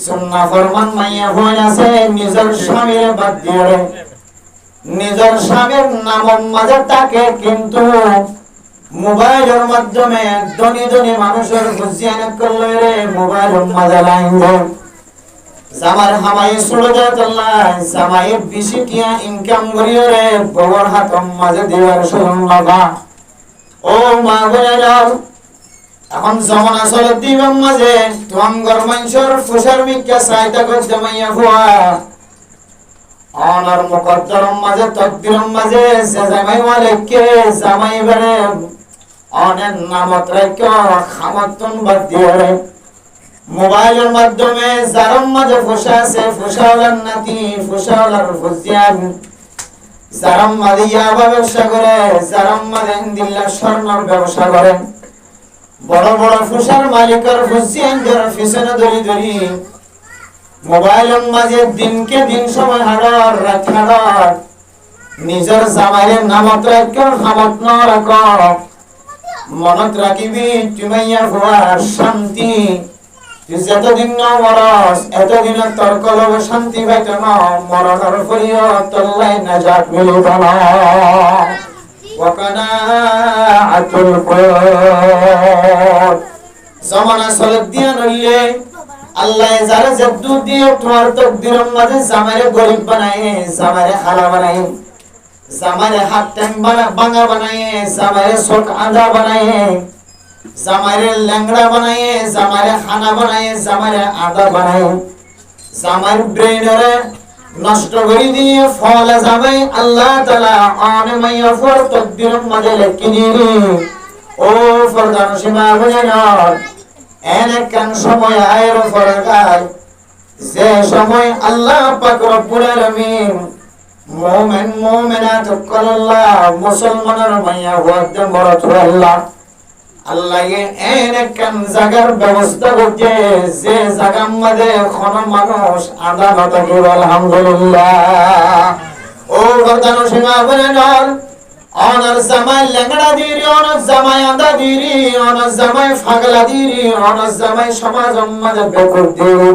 সুন্নাহ ফরমান মাইয়া হয়ে আছে নিজের স্বামীর বাদ দিয়ে নিজের স্বামীর নাম মাঝে তাকে কিন্তু মোবাইলের মাধ্যমে ধনী ধনী মানুষের বুঝিয়ে করলে রে মোবাইলের মাঝে লাইন দেয় জামার হামাই ছুড়ে দেয় জামাই বেশি টিয়া ইনকাম করিয়ে রে বউর হাতম মাঝে দেওয়ার শুরু লাগা ও মা বোনেরা এখন জমানা চলে দিবেন মাঝে তোমার মানুষের ফুসার মিক্কা চাইতা করতে মাইয়া হওয়া অনার মুকদ্দরম মাঝে তকদিরম মাঝে সে জামাই মালিককে জামাই বেড়ে অনেক নামত রেখে খামতন বাদ দিয়ে মোবাইলের মাধ্যমে যারম মাঝে ফুসা আছে ফুসাওয়ালার নাতি ফুসাওয়ালার ফুসিয়ান যারম মাঝে ইয়াবা ব্যবসা করে যারম মাঝে দিল্লার স্বর্ণর ব্যবসা করে বড় বড় ফুসার মালিকের ফুসিয়ানদের পিছনে ধরি ধরি মোবাইলের মাঝে দিনকে দিন সময় হারার রাত হারার নিজের জামাইয়ের নামত রাখো হামত ন রাখো মনত রাখিবি তুমাইয়া হওয়ার শান্তি যতদিন ন মরস এতদিন তোর কলবে শান্তি পাইত না মরণের পরিও তল্লাই নাজাত মিলিত না ওয়াকানা আতুল কুল জমানা চলত দিয়া নইলে আল্লাহ যারা জদ্দু দিয়ে তোমার তকদিরের মাঝে জামাইরে গরিব বানায় জামাইরে খালা বানায় জামাইরে হাত টাং ভাঙা বানায় জামাইরে চোখ আঁধা বানায় জামাইরে ল্যাংড়া বানায় জামাইরে খানা বানায় জামাইরে আধা বানায় জামাইর ব্রেনরে নষ্ট করে দিয়ে ফলে জামাই আল্লাহ তাআলা অনে মাইয়া ফর তকদিরের মাঝে লিখে দিই ও ফরদান সীমা বুঝানো এনেকান সময় আয়ের ফরকায় যে সময় আল্লাহ পাক রব্বুল আলামিন মুমিন মুমিনাত কল্লাহ মুসলমানের মাইয়া ওয়াদ মরত আল্লাহ আল্লাহ এনেকান জায়গার ব্যবস্থা করতে যে জায়গার মধ্যে কোন মানুষ আদালত করে আলহামদুলিল্লাহ ও ফরদান সীমা বুঝানো অনার জামাই লেঙ্গড়া দিরি অনার জামাই আদা দিরি অনার জামাই ফাগলা দিরি অনার জামাই সমাজ মাঝে বেকুর দিরি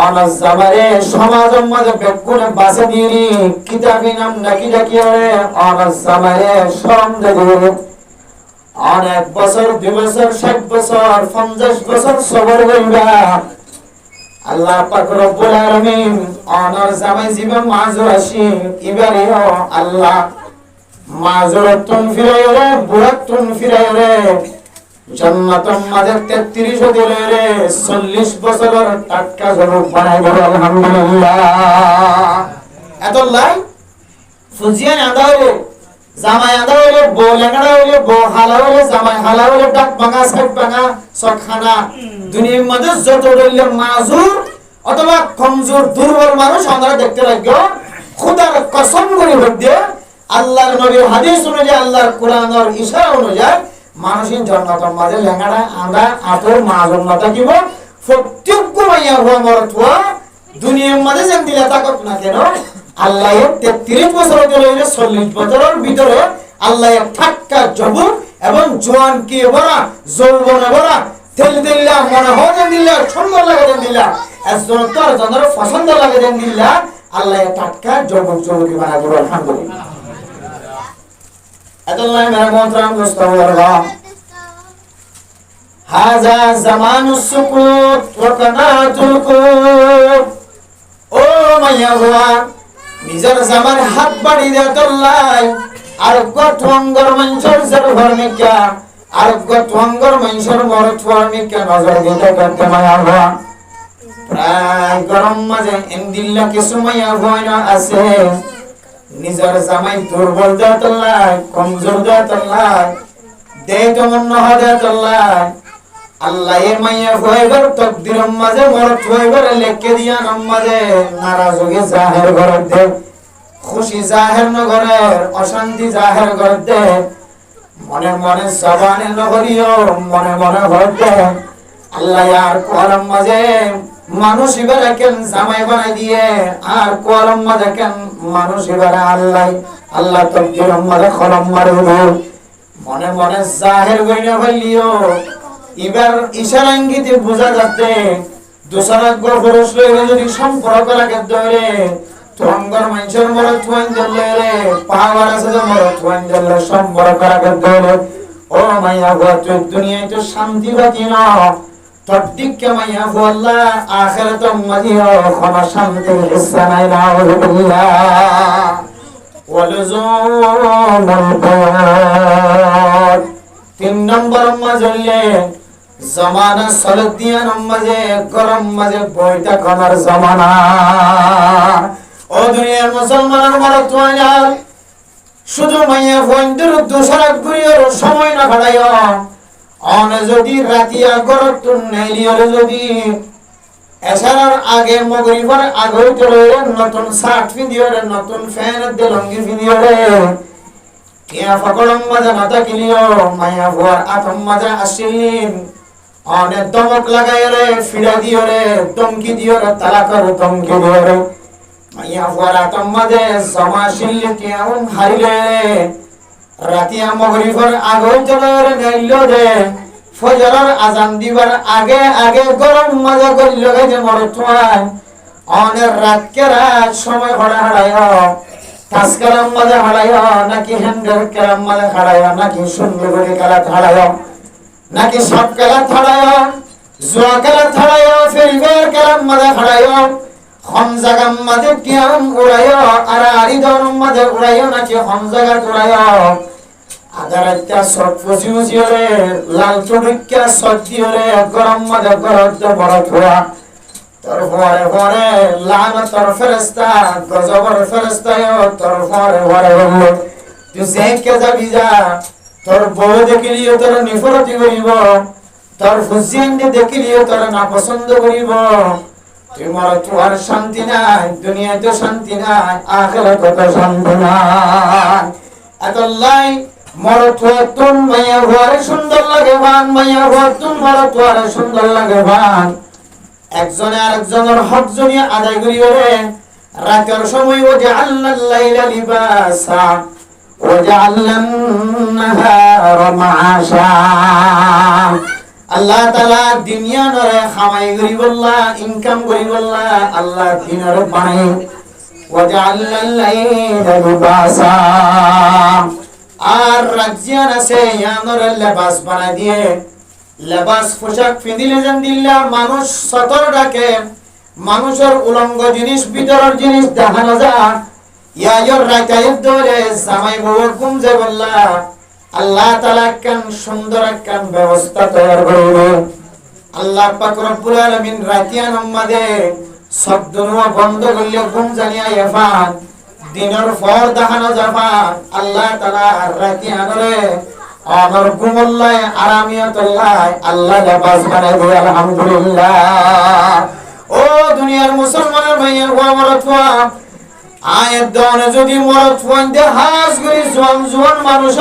অনার জামাইরে সমাজ মাঝে বেকুর বাসে দিরি কিতাবি নাম ডাকি ডাকি অনার জামাইরে শরম দিরি অনেক বছর 2 বছর 60 বছর 50 বছর সবর হইবা আল্লাহ পাক রব্বুল আলামিন অনার জামাই জীবন মাজুর আসি ইবারে আল্লাহ মাজুরাতুন ফিরায়রে বুরাতুন ফিরায়রে জান্নাতুন মাঝে 33 দিলে রে 40 বছরের টাটকা জনক বানাই দেব আলহামদুলিল্লাহ এত লাই ফুজিয়ান আদা হইলে জামাই আদা হইলে বউ লেঙ্গড়া হইলে বউ হালা হইলে জামাই হালা হইলে ডাক ভাঙা সাইড ভাঙা সখানা দুনিয়ার মধ্যে যত হইলে মাজুর অথবা কমজোর দুর্বল মানুষ আমরা দেখতে লাগবে খোদার কসম করে বলতে আল্লাহর নবীর হাদিস অনুযায়ী আল্লাহর কোরআনের ইশারা অনুযায়ী মানুষের জান্নাতের মাঝে লেঙ্গড়া আদা আতর মাজুর না থাকিব প্রত্যেক মাইয়া হওয়া মরতুয়া দুনিয়ার মাঝে যেন দিলে তাকক না কেন আল্লাহ 33 বছর ধরে 40 বছরের ভিতরে আল্লাহ ঠাক্কা জবুর এবং জোয়ান কি বড়া যৌবনে বড়া তেল দিল্লা মনে হয় যেন দিল্লা সুন্দর লাগে যেন দিল্লা একজন তোর জনের পছন্দ লাগে যেন দিল্লা আল্লাহ ঠাক্কা জবুর জবুরি বানাবো আলহামদুলিল্লাহ আল্লাহ মেরা মোহতরম মুস্তাফা হাযা জামানুস সুকুত ওয়া কানাতুল কুত ও মাইয়া হুয়া নিজের জামার হাত বাড়ি দে তোল্লাই আর গঠঙ্গর মানুষের জরফর মিকা আর গঠঙ্গর মানুষের মরফর মিকা নজর দিতে করতে মায়া হুয়া প্রায় গরম মাঝে ইন্দিল্লা কিছু মায়া হুয়া আছে নিজের জামাই দুর্বল দে তোল্লাই কমজোর দে তোল্লাই দে কেমন নহ দে তোল্লাই আল্লাহ এ মাইয়া হইবার তকদিরের মাঝে মরত হইবার লেখকে দিয়া নামাজে নারাজগি জাহের ঘর দে খুশি জাহের নগরের অশান্তি জাহের ঘর দে মনে মনে জবানে নগরিও মনে মনে ঘর দে আল্লাহ আর কলম মাঝে মানুষ ইবারে কেন জামাই বানাই দিয়ে আর কলম মাঝে কেন মানুষ ইবারে আল্লাহ তকদিরের মাঝে কলম মারে মনে মনে জাহের গইনা হইলিও এবার ইশারা ইঙ্গিতে বোঝা যাচ্ছে দোসরা পুরুষ লইলে যদি সম্পর্ক লাগে ধরে তঙ্গর মানুষের মরত ওয়ান দিলে রে পাওয়ার আছে যে মরত ওয়ান দিলে সম্পর্ক লাগে ধরে ও মাইয়া গো তুই দুনিয়ায় তো শান্তি বাকি না তোর দিককে মাইয়া গো আল্লাহ আখিরাত মাজিও ক্ষমা শান্তির হিস্সা নাই না আল্লাহ ওয়ালজুমুল 3 নম্বর মাজলে জমানা সলদিয়ান মাঝে গরম মাঝে বইটা কমার জমানা ও দুনিয়ার মুসলমানের মরত ওয়ান শুধু মাইয়া ফোনদের দোসরা ঘুরিয়ে সময় না কাটাইও অন যদি রাতিয়া গরত নেলিয়র যদি এসারার আগে মগরিবার আগে চলে নতুন শার্ট পিঁধিওরে নতুন ফ্যান দে লঙ্গি পিঁধিওরে কিয়া ফকড়ম মাঝে নাতা কিলিও মাইয়া ভোয়ার আতম মাঝে আসিলিন অনে দমক লাগাইরে ফিরা দিওরে দমকি দিওরে তালাকর দমকি দিওরে মাইয়া ভোয়ার আতম মাঝে জমা শিল্লি কিয়াউন হারিলে রাতিয়া মগরিবার আগে চলে নেইল দে ফজরের আজান দিবার আগে আগে গরম মজা করিল যে মরতওয়ান অনের রাতকে রাত সময় হড়া হারাইও তাস কালাম মজা হারাইও নাকি হ্যান্ডেল কালাম মজা হারাইও নাকি সুন্দর করে কালা হারাইও নাকি সব কালা হারাইও জুয়া কালা হারাইও ফেরিবের কালাম মজা হারাইও হম জাগাম মজা কিয়াম উড়াইও আর আরিদন মজা উড়াইও নাকি হম জাগা উড়াইও আদারটা সব ফুজিউজিওরে লাল চুড়িকা সজিওরে গরম মাঝে গরদ বড় ধোয়া তোর ভরে ভরে লানত তোর ফেরেশতা গজবর ফেরেশতা তোর ভরে ভরে বলল তুই যেকে যাবি যা তোর বউ দেখিলিও তোর নিফরতি করিব তোর ফুজিয়ান্ডি দেখিলিও তোর না পছন্দ করিব তুই মর তোর শান্তি নাই দুনিয়ায় তো শান্তি নাই আখিরাতে তো শান্তি নাই আল্লাহ মরতুন মাইয়া ঘরে সুন্দর লাগে বান মাইয়া ঘরতুন মরতুয়ারে সুন্দর লাগে বান একজনে আরেকজনের হক জনিয়া আদায় করি ওরে রাতের সময় ও যে আল্লাহ লাইলা লিবাসা ও যে আল্লাহ নাহার মাশা আল্লাহ তাআলা দুনিয়া নরে খামাই করি বল্লা ইনকাম করি বল্লা আল্লাহ দিনের বানাই ও যে আল্লাহ লাইলা লিবাসা আর রাজিয়ান আছে ইয়ানোর লেবাস বানাই দিয়ে লেবাস পোশাক পিঁধিলে যেন দিল্লা মানুষ সতর ডাকে মানুষের উলঙ্গ জিনিস ভিতরের জিনিস দেখানো যায় ইয়ার রাইতায়ের ধরে জামাই বউ ঘুম যে বললা আল্লাহ তাআলা কান সুন্দর কান ব্যবস্থা তৈরি করবে আল্লাহ পাক রব্বুল আলামিন রাতিয়ান উম্মাদে সব দুনিয়া বন্ধ করলে ঘুম জানিয়া ইফান দিনের পর দেখানো যাবা আল্লাহ তাআলা রাতিয়ানরে আমার ঘুমল্লায় আরামিয়াতুল্লাহ আল্লাহ লেবাস বানাই দিয়ে আলহামদুলিল্লাহ ও দুনিয়ার মুসলমানের ভাইয়ের মরতওয়া আয়ের দনে যদি মরতওয়ান দে হাজ করি জোয়ান মানুষ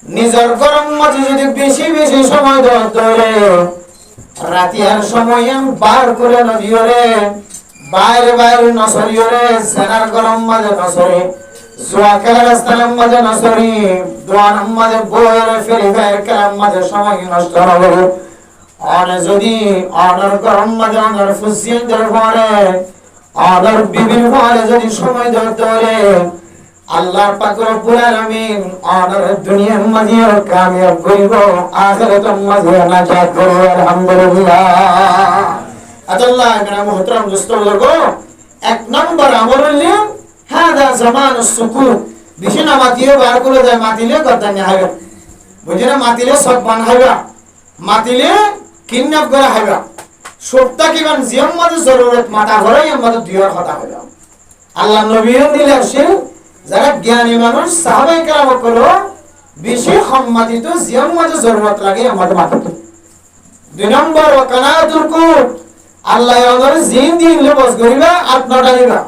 নিজের গরম মাঝে যদি বেশি বেশি সময় ধরে রাতিয়ার সময় বার করে নদিওরে বাইরে বাইরে নসরিওরে সেনার গরম মাঝে নসরে জুয়া খেলার স্থানের মাঝে নসরি দোয়ান মাঝে বইয়ের ফেরিফের খেলার মাঝে সময় নষ্ট হবে অনে যদি অনার গরম মাঝে অনার ফুসিয়েন্দের পরে অনার বিবির পরে যদি সময় ধরে আল্লাহ পাক রব্বুল আলামিন অনার দুনিয়ার মাঝে কামিয়াব করিব আখিরাতের মাঝে নাজাত করিব আলহামদুলিল্লাহ আল্লাহ মেরা মুহতারাম দোস্ত লোগো এক নম্বর আমল হলো হাদা জামানুস সুকুত বিশনা মাতিয়ে বার করে যায় মাতিলে কথা না হবে বুঝিনা মাতিলে সব বান হবে মাতিলে কিডন্যাপ করা হবে সবটা কিমান জিয়ম মাঝে জরুরত মাথা ঘরে আমাদের দুইয়ের কথা হলো আল্লাহ নবীও দিলে আসে যারা জ্ঞানী মানুষ সাহাবায়ে কেরাম করলো বেশি সম্মানিত জিয়ম মাঝে জরুরত লাগে আমাদের মাথাতে দুই নম্বর ওয়াকানাতুল কুত আল্লাহ আমাদের জিন দিন লেবাস করিবা আপনাটা দিবা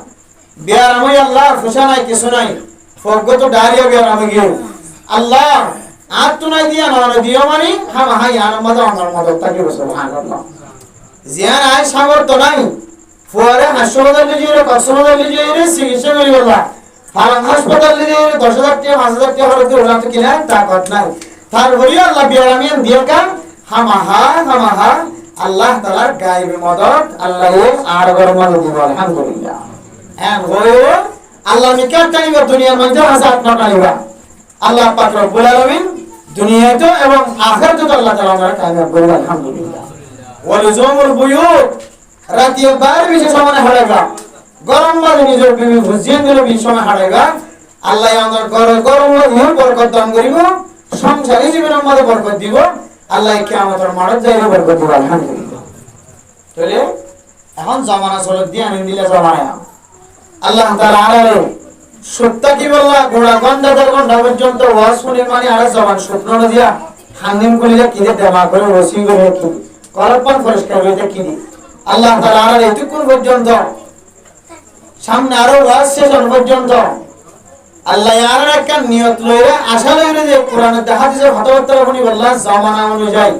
বিয়ার আমি আল্লাহ খুশা নাই কিছু নাই ফগত ডারিয়া বিয়ার আমি গিয়ে আল্লাহ আর তো নাই দিয়া না দিও মানে হাম হাই আর মজা আমার মদত থাকি সুবহানাল্লাহ জিয়ান আই সাগর তো নাই ফুয়ারে হাসপাতাল লিজিয়ে কক্সবাজার লিজিয়ে চিকিৎসা করি বলা ফালাং হাসপাতাল লিজিয়ে 10,000 টাকা 5,000 টাকা খরচ করে ওরা তো কিনা তাকত নাই তার বলি আল্লাহ বিয়ার আমি দিয়া কাম হামাহা আল্লাহ তাআলার গায়বী মদদ আল্লাহ আর গরমাল দিব আলহামদুলিল্লাহ এন হয়ে আল্লাহ নিকাত টানিবা দুনিয়ার মধ্যে হাজাত না টানিবা আল্লাহ পাক রব্বুল আলামিন দুনিয়াতে এবং আখিরাতে আল্লাহ তাআলা আমরা কামিয়াব করব আলহামদুলিল্লাহ ওয়ালুজুমুল বুয়ুত রাতে বার বিশেষ সময় হারাইবা গরম মাঝে নিজের বিবি বুঝিয়ে দিলে বিশ সময় হারাইবা আল্লাহ আমাদের ঘরে গরম ইহুর বরকত দান করিব সংসারী জীবনের মধ্যে বরকত দিব আল্লাহ কিয়ামতের মাঠে যাইলে বরকত দিব আলহামদুলিল্লাহ তাহলে এখন জামানা চলে দিয়ে আনি দিলে জামানা আল্লাহ তাআলা আরে সত্য কি বললা গোড়া গন্ডা দর গন্ডা পর্যন্ত ওয়াজ শুনে মানে আরে জবান শুকনো না দিয়া হান্দিম কলিজা কিনে দেমা করে ওসি করে কি কলপন পরিষ্কার হইতে কিনি আল্লাহ তাআলা আরে এতক্ষণ পর্যন্ত সামনে আরো ওয়াজ শেষ পর্যন্ত আল্লাহ আর একটা নিয়ত লইরা আশা লইরা যে কোরআনের হাদিসের কথাবার্তা বলি বললা জামানা অনুযায়ী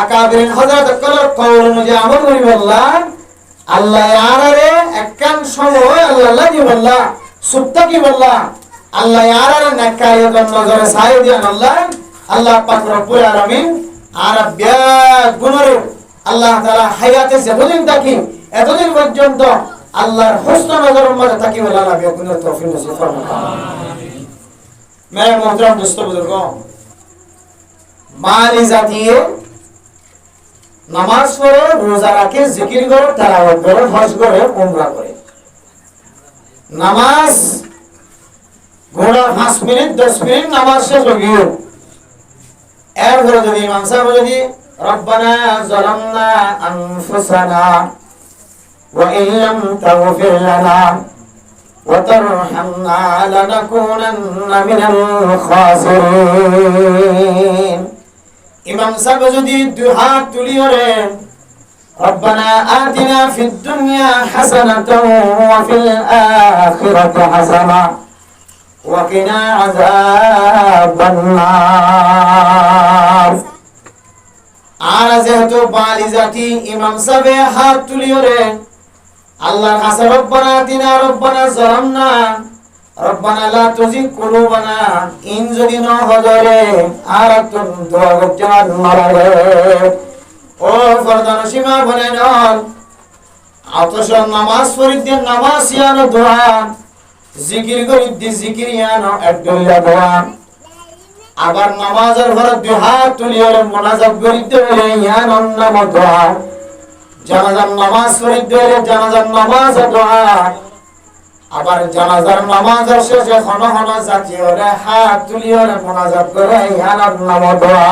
আকাবিরিন হযরত কওল অনুযায়ী আমল করি বললা আল্লাহ আরে একখান সময় আল্লাহ কি বললা সুত্তা কি বললা আল্লাহ আরে নাকায়াত নজরে সাই দিয়ান আল্লাহ পাক রব্বুল আলামিন আর বিয়া গুণরে আল্লাহ তাআলা হায়াতে যতদিন থাকি এতদিন পর্যন্ত আল্লাহর হুসন নজরের মধ্যে থাকি বলে আল্লাহ বিয়া গুণের তৌফিক নসিব ফরমান আমিন মেরে মোহতরম দোস্ত বুজুর্গো মালি জাতিয়ে নামাজ পড়ে রোজা রাখে জিকির করে তেলাওয়াত করে হজ করে উমরা করে নামাজ ঘোড়া 5 মিনিট 10 মিনিট নামাজ শেষ হয়ে গিয়ে এরপরে যদি ইমাম সাহেব যদি রব্বানা যালামনা আনফুসানা ওয়া ইল্লাম তাগফির লানা ওয়া তারহামনা লানাকুনান্না মিনাল খাসিরিন ইমাম সাহেব যদি দুই হাত তুলি ওরে ربنا آتنا في الدنيا حسنة وفي الآخرة حسنة وقنا عذاب النار আর যেহেতু বালি জাতি ইমাম সাহেব হাত তুলিওরে আল্লাহর কাছে রব্বানা আতিনা রব্বানা যালামনা রব্বানা লা তুজিগ কুলুবানা ইন যদি ন হজরে আর তুম দোয়া করতে মারে ও ফরদান সীমা বলে নল আতশ নামাজ পড়িতে নামাজ ইয়ানো দোয়া জিকির করিতে জিকির ইয়ানো একদুল্লা দোয়া আবার নামাজের পরে দুই হাত তুলিয়ে মুনাজাত করিতে হলে ইয়ানো নাম দোয়া জানাজার নামাজ পড়িতে হলে জানাজার নামাজ দোয়া আবার জানাজার নামাজের শেষে হন হন জাতীয় হাত তুলিয়ে মুনাজাত করে ইয়ানো নাম দোয়া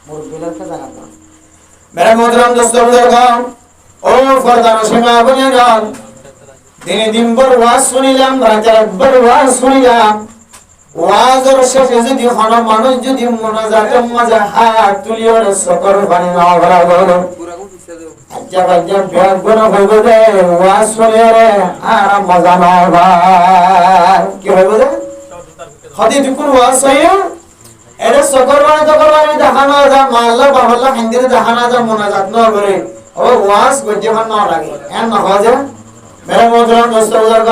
মুরব্বিদেরকে জানাবো মেরে মোহতরম দোস্ত বুজুর্গ ও ফরদান সীমা বনিগণ দিনে দিনভর ওয়াজ শুনিলাম রাতের একবার ওয়াজ শুনিলাম ওয়াজের শেষে যদি হন মানুষ যদি মুনাজাতের মাঝে হাত তুলিয়ে সকর পানি না ভরা বলো আচ্ছা বাচ্চা ব্যাগ গুলো হইব যে ওয়াজ শুনিয়ে আর মজা না ভাই কি হইব যে হদি দুকুন ওয়াজ শুনিয়ে এর সকর বানি তো করবানি দেখানো যা মাল্লা বাহল্লা হিন্দিতে দেখানো যা মুনাজাত না করে ও ওয়াজ গদ্য খান না লাগে এন না হয় মেরে মোহতরম দোস্ত বুজুর্গ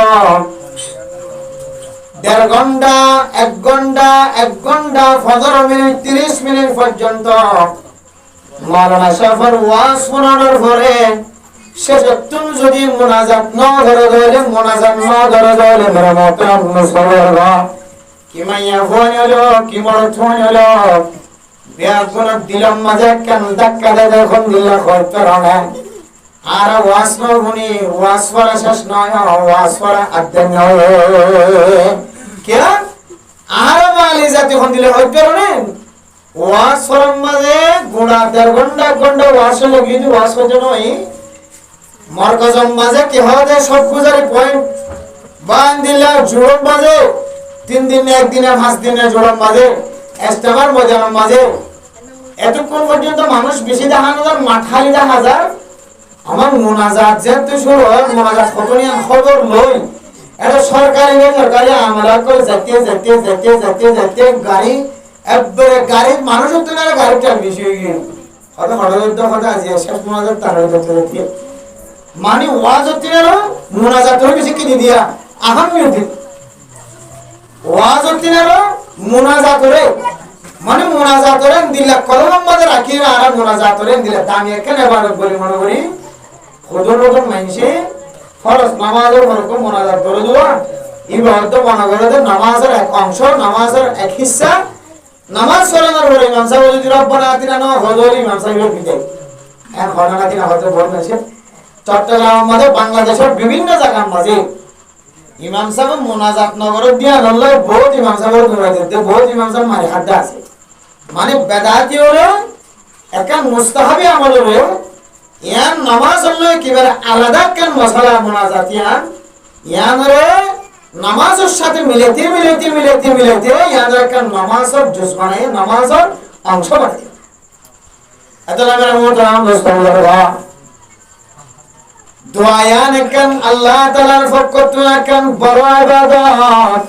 1.5 ঘন্টা 1 ঘন্টা ফজর মিনিট 30 মিনিট পর্যন্ত মাওলানা শাফর ওয়াজ শোনানোর পরে শেষতুন যদি মুনাজাত না ধরে মেরে মোহতরম দোস্ত বুজুর্গ কি মাইয়া ফোন হলো কি বড় ফোন হলো ব্যাগুন দিলাম মাঝে কেন ধাক্কা দেয় এখন দিল্লা করতে রঙে আর ওয়াজ নগুনি ওয়াজ পড়া শেষ নয় ওয়াজ পড়া আদ্য নয় কে আর বালি জাতি এখন দিলে হইতে রনে ওয়াজ পড়ার মাঝে গুণা 1.5 ঘন্টা ওয়াজ লগি দি ওয়াজ করতে নয় মরকজম মাঝে কি হবে সব গুজারি পয়েন্ট বান দিলা জোর মাঝে 3 দিনে 1 দিনে 5 দিনে জোড়ার মাঝে এস্টাবার মজার মাঝে এতক্ষণ পর্যন্ত মানুষ বেশি দেখানো যার মাঠালি দেখা যায় আমার মুনাজাত যেহেতু শুরু হয় মুনাজাত কতনিয়া খবর লই এটা সরকারি আমরা করে যেতে গাড়ি একবারে গাড়ি মানুষ তো না গাড়িটা বেশি হয়ে গিয়ে হয়তো হঠাৎ কথা আছে শেষ মুনাজাত তার হয়ে মানে ওয়াজ হচ্ছে না মুনাজাত বেশি কিনে দিয়া আহাম মিউজিক ওয়াজ হচ্ছে না মুনাজাত রে মানে মোনাজাতরেন দিলা কলম মধ্যে রাখি আর মোনাজাতরেন দিলা দামি এখানে ইবাদত বলি মনে করি খুদুর রকম মানছে ফরজ নামাজের ফরক মোনাজাত করে দেওয়া ইবাদত মনে করে নামাজের এক অংশ নামাজের এক হিস্সা নামাজ পড়ানোর পরে ইমাম সাহেব যদি রব্বানা আতিনা না হযরত ইমাম সাহেবের বিদায় এখন ঘটনা কিনা হতে বলছে চট্টগ্রামের মধ্যে বাংলাদেশের বিভিন্ন জায়গার মাঝে ইমাম সাহেব মোনাজাত নগর দিয়া আল্লাহ বহুত ইমাম সাহেবের দৌড়া দিতে বহুত ইমাম সাহেব মারি হাড্ডা আছে মানে বেদাতি হলো একটা মুস্তাহাবি আমল হলো ইয়ান নামাজ হলো কিবারে আলাদা কেন মশলা মোনাজাত ইয়ানরে নামাজের সাথে মিলাতে ইয়ান একটা নামাজের জুজ বানায় নামাজের অংশ বানায় এত লাগা মোহতারাম দোস্ত দোয়ায়ান একন আল্লাহ তাআলার পক্ষ থেকে একন বড় ইবাদত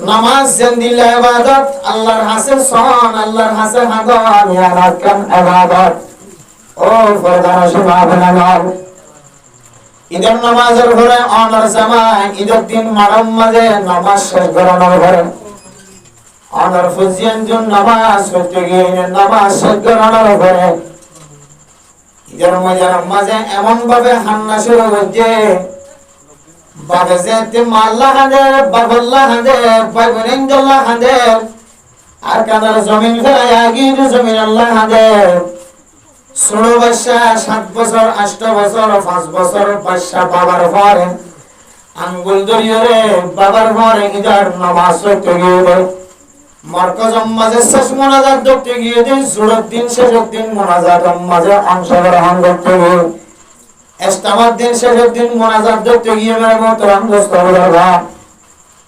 নামাজ জিন্দিল্লাহ ইবাদত আল্লাহর হাসে সন আল্লাহর হাসে হাদান ইয়া একন ইবাদত ও ফরদান সুবহানাল্লাহ ঈদের নামাজের পরে অনর জামাই ঈদের দিন মারম মাঝে নামাজ শেষ করানোর পরে অনর ফুজিয়ান জন নামাজ পড়তে গিয়ে নামাজ শেষ করানোর পরে ঈদের মাঝে এমন ভাবে হান্না শুরু হচ্ছে বাবা যেতে মাল্লা হাঁদে বাবল্লা হাঁদে বাইবরেঞ্জল্লা হাঁদে আর কাদার জমিন ফেরায় আগির জমিন আল্লাহ হাঁদে 16 বছর 7 বছর 8 বছর 5 বছর বাদশা বাবার ঘরে আঙ্গুল ধরিয়ে বাবার ঘরে ঈদের নামাজ পড়তে গিয়ে মরকজ মাঝে শেষ মোনাজাত করতে গিয়ে জুড়ের দিন শেষের দিন মোনাজাত মাঝে অংশগ্রহণ করতে গিয়ে ইস্তামার দিন শেষের দিন মোনাজাত করতে গিয়ে মেরে মোহতারাম দোস্ত বুজুর্গ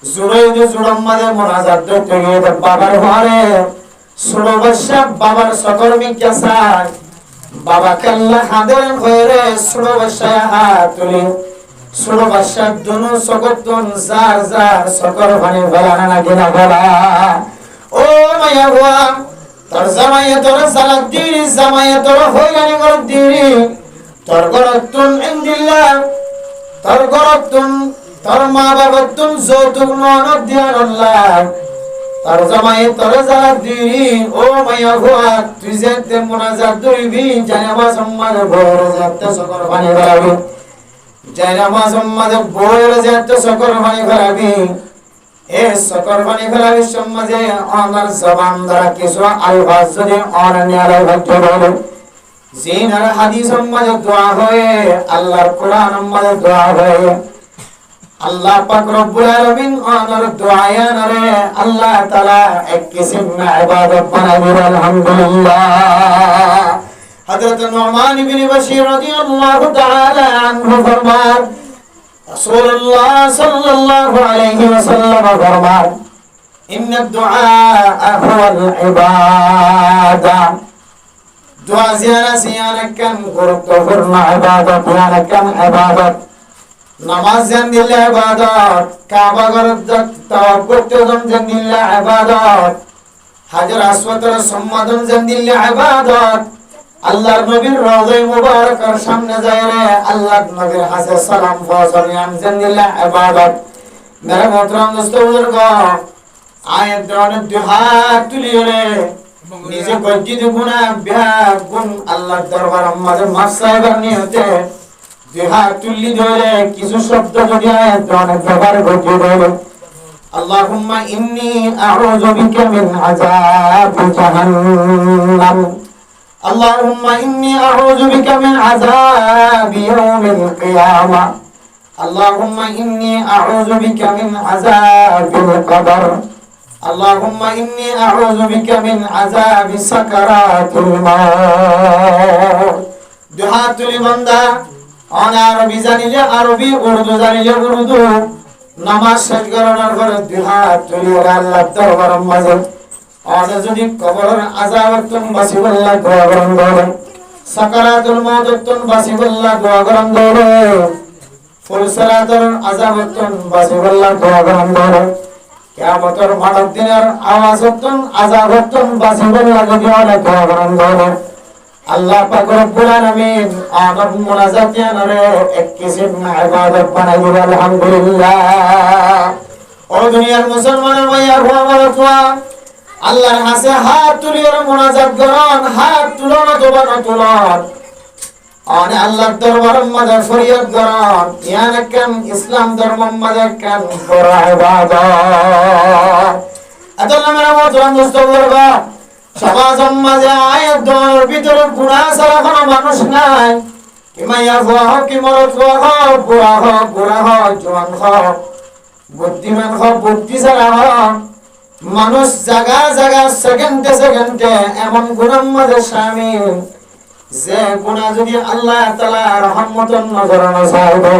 জুড়ের মাঝে মোনাজাত করতে গিয়ে বাবার ঘরে 16 বছর বাবার সকর্মী কেসায় বাবা কাল্লা হাদের হয়ে 16 বছর হাত তুলি 16 বছর দুনো সকতুন জার জার সকর ভানি বলানা না কিনা বলা ও মায়া হুয়া তোর জামাইয়ে তোর সালাত দিরি জামাইয়ে তোর হইলানি গর দিরি তোর গরতুন ইনদিল্লাহ তোর গরতুন তোর মা বাবাতুন যৌতুক ননদ দিয়ার আল্লাহ তোর জামাইয়ে তোর সালাত দিরি ও মায়া হুয়া তুই যেতে মুনাজাত দিবি জানাবা সম্মান ভোর যাতে সকর ভানি বলাবি জানাবা সম্মান ভোর যাতে সকর ভানি বলাবি এ সকর বানি ফেলাবি সমাজে আমার জবান দ্বারা কিছু আলফাজ যদি অনানিয়ালে ভক্ত বলে জিনার হাদিস সমাজে দোয়া হয়ে আল্লাহর কোরআন সমাজে দোয়া হয়ে আল্লাহ পাক রব্বুল আলামিন আমার দোয়ায়ান রে আল্লাহ তাআলা এক কিসম ইবাদত বানাবে আলহামদুলিল্লাহ হযরত নুমান ইবনে বাশীর রাদিয়াল্লাহু তাআলা আনহু ফরমান রাসূলুল্লাহ সাল্লাল্লাহু আলাইহি ওয়াসাল্লাম ফরমান ইন্নাদ দুআ হুয়াল ইবাদা দোয়া জিয়ারা কাম গুরুত্বপূর্ণ ইবাদত জিয়ারা কাম ইবাদত নামাজ জানদিল্লাহ ইবাদত কাবা গরত তাওয়াক্কুল জানদিল্লাহ ইবাদত হাজর আসওয়াদের সম্মাদন জানদিল্লাহ ইবাদত আল্লাহর নবীর রওজা মুবারকের সামনে যায় রে আল্লাহর নবীর হাসে সালাম ফজর জানদিল্লাহ ইবাদত মেরে মোহতরম দোস্ত বুজুর্গ আয়াত দরনে দুই হাত তুলিয়ে রে নিজে গজ্জিত গুনাহ বিহাগ গুণ আল্লাহর দরবার মাঝে মাফসাইবার নিয়তে দুই হাত তুলি ধরে কিছু শব্দ যদি আয়াত দরনে ব্যবহার ঘটিয়ে দেবে আল্লাহুম্মা ইন্নী আউযু বিকা মিন আযাবি জাহান্নাম اللهم إني أعوذ بك من عذاب يوم القيامة اللهم إني أعوذ بك من عذاب القبر اللهم إني أعوذ بك من عذاب سكرات الموت دعاء لمندا أنا عربي زانية عربي أردو زانية أردو نماز شجرنا الغرب دعاء لله تبارك وتعالى আজে যদি কবরের আযাবতন বাসিবল্লাহ দোয়া করেন বলে সাকারাতুল মাউততন বাসিবল্লাহ দোয়া করেন বলে ফুলসারাতুল আযাবতন বাসিবল্লাহ দোয়া করেন বলে কিয়ামতের মানব দিনের আওয়াজতন আযাবতন বাসিবল্লাহ দোয়া করেন বলে আল্লাহ পাক রব্বুল আলামিন আমার মুনাজাতিয়ানরে এক কিসম ইবাদত বানাই দিল আলহামদুলিল্লাহ ও দুনিয়ার মুসলমানের ভাইয়া আমার তোয়া আল্লাহর কাছে হাত তুলিয়ে মুনাজাত করুন, হাত তুলন অথবা তুলন অনে আল্লাহর দরবারের মধ্যে ফরিয়াদ করুন, ইয়ান কেন ইসলাম ধর্মের মধ্যে কেন বড় ইবাদত। আল্লাহ মেরা মোহতরম দোস্ত বলবা সমাজের মাঝে আয়াত দোয়ার ভিতরে গুনাহ ছাড়া কোনো মানুষ নাই। ইমাইয়া হওয়া হোক কি মরদ হওয়া হোক, বুড়া হোক বুড়া হোক, জোয়ান হোক বুদ্ধিমান হোক বুদ্ধি ছাড়া হোক, মানুষ জায়গা জায়গা সেকেন্ডে সেকেন্ডে এমন গুনার মাঝে শামিল যে গুনাহ যদি আল্লাহ তাআলা রহমতের নজরে না চাইবে,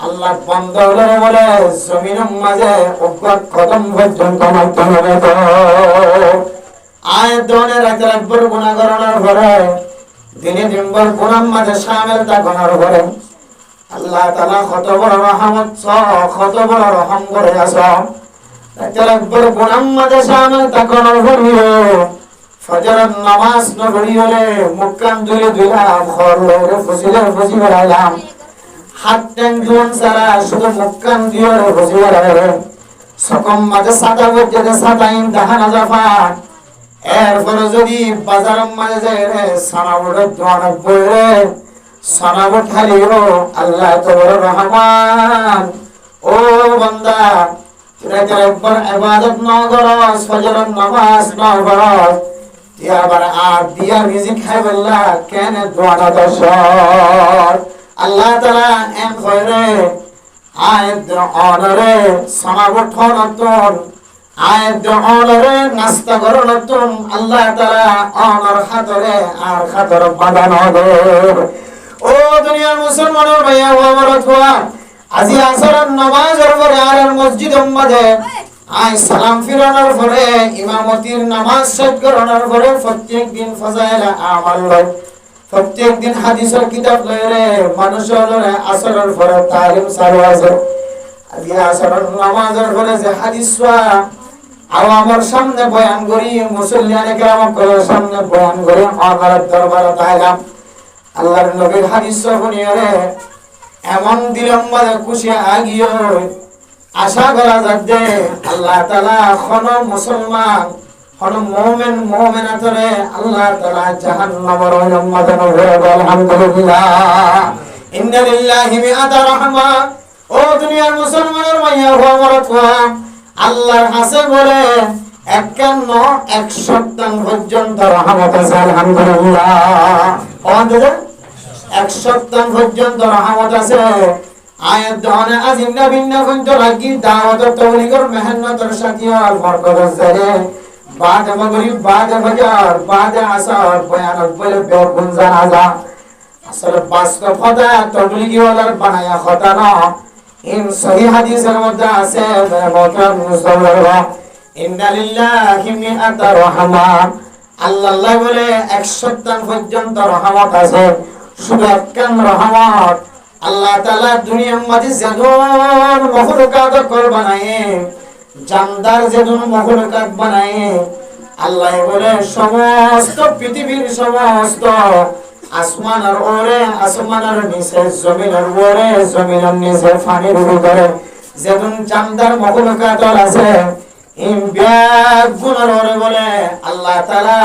আল্লাহ বন্ধ করে বলে জমিনের মাঝে উগ্র কদম পর্যন্ত মারতে হবে। তো আয় দনে রাতে রাতভর গুনাহ করার পরে দিনে দিনভর গুনার মাঝে শামিল থাকার পরে আল্লাহ তাআলা কত বড় রহমত কত বড় রহম করে আসো। রাতে রাতভর গুনার মাঝে শামিল থাকার পরে ফজরের নামাজ না পড়িলে মুখ কান ধুয়ে দিলাম, খরলে ফসিলে ফসি বেড়াইলাম, হাত ট্যাং ধুন সারা শুধু মুখ কান দিয়ে ফসি বেড়াইলেন, সকম মাঝে সাদা বইতে সাদাইন দাহানা জাফান। এরপরে যদি বাজারের মাঝে যাই রে সানাবুটের দোয়ান বইরে সানাবুট খালিও আল্লাহ তো বড় রহমান। ও বান্দা রাতে একবার ইবাদত না করস, ফজরের নামাজ না পড়স, আবার আর দিয়া রিজিক খাই বললা কেন দোয়াটা দশ আল্লাহ তাআলা এম কইরে আয়াত অনরে সমাবট নতুন আয়াত অনরে নাস্তা করো নতুন আল্লাহ তাআলা অনর খাতরে আর খাতর বাঁধান হবে। ও দুনিয়ার মুসলমানের ভাইয়া ও আমার অথবা আজি আসরের নামাজের পরে আর মসজিদের মধ্যে আই সালাম ফিরানোর পরে ইমামতির নামাজ শেষ করানোর পরে প্রত্যেক দিন ফাজাইল আমাল লয়, প্রত্যেক দিন হাদিসের কিতাব লয় রে মানুষের আসরের পরে তালিম চালু আছে। আজকে আসরের নামাজের পরে যে হাদিস আমার সামনে বয়ান করি মুসল্লিয়ানে কেরামের সামনে বয়ান করি আমার দরবারে তাইলাম আল্লাহর নবীর হাদিস শুনিয়ে রে এমন দিলাম বলে খুশি আগিয়ে আশা করা যাচ্ছে আল্লাহ তাআলা কোন মুসলমান কোন মুমিন মুমিনাতরে আল্লাহ তাআলা জাহান্নামের উম্মত নবরে আলহামদুলিল্লাহ ইন্না লিল্লাহি মিআতা রাহমা। ও দুনিয়ার মুসলমানের মাইয়া ও মরতওয়া আল্লাহর কাছে বলে 51 পর্যন্ত রহমত আছে আলহামদুলিল্লাহ। আমাদের 1 পর্যন্ত রহমত আছে। আয়াত দনে আজিম না ভিন্ন কিন্তু লাগি দাওয়াত তবলিগের মেহনতের সাথে আর বরকত আছে। বাদ মাগরিব বাদ ফজর বাদ আসর বয়ান বলে বেগুন জানাজা আসলে বাস্তব কথা তবলিগি ওয়ালার বানায়া কথা না। ইন সহিহ হাদিসের মধ্যে আছে মুহতারাম মুসলমান ইন্না লিল্লাহি মিআতা রাহমা আল্লাহ বলে 100 পর্যন্ত রহমত আছে। শুধু একখান রহমত আল্লাহ তাআলা দুনিয়ার মাঝে যেমন মখলুকাত বানায়ে জানদার যেমন মখলুকাত বানায়ে আল্লাহ বলে সমস্ত পৃথিবীর সমস্ত আসমানের ওরে আসমানের নিচে জমিনের ওরে জমিনের নিচে পানির ভিতরে যেমন জানদার মখলুকাত আছে ইন ব্যাগ গুনার ওরে বলে আল্লাহ তাআলা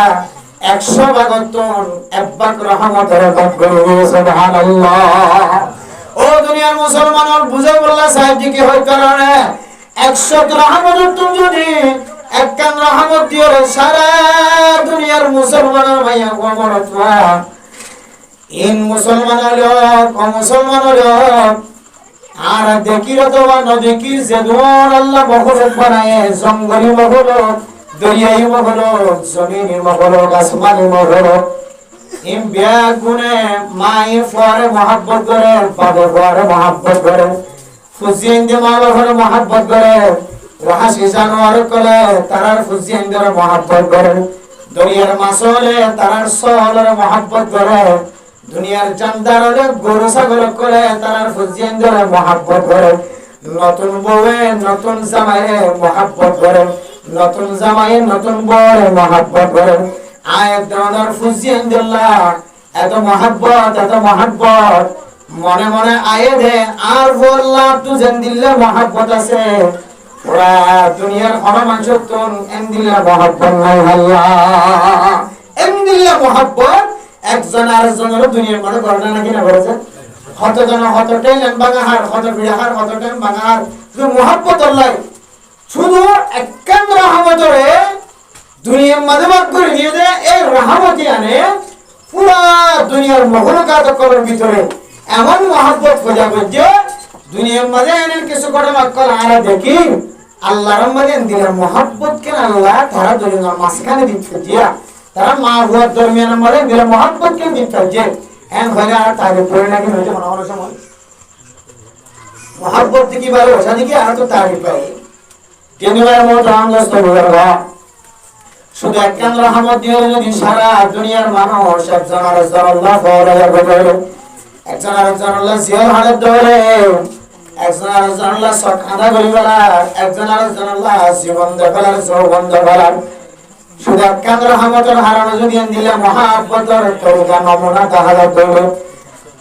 100 ভাগতন 1 ভাগ রহমতের ভাগ করে দিয়েছে সুবহানাল্লাহ। ও দুনিয়ার মুসলমান বুঝে বললা সাহেব জি কি হয় কারণে 100 রহমত তুমি যদি একখান রহমত দিও সারা দুনিয়ার মুসলমানের ভাইয়া ও মরতওয়া ইন মুসলমানের লোক ও মুসলমানের লোক আর দেখির অথবা নদেখির যে দোয়ার আল্লাহ মখলুক বানায় জঙ্গলি মখলুক দরিয়াই মখলুক জমিনি মখলুক আসমানি মখলুক ইম ব্যাগ গুনে মাই ফরে মহব্বত করে বাবা ফরে মহব্বত করে ফুজিন দে মা ফরে মহব্বত করে রাহাসি জানোয়ার কলে তারার ফুজিন দে মহব্বত করে দরিয়ার মাছলে তারার সহলের মহব্বত করে দুনিয়ার জানদারলে গরু ছাগল করে তারার ফুজিন দে মহব্বত করে নতুন বউয়ে নতুন জামাইয়ে মহব্বত করে নতুন জামাইয়ে নতুন বউয়ে মহব্বত করে আয়াত দানার ফুজিয়ান দিল্লাহ এত মহব্বত মনে মনে আয়ে দে আর বললা তুই জান দিল্লা মহব্বত আছে পুরা দুনিয়ার মানুষের তো এমদিল্লা মহব্বত নাই আল্লাহ, এমদিল্লা মহব্বত একজন আরেকজনের দুনিয়ার মধ্যে ঘটনা নাকি না করেছে, কতজন কতটাই বাঙাহার কত বিড়াহার কতটাই বাঙাহার, শুধু মহব্বত আল্লাহ শুধু একখান রহমতরে দুনিয়ার মাঝে ভাগ করে দিয়ে দেয়। এই রহমতি আনে পুরা দুনিয়ার মহলকাত করার ভিতরে এমন মহব্বত খোঁজা করছে দুনিয়ার মাঝে এনে কিছু করে মক্কল আরা দেখি আল্লাহর মাঝে দিলের মহব্বত কেন আল্লাহ তারা দুনিয়ার মাঝখানে দিচ্ছে দিয়া তারা মা হুয়ার দরমিয়ানের মাঝে দিলের মহব্বত কেন দিচ্ছে যে হ্যাঁ হলে আর তারিফ করে নাকি হয়েছে মনে মনে সময় মহব্বত দেখি ভালোবাসা দেখি আর তো তারিফ পাই তিনবার মত আমদস্ত বুঝা শুধু একখান রহমত দিয়ে যদি সারা দুনিয়ার মানুষ একজন আরেকজন আল্লাহ একজন আরেকজন আল্লাহ জিয়ার হালত ধরে একজন আরেকজন আল্লাহ সব খাঁদা গড়ি বেলার একজন আরেকজন আল্লাহ জীবন দেখার যৌবন দেখার শুধু একখান রহমতের হারানো যদি দিলে মহাব্বতের তরিকা নমুনা তাহলে করবে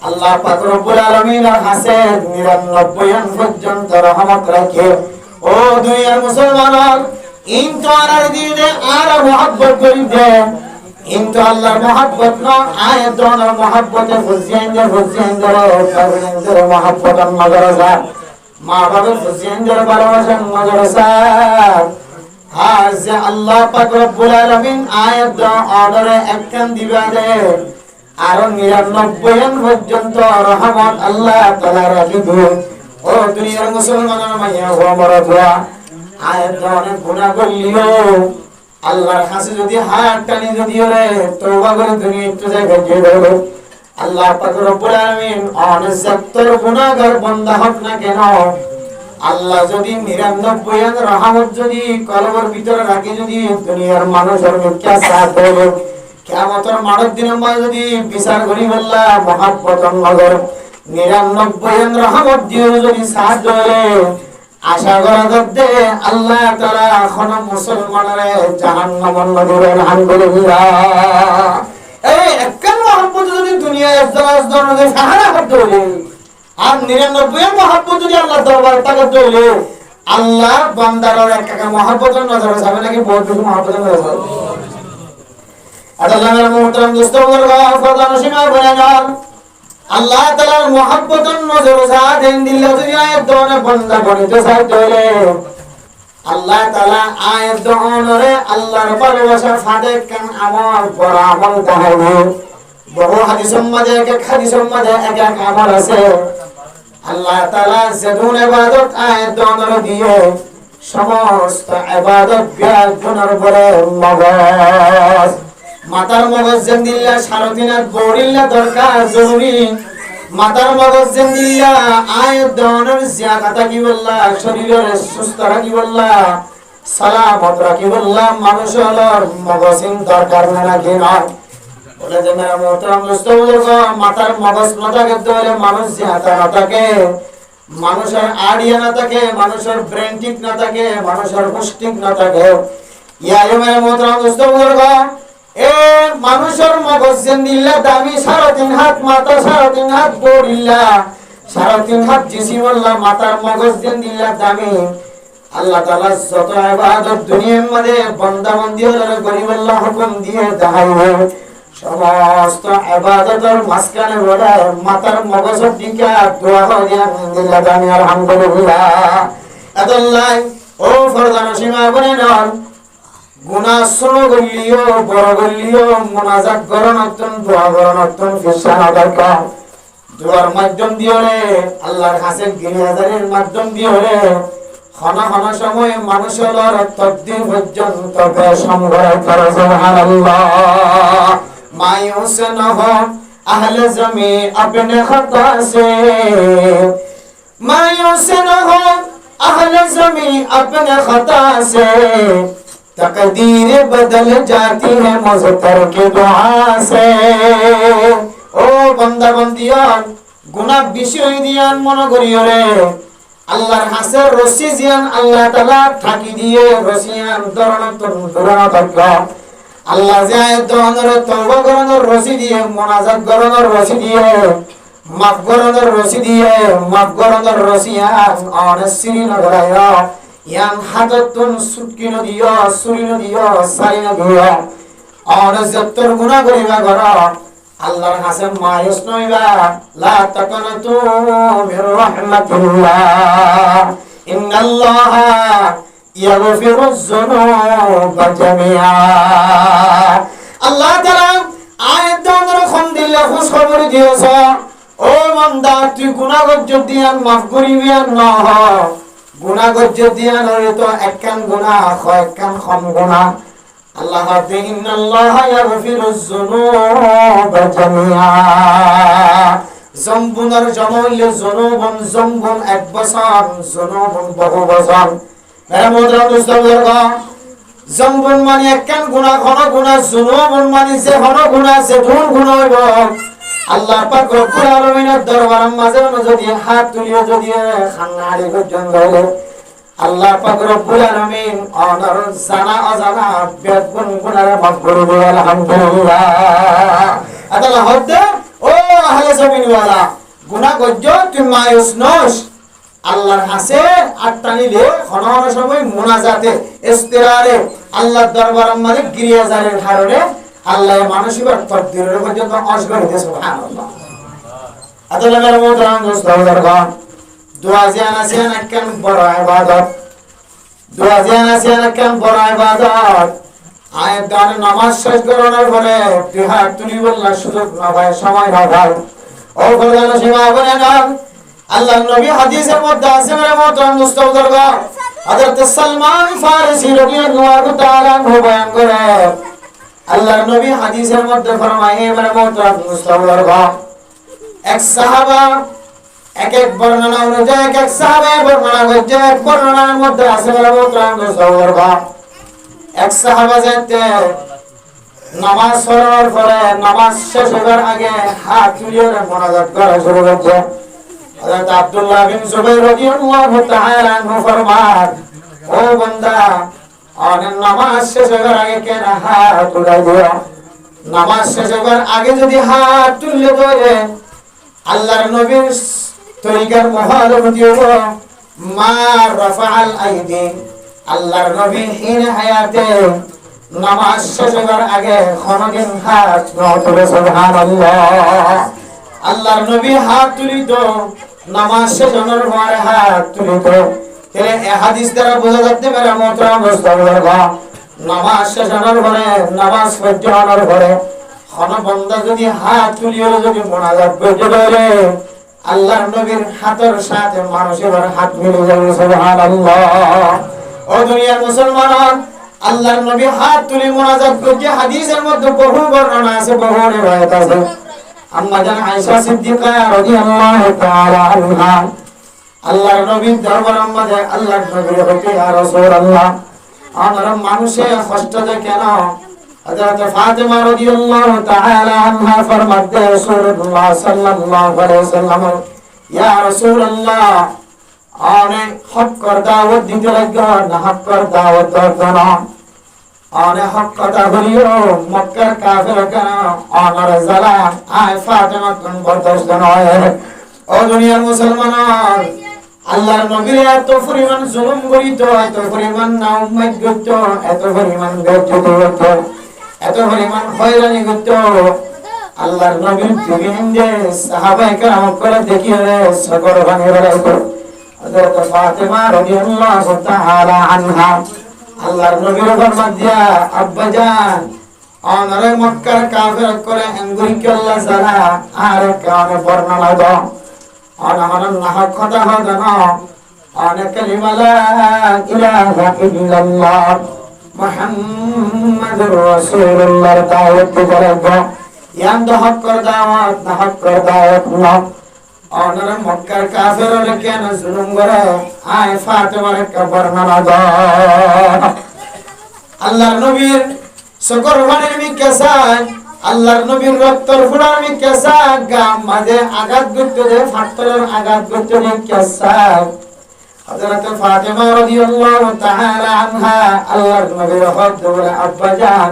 আল্লাহ পাক রব্বুল আলামিনের কাছে 99 পর্যন্ত রহমত রাখে। ও দুনিয়ার মুসলমান ইনতো আর দিনে আর মহব্বত করি দে ইনতো আল্লাহর মহব্বত না আয়াত দনের মহব্বতে ফুজিয়েন্দের মহব্বত নজরসা মা বাবার ফুজিয়েন্দের ভালোবাসা নজরসা আর যে আল্লাহ পাক রব্বুল আলামিন আয়াত অর্ডারে একখান দিবা দে আর 99 পর্যন্ত রহমত আল্লাহ তাআলা রাখিব। ও দুনিয়ার মুসলমানের মাইয়া ও মরদরা আয়াত অনেক গুনাহ করলিও আল্লাহর কাছে যদি হাত টানি যদি ওরে তওবা করে দুনিয়া একটু জায়গায় গিয়ে দেবে আল্লাহ পাক রব্বুল আলামিন অনেক সত্তর গুনাহগার বান্দা হোক না কেন আল্লাহ যদি 99 রহমত যদি কলবের ভিতরে রাখে যদি দুনিয়ার মানুষের মিথ্যা সাথ দেবে কিয়ামতের মানব দিনের মাঝে যদি বিচার করি বললা মহব্বত নগর 99 রহমত দিয়ে যদি সাথ দেবে আশা করা যাচ্ছে আল্লাহ তাআলা এখন মুসলমানের জাহান্নামের নগরে আলহামদুলিল্লাহ। এই একখান মহব্বত যদি দুনিয়ায় একজন যদি সাহারা করতে হলে আর 99 মহব্বত যদি আল্লাহর দরবারে তাকাতে হলে আল্লাহর বান্দার একটা মহব্বতের নজরে যাবে নাকি বহুত বেশি মহব্বতের নজরে যাবে। আল্লাহর মুহতারাম দোস্ত বলবা ফরদান সীমা বলে যান আল্লাহ তাআলার মহব্বতের নজরে যাতে দিল যদি আয়াত দনে বান্দা বনিতে সাইতে হলে আল্লাহ তাআলা আয়াত দনে আল্লাহর ভালোবাসা ফাদে কান আমল পর আমল তাহলে বহু হাদিসের মাঝে এক হাদিসের মাঝে এক এক আমল আছে আল্লাহ তাআলা যেগুন ইবাদত আয়াত দনে দিয়ে সমস্ত ইবাদত গুনার বলে মগজ মাতার মগজ জিন্দিল্লা সারদিনাত বড়িল্লা দরকার জরুরি মাতার মগজ জিন্দিল্লা আয়াত দনের জিয়াদাতা কি বললা শরীরের সুস্থ রাখি বললা সালামত রাখি বললা মানুষের মগজিন দরকার না কি নয় বলে যে মেরা মোহতারাম দোস্ত বুজুর্গ মাতার মগজ না থাকে তাহলে মানুষ জিয়াদা না থাকে মানুষের আইডিয়া না থাকে মানুষের ব্রেন ঠিক না থাকে মানুষের পুষ্টিক না থাকে ইয়া মেরা মোহতারাম দোস্ত বুজুর্গ এ মানুষের মগজ জিন্দিল্লা দামি 3.5 হাত মাথা 3.5 হাত বড়িল্লা 3.5 হাত জিসিমুল্লাহ মাতার মগজ জিন্দিল্লা দামি আল্লাহ তাআলা যত ইবাদত দুনিয়ার মধ্যে বান্দা বান্দি হলে গরিবুল্লাহ হুকুম দিয়ে দেখাইবে সমস্ত ইবাদতের মাঝখানে বলে মাতার মগজের দিকে দোয়া করে জিন্দিল্লা দামি আলহামদুলিল্লাহ। আল্লাহ ও ফরদান সীমা বনে নন গুনাহ ছোট গলিও বড় গলিও মুনাজাত করন অত্যন্ত দোয়া করন অত্যন্ত ফিসানা দরকার দোয়ার মাধ্যম দিয়ে আল্লাহর কাছে গিরিহাজারের মাধ্যম দিয়ে খানা খানা সময় মানুষের তকদির পর্যন্ত সংগ্রহ করে সুবহানাল্লাহ। মায়ুস না হো আহলে জমি अपने खता से मायूस ना हो अहले जमी अपने खता से तकदीर बदल जाती है मुज़तर की दुआ से। ओ बंदा बंदियान गुनाह বিষয় দিয়ান মনে করিও রে আল্লাহর কাছে রশি জিয়ান আল্লাহ তাআলা ঠাকি দিয়ে রশিয়ান দরনা থাকা আল্লাহ যায় দনের তওবা করানোর রশি দিয়ে মুনাজাত করানোর রশি দিয়ে মাফ করানোর রশি দিয়ে মাফ করানোর রশিয়ান অনেক সিরি নগরায়া ইয়ান হাততুন সুটকি নদিও সুরি নদিও সারি নদিও আর যত্তর গুনাহ করিবা ঘর আল্লাহর কাছে মায়ুস নইবা লা তাকানাতু মির রাহমাতিল্লাহ ইন্নাল্লাহা ইয়াগফিরুজ যুনুবা জামিআ আল্লাহ তাআলা আয়াত দ্বারা খন দিলে খুশ খবর দিয়েছ ও বান্দা তুই গুনাহ যদি আর মাফ করিবি আর না গুনাহ যদি আর তো একখান গুনাহ হয় একখান কম গুনাহ আল্লাহ তে ইন্নাল্লাহা ইয়াগফিরুজ যুনুবা জামিআ জম্বুনার জমলে জুনুবন জম্বুন এক বছর জুনুবন বহু বছর মেরা মোহতরম দোস্তবর্গ জম্বুন মানে একখান গুনাহ ঘন গুনাহ জুনুবন মানে যে ঘন গুনাহ যে ধুন গুনাহ হইব আল্লাহ পাক রব্বুল আলামিনের দরবারের মাঝে যদি হাত তুলিয়ে যদি খান্নাড়ি পর্যন্ত হইলে আল্লাহ পাক রব্বুল আলামিন অনার জানা অজানা বেগুন গুনাহে মাফ করে দেয় আলহামদুলিল্লাহ আল্লাহ হদ্দে ও আহলে জমিন ওয়ালা গুনাহ গজ্জ তুই মায়ুস নস আল্লাহর কাছে আটটানিলে খনন সময় মুনাজাতে ইস্তিরারে আল্লাহর দরবারের মাঝে গিরিয়াজারের কারণে আল্লাহ মানসিকর তকদিরের পর্যন্ত অসগর দিতে সুবহানাল্লাহ আল্লাহ মেরা মোহতরম দোস্তবর্গ দোয়া জিয়ান আছে একখান বড় ইবাদত দোয়া জিয়ান আছে একখান বড় ইবাদত আয়াত দ্বারা নামাজ শেষ করার পরে তুই হাত তুলি বললা সুযোগ না ভাই সময় না ভাই ও খোদার সেবা বলে না আল্লাহর নবী হাদিসের মধ্যে আছে মেরা মোহতরম দোস্তবর্গ হযরত সালমান ফারিসি রাদিয়াল্লাহু তাআলা আনহু বয়ান করে আল্লাহর নবী হাদিসের মধ্যে ফরমায় মেরা মোহতরম দোস্তবর্গ এক সাহাবা এক এক বর্ণনা অনুযায়ী এক এক সাহাবা বর্ণনা করছে এক বর্ণনার মধ্যে আছে মেরা মোহতরম দোস্তবর্গ এক সাহাবা যেতে নামাজ পড়ার পরে নামাজ শেষ হওয়ার আগে হাত তুলিয়ে মোনাজাত করা শুরু করছে হযরত আব্দুল্লাহ বিন জুবাইর রাদিয়াল্লাহু তাআলা আনহু ফরমান ও বান্দা অনেক নামাজ শেষ হওয়ার আগে কেন হাত তুলে দিও নামাজ শেষ হওয়ার আগে যদি হাত তুলে ধরে আল্লাহর নবীর তরিকার মহালমতি হলো মা রাফাআল আইদি আল্লাহর নবী হিন হায়াতে নামাজ শেষ হওয়ার আগে কোনদিন হাত তুলে সুবহানাল্লাহ আল্লাহর নবী হাত তুলিত নামাজ শেষ হওয়ার পরে হাত তুলিত তাহলে এই হাদিস দ্বারা বোঝা যাচ্ছে মেরা মোহতরম দোস্তবর্গ নামাজ শেষ হওয়ার পরে নামাজ পড়তে হওয়ার পরে কোন বান্দা যদি হাত তুলিয়ে যদি মোনাজাত করতে পারে আল্লাহর নবীর হাতের সাথে মানুষের হাত মিলে যাবে সুবহানাল্লাহ ও দুনিয়ার মুসলমান আল্লাহর নবী হাত তুলে মোনাজাত করতে হাদিসের মধ্যে বহু বর্ণনা আছে বহু রিওয়ায়াত আছে আম্মা জান আয়েশা সিদ্দিকা রাদিয়াল্লাহু তাআলা আনহা আল্লাহর নবীর দরবারের মধ্যে আল্লাহর নবী হতে ইয়া রাসূলুল্লাহ আমরা মানুষে কষ্ট দেয় কেন হযরত ফাতেমা রাদিয়াল্লাহু তাআলা আনহা ফরমাতে রাসূলুল্লাহ সাল্লাল্লাহু আলাইহি ওয়াসাল্লাম ইয়া রাসূলুল্লাহ অনেক হক কর দাওয়াত দিতে লাগো না হক কর দাওয়াত দাও না অনেক হক কথা বলিও মক্কার কাফের কেন অনার জালা আয় ফাতেমা কোন বরদাস্ত নয় ও দুনিয়ার মুসলমান আল্লাহর নবীর এত পরিমাণ জুলুম করিত এত পরিমাণ নাউম্মাত করত এত পরিমাণ বেজ্জতি করত এত পরিমাণ হয়রানি করত আল্লাহর নবীর বিবিনদে সাহাবায়ে কেরাম করে দেখিয়ে সকল ভাঙে বেড়াইতো হযরত ফাতেমা রাদিয়াল্লাহু তাআলা আনহা আল্লাহর নবীর ফরমান দিয়া আব্বা জান অনরে মক্কার কাফের করে এঙ্গুরি কেল্লা সারা আর কানে বর্ণনা দাও অনহর নাহ কথা হবে না অনেক কালিমা লা ইলাহা ইল্লাল্লাহ মুহাম্মাদুর রাসূলুল্লাহ দাওয়াত করব ইয়ান হক কর দাওয়াত না হক কর দাওয়াত না অনরে মক্কার কাফের কেন জুলুম করে আয় ফাতেমার কা বর্ণনা দাও আল্লাহর নবীর সকর বাণীর মিকাসান আল্লাহর নবীর রক্তর ফুড়ার মিকাসান গাম মাঝে আঘাত করতে দে ফাটলের আঘাত করতে মিকাসান হযরত ফাতেমা রাদিয়াল্লাহু তাআলা আনহা আল্লাহর নবীর হক বলে আব্বা জান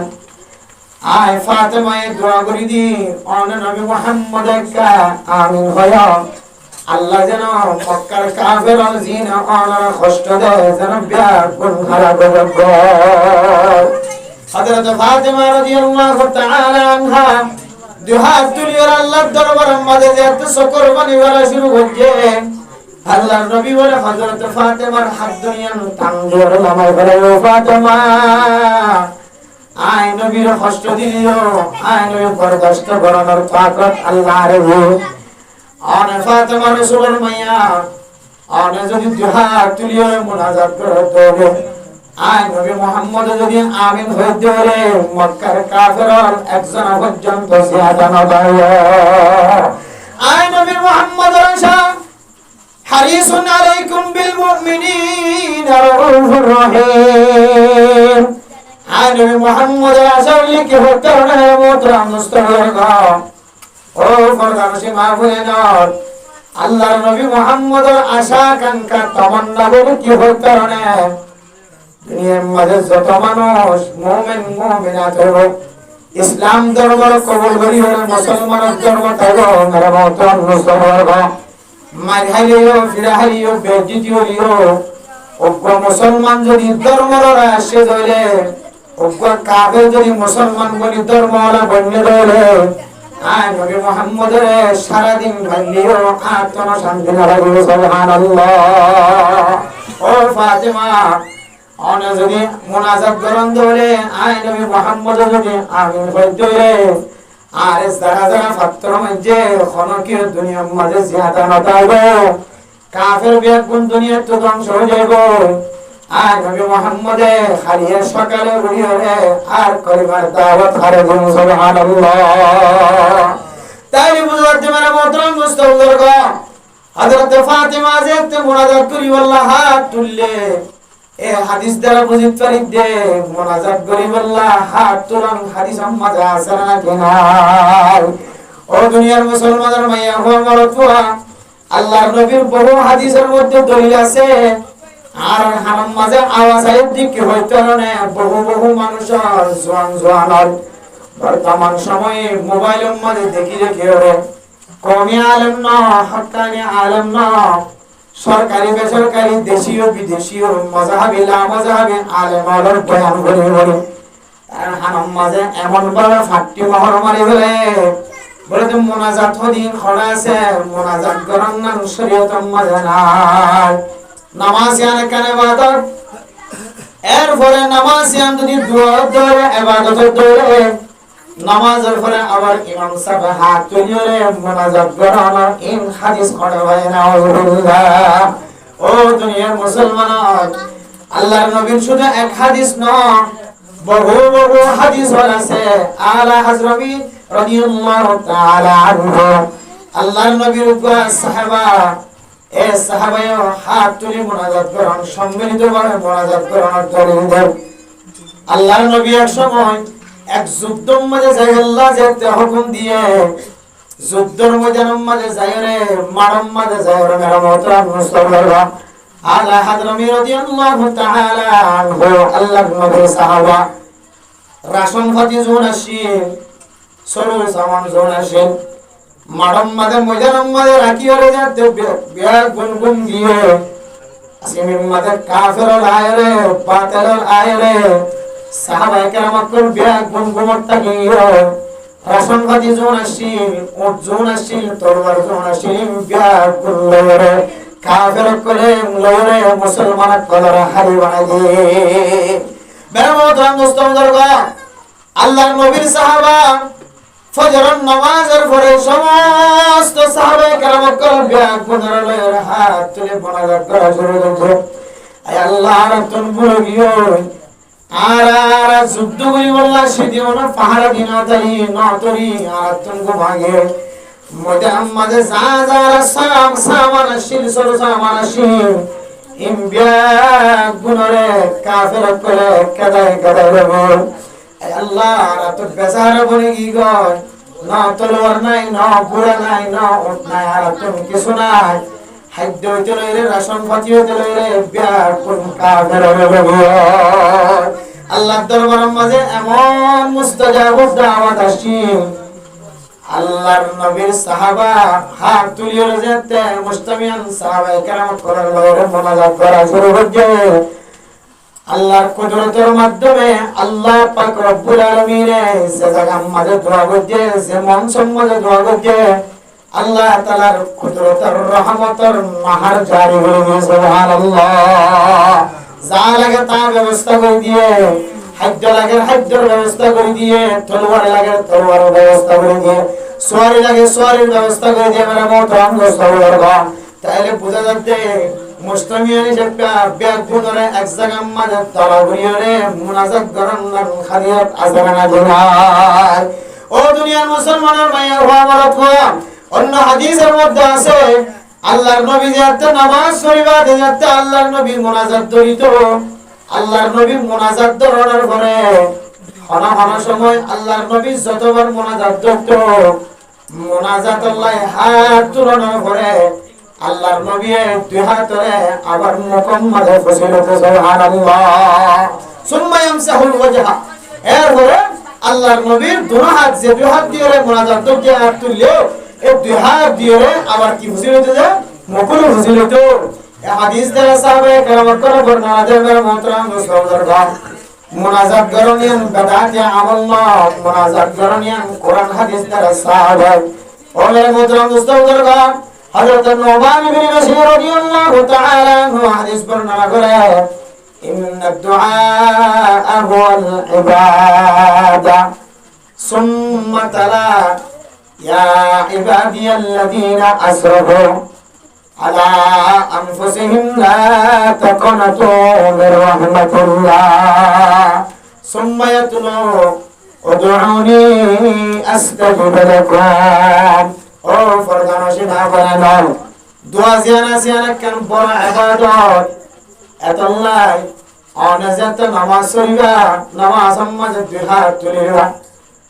আয় ফাতেমা দোয়া করি দি অন নবী মুহাম্মদ কা আমিন হয় আল্লাহ যেন মক্কার কাফের জিন অনার কষ্ট দেয় যেন ব্যাকুল খারাপ হবে। হযরত ফাতিমা রাদিয়াল্লাহু তাআলা আনহা দুই হাত তুলে আল্লাহর দরবারের মধ্যে যেতে কুরবানি করা শুরু করছে। আল্লাহর নবী বলে হযরত ফাতিমার হাত দুনিয়ার টান ধরে নামায় বলে ও ফাতিমা আয় নবীর কষ্ট দিও, আয় নবীর বরদাস্ত করানোর তাকত আল্লাহর হে। আনে ফাতিমা রাসূলের মাইয়া আনে যদি দুই হাত তুলে মুনাজাত করতে আয় নবী মুহাম্মদ যদি আমিন হয়ে ধরে মক্কার কাফেরর একজন পর্যন্ত জিয়াদা না দেয়। আয় নবী মুহাম্মদ রাসূল হারিসুন আলাইকুম বিল মুমিনিনা রাউফুর রহিম। আয় নবী মুহাম্মদ রাসূল কি হতে না মোহতরম মুস্তাফা ও ফরদানশী মাহবুবের আল্লাহর নবী মুহাম্মদের আশা আকাঙ্ক্ষা তামান্না বলে কি হতে না দুনিয়ার মাঝে যত মানুষ মুমিন মুমিনাত হলো ইসলাম ধর্ম কবুল করি হলো মুসলমানের ধর্ম থাকো মেরা মোহতরম মুস্তাফা মারহালিও ফিরাহালিও বেজিতি হলিও অজ্ঞ মুসলমান যদি ধর্মরা আসে ধরে অজ্ঞ কাফের যদি মুসলমান বলি ধর্মওয়ালা বন্যে ধরে আয় নবী মুহাম্মদের সারাদিন ভালিও আত্ম শান্তি না লাগবে সুবহানাল্লাহ। ও ফাতিমা অনে যদি মুনাজাত করন ধরে আয় নবী মুহাম্মদ যদি আমিন হইতে আর যারা যারা ফাত্তর মধ্যে খনকির দুনিয়ার মাঝে জিয়াদা না থাকবে কাফের বেগুন দুনিয়া তো ধ্বংস হয়ে যাবে। আর নবী মুহাম্মদে খালিয়ে সকালে উঠি হলে আর করিবার দাওয়াত হারে দিন সুবহানাল্লাহ। তাই বুঝতে মেরা মোহতরম মুস্তাফা হযরত ফাতিমা যে মুনাজাত করি আল্লাহ হাত তুললে এ হাদিস দ্বারা বুঝিতে পারি দে মুনাজাত করি আল্লাহ হাত তুলন হাদিস মাঝে আছে না কিনা। ও দুনিয়ার মুসলমানের মাইয়া হো মরতুয়া আল্লাহর নবীর বহু হাদিসের মধ্যে দলিল আছে আর হারাম মাঝে আওয়াজ আইব দিকে হইতে না বহু বহু মানুষ জোয়ান বর্তমান সময়ে মোবাইলের মাঝে দেখি রেখে কমি আলেম না হক্কানি আলেম না সরকারি বেসরকারি দেশীয় বিদেশীয় মাযহাবি লা মাযহাবি আলেম আলোর বয়ান করে বলে আর হারাম মাঝে এমন বড় ফাট্টি মোহর মারি বলে তো মুনাজাত দিন খড়া আছে মুনাজাত করার নাম শরীয়তের মাঝে নাই। নামাজিয়ান কেন ইবাদত এরপরে নামাজিয়ান যদি দুয়া ধরে ইবাদত ধরে নামাজের পরে আবার ইমাম সাহেব হাত তুলে মুনাজাত করানো ইন হাদিস খড়া হয় না। ও দুনিয়ার মুসলমান আল্লাহর নবীর শুধু এক হাদিস নয় বহু বহু হাদিস আছে। আলা হযরত রাদিয়াল্লাহু তাআলা আনহু আল্লাহর নবীর উপর সাহাবা এ সাহাবায়ে হাত তুলে মুনাজাত করেন সম্মিলিতভাবে মুনাজাত করার দলিল। আল্লাহর নবী এক সময় এক যুদ্ধের মাঝে যাই আল্লাহ যেতে হুকুম দিয়ে যুদ্ধের মাঝে যাই রে মারম মাঝে যাই রে মেরা মোহতরম মুস্তাফা আলা হযরত রাদিয়াল্লাহু তাআলা আনহু আল্লাহর নবীর সাহাবা রাশন ফাতি জোন আসিল সরু সামান জোন আসিল মারম মাঝে ময়দান মাঝে রাখি হলে যাতে বিয়া গুনগুন দিয়ে আসিমিন মাঝে কাফের আয়রে বাতিল আয়রে সাহাবায়ে কেরাম কল বিয়া গুনগুমটা গিয়ে রাশন ফাতি জোন আসিল উট জোন আসিল তরবার জোন আসিল বিয়া গুনলরে কাফের করে লরে মুসলমান কলর হারি বানাই দিয়ে বেরমতরাম মুস্তাফা আল্লাহর নবীর সাহাবা ফজরের নামাজের পরে সমস্ত সাহাবায়ে কেরাম কল বিয়া গুনলরে হাত তুলে মুনাজাত করা শুরু করলো। আয় আল্লাহর তুন বড় গিয়ে আর যুদ্ধ করি বললা সেদিন পাহাড় দিন তাই নতরি আর তুন ভাগে ময়দান মাঝে যারা সামান আসিল সরু সামান আসিল ইমবিয়া গুনরে কাফের করে কাদায় কাদায় বল আল্লাহ তো বেচারা বলে কি গয় না তলোয়ার নাই না বুড়া নাই না উট নাই আর তুমি কিছু নাই খাদ্য হইতে লইলে রাশন পাতি হইতে লইলে বিয়া কোন কাফের আল্লাহ দরবারের মাঝে এমন মুস্তাজাব দাওয়াত আসিল আল্লাহর নবীর সাহাবা হাত তুলিয়ে যেতে মুস্তামিয়ান সাহাবায়ে কেরাম করার লগে মোনাজাত করা শুরু করছে। আল্লাহর কুদরতের মাধ্যমে আল্লাহ পাক রব্বুল আলামিন যে জায়গার মাঝে দোয়া করছে, যে মনসম মাঝে দোয়া করছে, আল্লাহ তাআলার কুদরতের রহমতের নাহার জারি করে দিয়ে সুবহানাল্লাহ। যা লাগে তা ব্যবস্থা করে দিয়ে, খাদ্য লাগে খাদ্যের ব্যবস্থা করে দিয়ে, তলোয়ার লাগে তলোয়ারের ব্যবস্থা করে দিয়ে, সোয়ারি লাগে সোয়ারির ব্যবস্থা করে দিয়ে। মেরা মোহতারাম দোস্ত, তাহলে বোঝা যাচ্ছে মুস্তামিয়ানি একটা ব্যাগুনরে এক জায়গার মাঝে তলা ঘুরিয়ে মুনাজাত করার খালিয়াত আজরা না জোনার। ও দুনিয়ার মুসলমানের মাইয়া হওয়া মারাত হওয়া, অন্য হাদিসের মধ্যে আছে আল্লাহর নবী যাতে নামাজ পড়িবাতে যাতে আল্লাহর নবী মুনাজাত ধরিত। আল্লাহর নবী মুনাজাত ধরার পরে হনা সময় আল্লাহর নবী যতবার মুনাজাত ধরত, মুনাজাত আল্লাহ হাত তুলনার পরে আল্লাহর নবী দুই হাতে আবার মুকম্মলে ফজিলত সুবহানাল্লাহ। সুম্মা ইয়ামসাহুল ওয়াজহা, এরপরে আল্লাহর নবীর দুই হাত, যে দুই হাত দিয়ে মুনাজাত করতে হাত তুললে এই দুই হাত দিয়ে আবার কি ফজিলত যায়, মুকুল ফজিলত। এই হাদিস দ্বারা সাহাবায়ে কেরাম করে বর্ণনা দেন। মেরা মুহতারাম দোস্ত, মুনাজাত গরনিয়ান বেদাত আমল না, মুনাজাত গরনিয়ান কোরআন হাদিস দ্বারা সাহাবায়ে। ও মেরা মুহতারাম দোস্ত, হযরত নুমান ইবনে বাশীর রাদিয়াল্লাহু তাআলা আনহু হাদিস বর্ণনা করে, ইন্নাদ দুআআ হুয়াল ইবাদা সুম্মা তালা ইয়া ইবাদিয়াল্লাযীনা আসরাফু আলা আনফুসিহিম লা তাকনাতু মির রাহমাতিল্লাহ সুম্মা ইয়াতলু উদউনি আস্তাজিব লাকুম। ও ফরদানশী ভাই-বোনেরা, দোয়া জিয়ানা কেন বড় ইবাদত। এতলাই অনাজাত নামাজ পড়িবা, নামাজ মাঝে দুই হাত তুলিবা,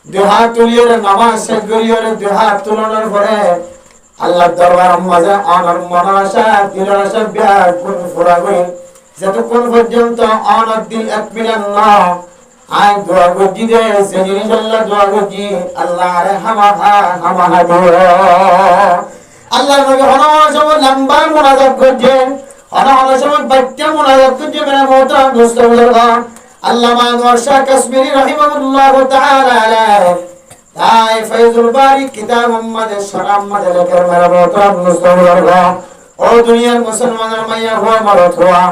দুই হাত তুলিয়ে নামাজ শেষ করিয়ে দুই হাত তুলনার পরে আল্লাহর দরবার মাঝে অনার মনের আশা দিলের আশা ব্যাগ কোন পুরা করি, যতক্ষণ পর্যন্ত অনার দিল এক মিলান না আই দোয়া করছি দে, সে জিনিস আল্লাহ দোয়া করছি আল্লাহ রে হামা দিও। আল্লাহ নবী অনেক সময় লম্বা মুনাজাত করছেন, অনেক সময় বাক্য মুনাজাত করছেন। মেরা মুহতারাম দোস্ত বুজুর্গ, আল্লামা আনোয়ার শাহ কাশ্মীরি রাহিমাহুল্লাহ তাআলা আলাইহি তাই ফয়জুল বারী কিতাব মুহাম্মদের শরাম মাঝে লেখেন। মেরা মুহতারাম দোস্ত বুজুর্গ, ও দুনিয়ার মুসলমানের মাইয়া হওয়া মারত হওয়া,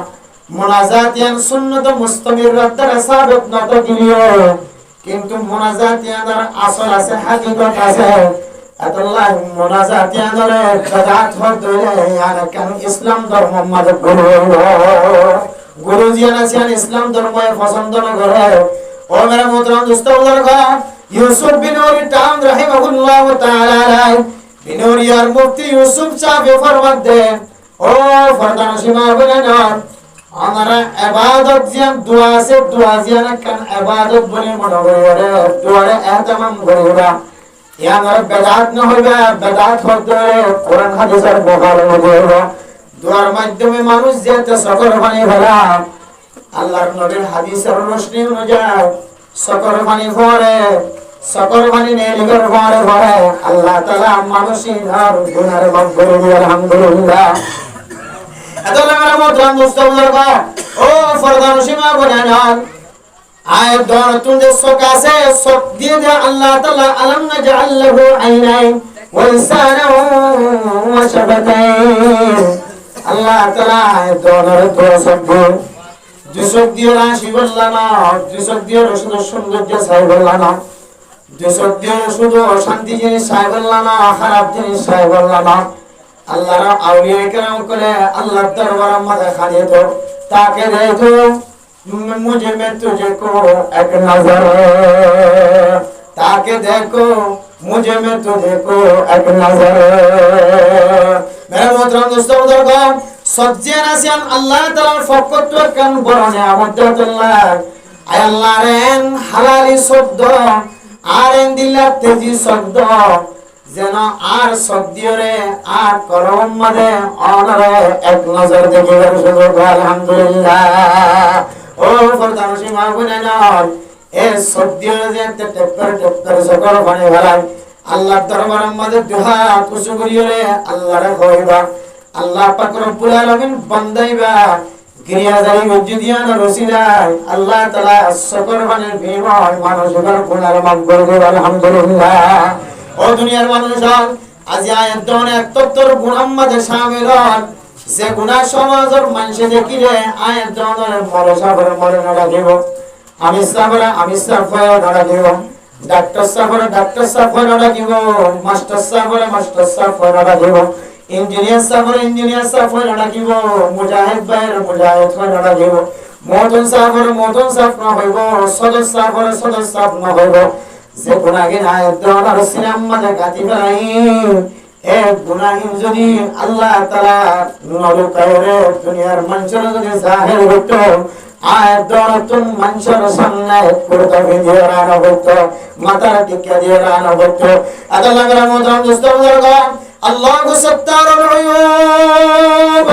মুনাজাত ইয়ান সুন্নত মুস্তামিররাত দ্বারা সাবিত নত দিলিও, কিন্তু মুনাজাত ইয়ানের আসল আছে, হাকিকত আছে। আল্লাহ মুনাজাত ইয়ানের বেদাত হতে ইয়ান কেন ইসলাম ধর্ম মাঝে গুরু জিয়ান আছে ইসলাম ধর্মে পছন্দ না করে। ও মেরা মুহতারাম দোস্ত বুজুর্গ, ইউসুফ বিনওরি টাউন রাহিমাহুল্লাহ তাআলা আলাইহি বিনওরিয়ার মুফতি ইউসুফ চাবে ফরমাত দেন, ও ফরদানশী ভাই-বোনেরা, আমরা ইবাদত জিয়ান দোয়া আছে, দোয়া জিয়ান কেন ইবাদত বলে মনে করে দোয়ারে এহতেমাম করিবা। ইয়ার বেদাত না হইবা, বেদাত হতে কোরআন হাদিসের বহার মধ্যে দোয়ার মাধ্যমে মানুষ যেতে সকর পানি ফেলা। আল্লাহর নবীর হাদিসের রোশনি অনুযায়ী সকর পানি পড়ে, সকর পানি নেলিগর পড়ে পড়ে আল্লাহ তাআলা মানুষের আর গুনাহ মাফ করে দিয়ে আলহামদুলিল্লাহ। এতলা মেরা মুহতারাম দোস্ত বুজুর্গ, ও ফরদানশী ভাই-বোনেরা, আয়াত দর তুন্দে সক আছে, সক দিয়ে দে আল্লাহ তাআলা আলাম নাজআল লাহু আইনাইন ওয়া লিসানান ওয়া শাফাতাইন। আল্লাহ তাআলা আয়াত দর তো সক দুসক দিয়ে রাশি বললানা, দুসক দিয়ে শুধু সৌন্দর্য চাই বললানা, দুসক দিয়ে শুধু শান্তি জিনিস চাই বললানা, খারাপ জিনিস চাই বললানা। আল্লাহর আউলিয়া কেরাম করে আল্লাহর দরবার মাঝে খাড়িয়ে তো তাকে দেখো मुझे में तुझको एक नजर, ताके देखो मुझे में तुझको एक नजर। मेरा मोहतरम दोस्तों बुजुर्ग, सज्जन आसियान अल्लाह ताआलार फकत কান বড় নিয়ামতুল্লাহ। আয় আল্লাহ রেন হালালি শব্দ আর এন দিলা তেজি শব্দ যেন আর শব্দিয়রে আর করম মাঝে অনরে এক নজর দেখিবার সুযোগ। আলহামদুলিল্লাহ। ও ফরদানশী ভাই-বোনেরা, এ শব্দিয়রে যে টেপ্পার সকর পানি ভরায় আল্লাহর দরবারের মধ্যে দুহাত উঁচু করিলে আল্লাহরে কইবা আল্লাহ পাক রব্বুল আলামিন বান্দাইবা গিরিয়াদারি মসজিদিয়ান রসিলাই আল্লাহ তাআলা সকর বানের বিময় মানুষের গুনাহ মাফ করে দেব আলহামদুলিল্লাহ। ও দুনিয়ার মানুষ আজ আয়াত দনে এতত্তর গুনাহ মাঝে শামিল হন যে গুনাহ সমাজের মানুষে দেখিলে আয়াত দনের মরসা করে মরে না লাগিব আমি সাফায় না লাগিব ডাক্তার সাফায় না লাগিব মাস্টার সাফায় না লাগিব ইঞ্জিনিয়ার সাফায় না লাগিব মুজাহিদ ভাইয়ের মুজাহিদ হয় না লাগিব মদন সাফ না হইব সদর সাফ না হইব যে গুনাহগার আয়াত দনের সিনাম মাঝে গাতি ফেলাই এক গুনাহীন যদি আল্লাহ তাআলা নরকায়রে দুনিয়ার মানুষের যদি জাহির হতো আয়াত দরতুন মানুষের সামনে করতে দিয়ে রানা হতো মাথার টিকা দিয়ে রানা হতো আল্লাহ রহমত মুস্তাফা আল্লাহু সত্তারুল উয়ুব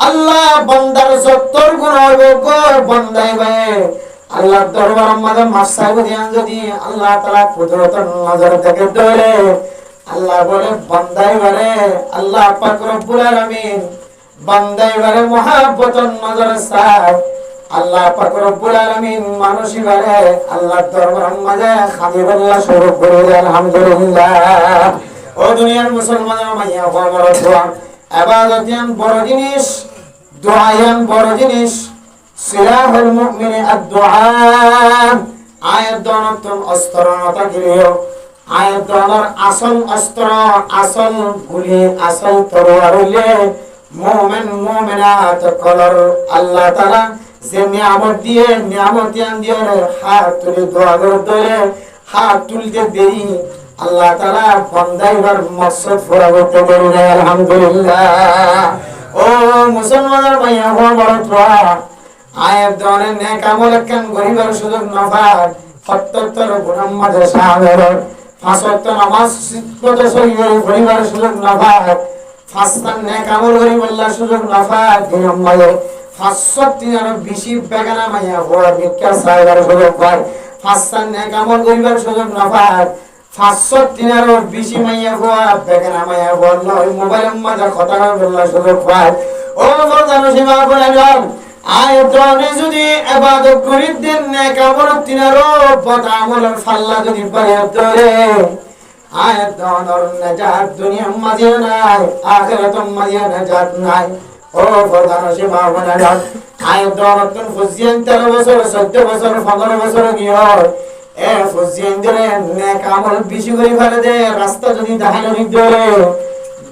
আল্লাহ বান্দার সত্তর গুনাহ গো বান্দাইবে আল্লাহ দরবার মধ্যে মাসাইব দিয়ান যদি আল্লাহ তাআলা কুদরতের নজর থেকে ধরে আল্লাহ বলে বান্দাইবারে আল্লাহ পাক রব্বুল আলামিন বান্দাইবারে মহব্বতের নজর চায় আল্লাহ পাক রব্বুল আলামিন মানুষিবারে আল্লাহ দরবার মধ্যে খাদিরুল্লাহ স্বরূপ করে আলহামদুলিল্লাহ। ও দুনিয়ার মুসলমানের মাইয়া বড় দোয়া ইবাদতিয়ান বড় জিনিস দোয়ায়ান বড় জিনিস সিলাহুল মুমিন আদ-দুআ আয়াত দনতন অস্ত্রনতা গিরিও আয়াত দনের আসল অস্ত্র আসল গুলি আসল তরোয়ার হইলে মুমিন মুমিনাত কলর আল্লাহ তাআলা যে নিয়ামত দিয়ে নিয়ামতিয়ান দিয়ে হাত তুলে দোয়া করে হাত তুলতে দেরি আল্লাহ তাআলা বান্দাইবার মাকসাদ পুরা করতে পারে আলহামদুলিল্লাহ। ও মুসলমানের ভাইয়া বড় দোয়া আয়াত দনের নেক আমল কাম করিবার সুযোগ না পায় ৭৭ গুনাহ মাঝে শামিল পাঁচ ওয়াক্ত নামাজ ঠিকমতো সহিভাবে পড়িবার সুযোগ না পায় পাঁচটা নেক আমল করিবার সুযোগ না পায় দিনের মাঝে ৫০০ বেশি বেগানা মাইয়া হওয়ার ভিক্ষা চাইবার সুযোগ পায় পাঁচটা নেক আমল করিবার সুযোগ না পায় ৫০০ বেশি মাইয়া হওয়া বেগানা মাইয়া হওয়ার নয় মোবাইলের মাঝে কথা বলার সুযোগ পায়। ও বড় সীমা বলে যান আয়াতনে যদি ইবাদত করি দেন নেক আমল তিনারো বদ আমলের ফাল্লা যদি পায় ধরে আয়াতনের নাজাত দুনিয়ার মাঝে নাই আখিরাতের মাঝে নাজাত নাই। ও প্রধান সীমা বলে যান আয়াতন ফুজিয়ান 13 বছর 14 বছর 15 বছর গিয়ে এ ফুজিয়ান ধরে নেক আমল বেশি করে ফেলে দে রাস্তা যদি দেখানো ধরে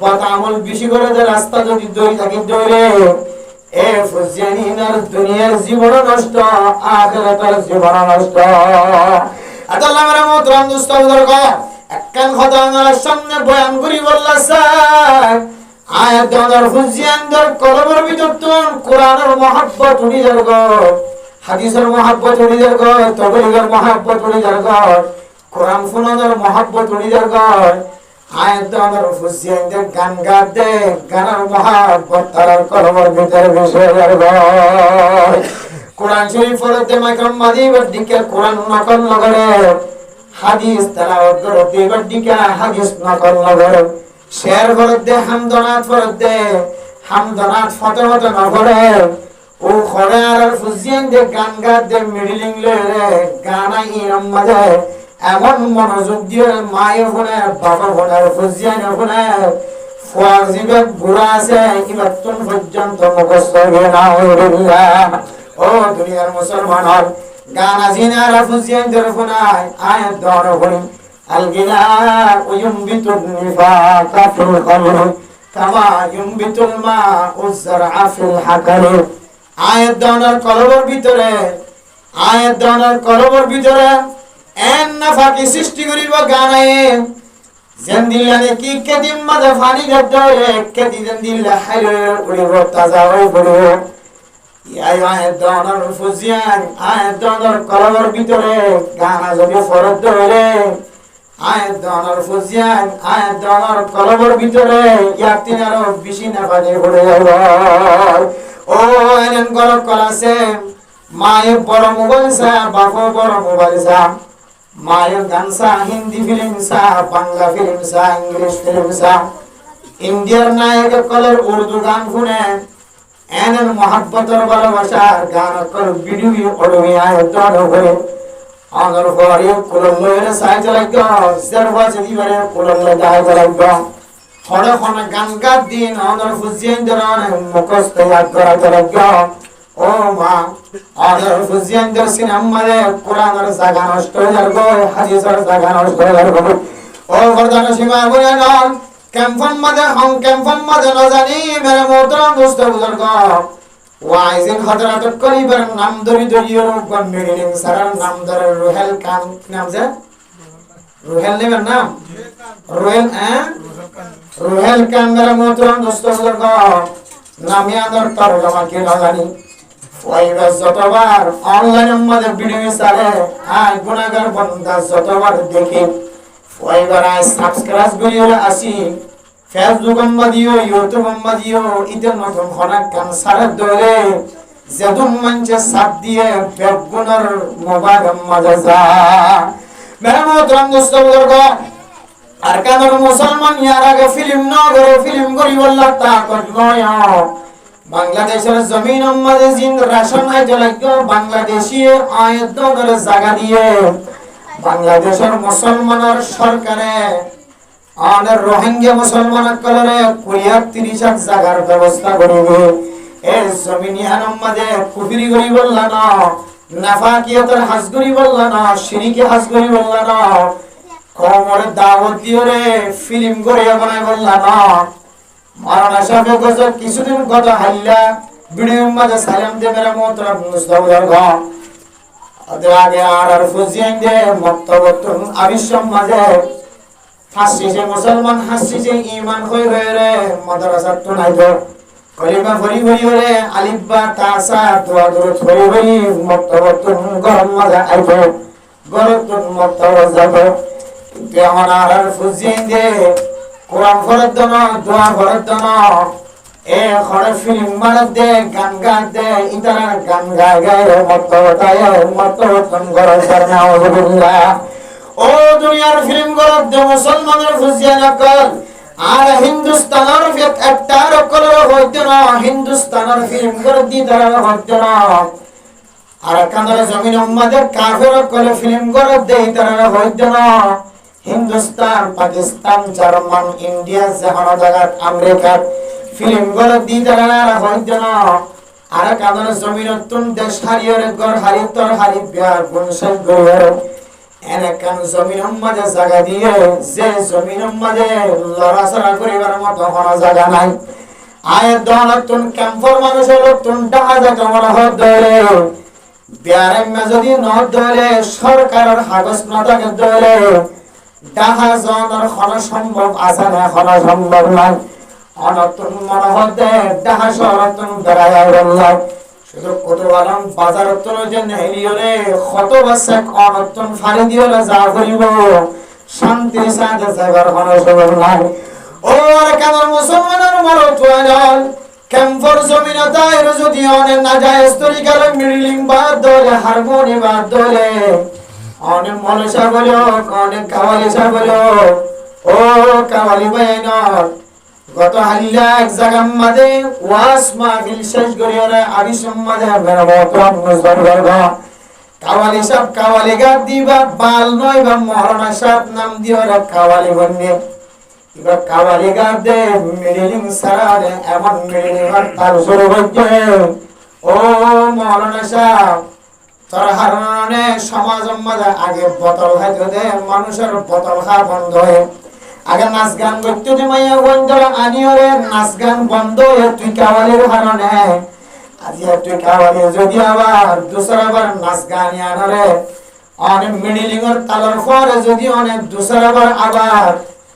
বদ আমল বেশি করে দে রাস্তা যদি দই থাকি ধরে এ ফুজিয়ানিনার দুনিয়ার জীবন নষ্ট আখিরাতের জীবন নষ্ট। আল্লাহ রহমত রামদুস্তাহ দরগা একখান কথা আমার সামনে বয়ান করি বললাছে আয়াত দর ফুজিয়ানদের কলমের ভিতর তুন কোরআনের মহব্বত উড়ি যারগ হাদিসের মহব্বত উড়ি যারগ তবলিগের মহব্বত উড়ি যারগ কোরআন শোনানোর মহব্বত উড়ি যারগ আয়াত দর ফুজিয়ানদের গান গাতে গানের মহব্বত তার কলমের ভিতরে বসে যারগ কোরআন শরীফ পড়তে মাইকম মাদিবার দিকে কোরআন নকল নগরে হাদিস তেলাওয়াত করতে দিকে হাদিস নকল নগরে শের করতে হামদনাত পড়তে হামদনাত ফতোয়াত নগরে ও খড়ে আর ফুজিয়ান দে গান গাতে মিডলিং লরে গানা ইরম মাঝে এমন মনোযোগ দিয়ে মায়ে ফোনে বাবা ফোনে ফুজিয়ান ফোনে ফুয়ার জিবে বুড়া আছে ইমাতুন পর্যন্ত মুখস্থ হয়ে না হইলা। ও দুনিয়ার মুসলমান গান আজিনা রাফুজিয়ান দরফনায় আয়াত দর হই আলগিনা ওয়ুমবিতুন নিফাকা ফিল কলব কামা ইউমবিতুল মা উযরআ ফিল হাকাল আয়াত দর কলবের ভিতরে আয়াত দর কলবের ভিতরে এন নাফাকি সৃষ্টি করিব গানায় জেন্দিলানে কি কেদিম মাঝে ফানি গদরে কেদি জেন্দিলা হাইরে উড়িব তাজা হয়ে পড়িব আয়াত দর ফুজিয়ান আয়াত দর কলবের ভিতরে গানা যদি ফরদ ধরে আয়াত দর ফুজিয়ান আয়াত দর কলবের ভিতরে ইয়াতিন আরো বেশি নাফানি পড়ে যাব। ও এলেন গরক কলাছে মায়ে বড় মোবাইল সা বাপো বড় মোবাইল সা মায়ের গান সা, হিন্দি ফিল্ম সা, বাংলা ফিল্ম সা, ইংলিশ ফিল্ম সা, ইন্ডিয়ার নায়ক কলের উর্দু গান শুনে এনের মহাব্বতের ভালোবাসার গান কল ভিডিও অডমি আয়তন করে আনর পরে কুললের সাইজ লাগা সর্বাসে দিবারে কুললে গায় লাগা হড় হন গান গাদ দিন আনর ফুজিয়েন দরান মুখস্থ ইয়াদ করা লাগা ও মা আনর ফুজিয়েন দের সিনাম্মারে কোরআনের জায়গা নষ্ট হয়ে যাবে হাদিসের জায়গা নষ্ট হয়ে যাবে ও বর্দান সীমা বুঝান ক্যাম্পন মাঝে ন জানি মেরে মোহতরম দোস্ত বুজুর্গ ওয়াইজিন হযরত করিবার নাম ধরি রূপগণ মিডিলিং সারার নাম ধরে রুহেল কান নাম যে রুহেল নেবেন নাম রুহেল কান মেরে মোহতরম দোস্ত বুজুর্গ নামে আদর তরজমা কি ন জানি ওইবা যতবার অনলাইনের মধ্যে ভিডিও সারে গুনাহগার বান্দা যতবার দেখি ওইবার সাবস্ক্রাইব করিও আসি ফেসবুক দিও ইউটিউব দিও ইদের নতুন খনা কান সারা দরে যেদুম মঞ্চে সাথ দিয়ে বেগুনার মোবাইল মাঝে যা মেরা মোহতরম দোস্ত বুজুর্গ আর কাদের মুসলমান ইয়ার আগে ফিল্ম না করে ফিল্ম করি বললা তা কই বাংলাদেশের জমিন মধ্যে জিন রাশন আইতে লাগলো বাংলাদেশি আয়াত দরে জায়গা দিয়ে বাংলাদেশের মুসলমানের সরকারে আর রোহিঙ্গা মুসলমান কলরে 30,000 জায়গার ব্যবস্থা করিবে এই জমিনিয়ান মধ্যে কুফরি করি বললা না নাফাকিয়াতের হাজ করি বললা না শিরকি হাজ করি বললা না কোমর দাওয়াত দিও রে ফিল্ম করে বানাই বললা না মারানা সাহেব গজ কিছুদিন গত হাইলা ভিডিওর মধ্যে সালাম দে মেরা মোহতরম মুস্তাফার গো আদে আগে আর ফুজিয়েন দে মক্তবতুন আবিশম মাঝে হাসিছে মুসলমান হাসিছে ঈমান হই রে মাদ্রাসা তো নাই তো কলিমা ভরি রে আলিফ বা তা সা দোয়া দরুদ ভরি মক্তবতুন গরম মাঝে আইতো গরতুন মক্তব যাবে তে আমার আর ফুজিয়েন দে কোরআন ফরত দন দোয়া ফরত দন এ খড় ফিল্ম মারত দে গান গা দে ইতারা গান গায় গায় মতবতায় মতবতন গরজ করনা আউযুবিল্লাহ ও দুনিয়ার ফিল্ম গরত দে মুসলমানের ফুজিয়ান কর আর হিন্দুস্তানের একটা রকলের হইতে না হিন্দুস্তানের ফিল্ম গরত দি তারা হইতে না আর কানার জমিন উম্মাদের কাফের কলে ফিল্ম গরত দে তারা হইতে না হিন্দুস্তান পাকিস্তান জার্মান ইন্ডিয়া জাহান জায়গা আমেরিকা ফিল্ম গরত দি তারা হইতে না আর কানার জমিন তুন দেশ হারিয়ে গর হারিতর হারি বিয়ার গুনসল গর এনে কান জমিন মাঝে জায়গা দিয়ে যে জমিন মাঝে লড়াছড়া করিবার মতো কোনো জায়গা নাই আয়ের দৌলতুন ক্যাম্পর মানুষের তুন ডাহাজা কেমন হত ধরে বিয়ারে যদি ন ধরে সরকারের হাগজ না থাকে ধরে ডাহাজনের হন সম্ভব আছে না হন সম্ভব নাই অনতুন মনে হতে ডাহাজরতুন বেড়ায় আল্লাহ শুধু কত আলম বাজারতন যে নেলিয়রে কত বাসক অনতুন ফারি দিওলে যা করিব শান্তি সাথে জায়গার হন সম্ভব নাই ও আর কাদের মুসলমানের মরত হল ক্যাম্পর জমিন তাই যদি অনেক না যায় তরিকার মিডলিং বাদ দলে হারমোনি বাদ দলে অনেক মলসা বলো অনেক কাওয়ালিসা বলো ও কাওয়ালি বাইনর গত হাল্লা এক জায়গার মাঝে ওয়াস মাহফিল শেষ করিয়া আবিসম মাঝে বেরবতম নজর করব কাওয়ালি সব কাওয়ালি গাদ দিবা বাল নয় বা মহারণা সাহেব নাম দিও রে কাওয়ালি বন্নে এবার কাওয়ালি গাদ দে মিডিলিং সারারে এমন মিডিলিং আর তার শুরু হইতে ও মহারণা সাহেব তোর হারণে সমাজ মাঝে আগে বোতল খাইতে দে মানুষের বোতল খাওয়া বন্ধ হয়ে আগে নাচ গান করতে দে মাইয়া বন্ধ আনিও রে নাচ গান বন্ধ হয়ে তুই কাওয়ালির হারণে আজি তুই কাওয়ালি যদি আবার দুসরাবার নাচ গান আনরে অনেক মিডিলিং এর তালার পরে যদি অনেক দুসরাবার আবার